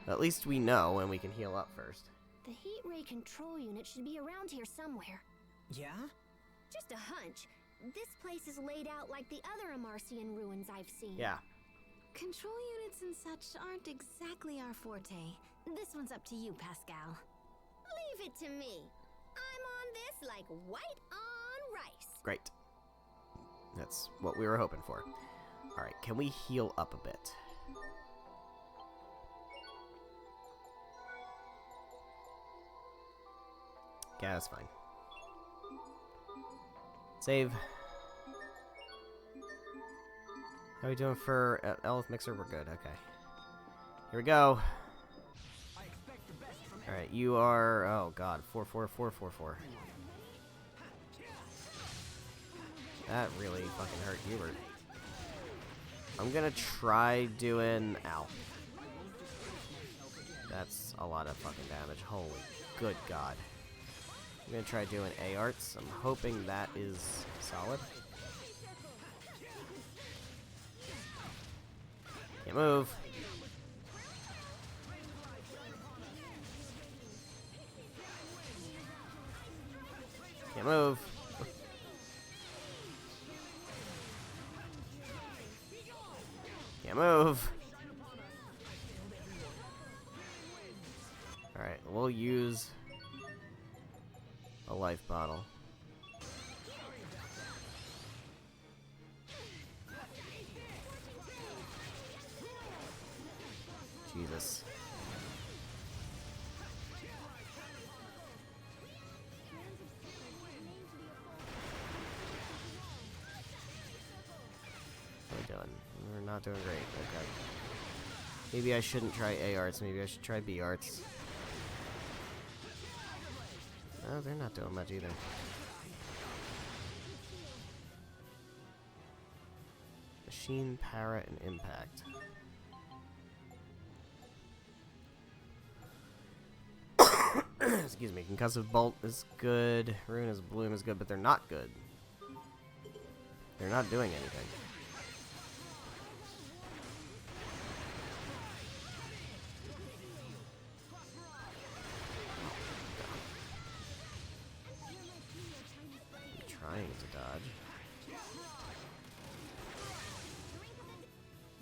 At least we know, and we can heal up first. The heat ray control unit should be around here somewhere. Yeah? Just a hunch. This place is laid out like the other Amarcian ruins I've seen. Yeah. Control units and such aren't exactly our forte. This one's up to you, Pascal. Leave it to me. I'm on this like white on rice. Great. That's what we were hoping for. Alright, can we heal up a bit? Yeah, that's fine. Save. How are we doing for Elf Mixer? We're good, okay. Here we go. Alright, you are... oh god, 44444. That really fucking hurt Hubert. I'm gonna try doing... ow. That's a lot of fucking damage. Holy good god. I'm gonna try doing A-arts. I'm hoping that is solid. Can't move. Can't move. Can't move. Alright, we'll use a life bottle. Jesus. What are we doing? We're not doing great. Okay. Maybe I shouldn't try A arts. Maybe I should try B arts. No, they're not doing much either. Machine, para, and impact. Excuse me. Concussive bolt is good. Ruinous bloom is good, but they're not good. They're not doing anything. I'm trying to dodge.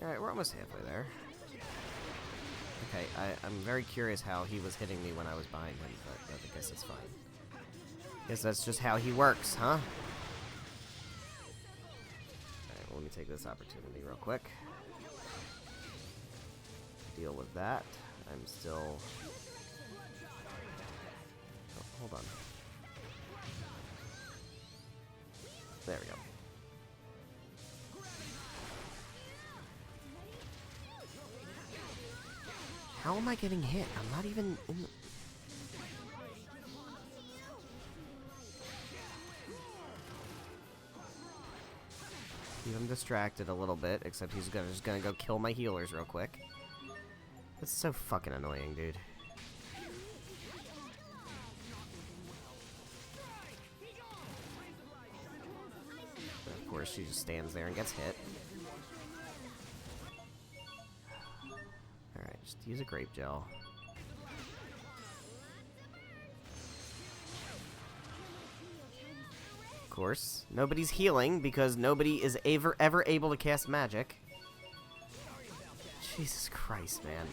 Alright, we're almost halfway there. Okay, I'm very curious how he was hitting me when I was behind him, but I guess it's fine. Guess that's just how he works, huh? Alright, well, let me take this opportunity real quick. Deal with that. I'm still... Oh, hold on. There we go. How am I getting hit? I'm not even in the... Keep him distracted a little bit, except he's just gonna go kill my healers real quick. That's so fucking annoying, dude. Of course, she just stands there and gets hit. Alright, just use a grape gel. Of course, nobody's healing because nobody is ever able to cast magic. Jesus Christ, man.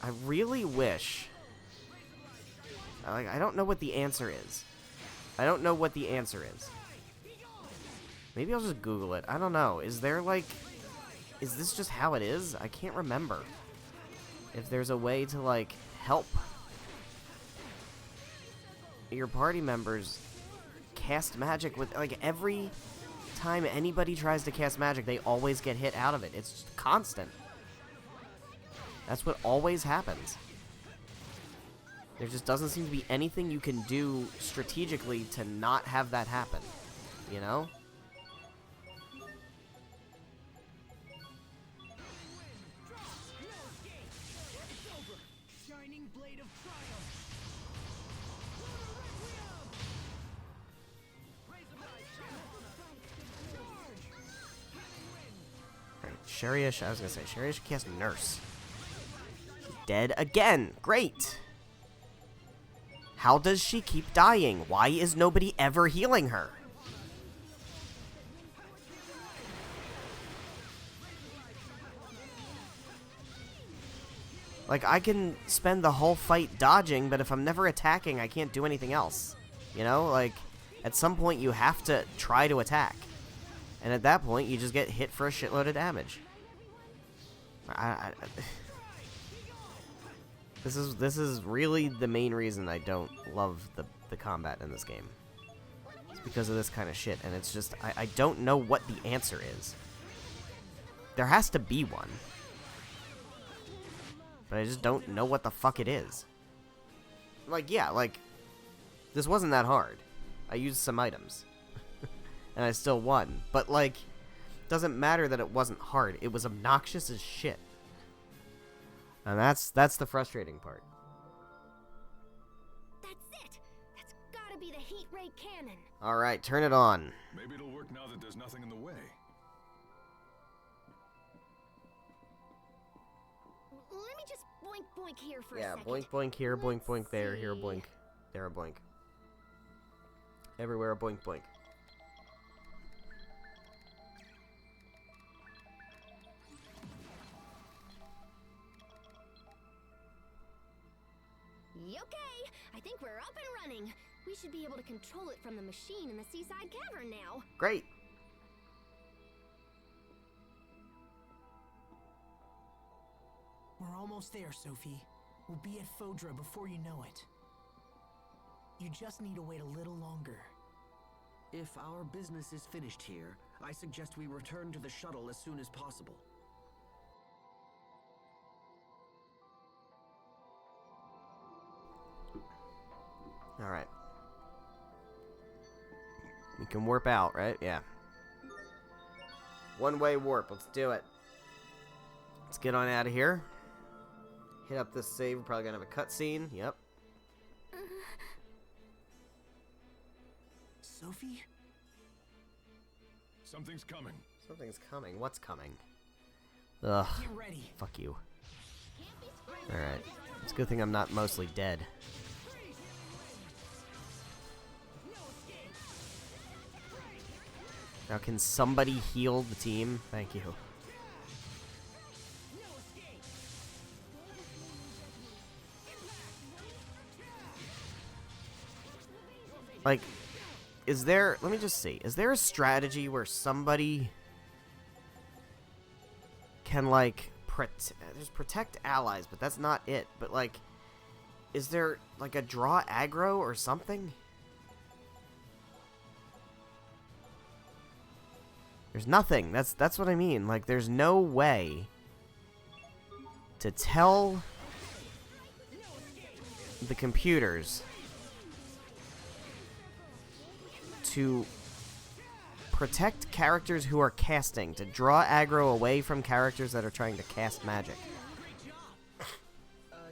I really wish... I don't know what the answer is. I don't know what the answer is. Maybe I'll just Google it. I don't know. Is there, like... Is this just how it is? I can't remember. If there's a way to, like, help your party members cast magic with... Like, every time anybody tries to cast magic, they always get hit out of it. It's just constant. That's what always happens. There just doesn't seem to be anything you can do strategically to not have that happen. You know? Sharish, I was gonna say, Sharish cast Nurse. Dead again. Great. How does she keep dying? Why is nobody ever healing her? Like, I can spend the whole fight dodging, but if I'm never attacking, I can't do anything else. You know? Like, at some point, you have to try to attack. And at that point, you just get hit for a shitload of damage. This is really the main reason I don't love the combat in this game. It's because of this kind of shit, and it's just, I don't know what the answer is. There has to be one. But I just don't know what the fuck it is. Like, yeah, like, this wasn't that hard. I used some items. And I still won. But, like, doesn't matter that it wasn't hard. It was obnoxious as shit. And that's the frustrating part. That's it! That's gotta be the heat ray cannon. Alright, turn it on. Maybe it'll work now that there's nothing in the way. Let me just boink boink here for a Yeah, second. boink boink here, boink boink there, here boink, there a boink. Everywhere a boink boink. Okay, I think we're up and running. We should be able to control it from the machine in the seaside cavern now. Great. We're almost there, Sophie. We'll be at Fodra before you know it. You just need to wait a little longer. If our business is finished here, I suggest we return to the shuttle as soon as possible. Alright. We can warp out, right? Yeah. One-way warp. Let's do it. Let's get on out of here. Hit up this save. We're probably going to have a cutscene. Yep. Sophie? Something's coming. Something's coming. What's coming? Ugh. Get ready. Fuck you. Alright. It's a good thing I'm not mostly dead. Now, can somebody heal the team? Thank you. Like, is there... Let me just see. Is there a strategy where somebody can, like, just protect allies, but that's not it. But, like, is there, like, a draw aggro or something? There's nothing. That's what I mean. Like, there's no way to tell the computers to protect characters who are casting, to draw aggro away from characters that are trying to cast magic.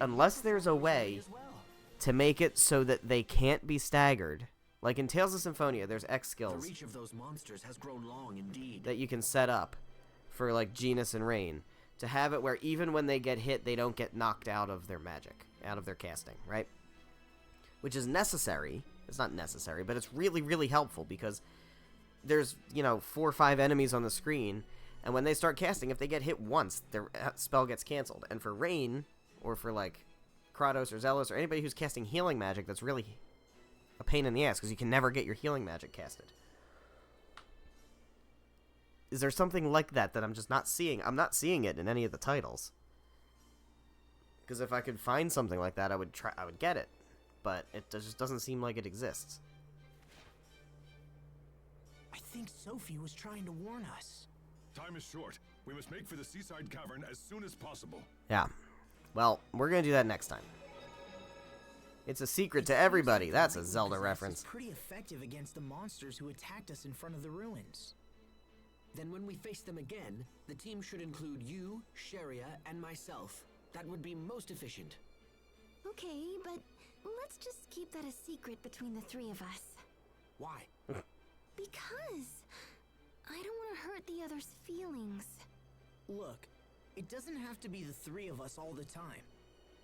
Unless there's a way to make it so that they can't be staggered. Like in Tales of Symphonia, there's X skills The reach of those monsters has grown long indeed. that you can set up for like Genus and Rain to have it where even when they get hit, they don't get knocked out of their magic, out of their casting, right? Which is necessary. It's not necessary, but it's really, really helpful because there's, you know, 4 or 5 enemies on the screen, and when they start casting, if they get hit once, their spell gets canceled. And for Rain, or for, like, Kratos or Zealous, or anybody who's casting healing magic, that's really a pain in the ass, because you can never get your healing magic casted. Is there something like that that I'm just not seeing? I'm not seeing it in any of the titles. Because if I could find something like that, I would get it. But it just doesn't seem like it exists. I think Sophie was trying to warn us. Time is short. We must make for the seaside cavern as soon as possible. Yeah. Well, we're going to do that next time. It's a secret to everybody. That's a Zelda reference. Pretty effective against the monsters who attacked us in front of the ruins. Then when we face them again, the team should include you, Sharia, and myself. That would be most efficient. Okay, but let's just keep that a secret between the 3 of us. Why? Because I don't want to hurt the others' feelings. Look, it doesn't have to be the 3 of us all the time.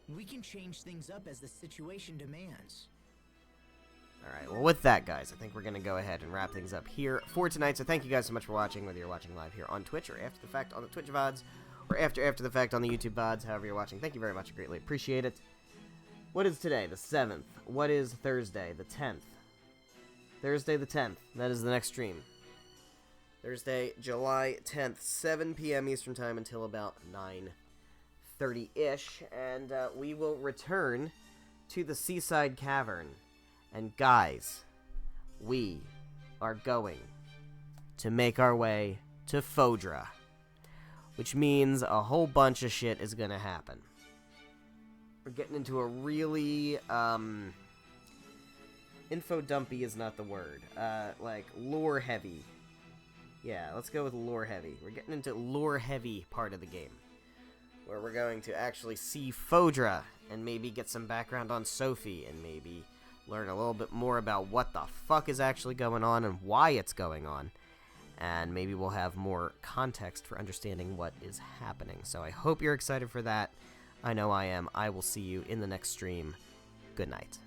We can change things up as the situation demands. Alright, well with that, guys, I think we're going to go ahead and wrap things up here for tonight. So thank you guys so much for watching, whether you're watching live here on Twitch or after the fact on the Twitch VODs, or after the fact on the YouTube VODs, however you're watching. Thank you very much, I greatly appreciate it. What is today? The 7th. What is Thursday? The 10th. Thursday the 10th. That is the next stream. Thursday, July 10th, 7 p.m. Eastern Time until about 9:30-ish. And we will return to the Seaside Cavern. And guys, we are going to make our way to Fodra. Which means a whole bunch of shit is going to happen. We're getting into a really, info dumpy is not the word. Like, lore heavy. Yeah, let's go with lore heavy. We're getting into lore heavy part of the game. Where we're going to actually see Fodra, and maybe get some background on Sophie, and maybe learn a little bit more about what the fuck is actually going on, and why it's going on. And maybe we'll have more context for understanding what is happening. So I hope you're excited for that. I know I am. I will see you in the next stream. Good night.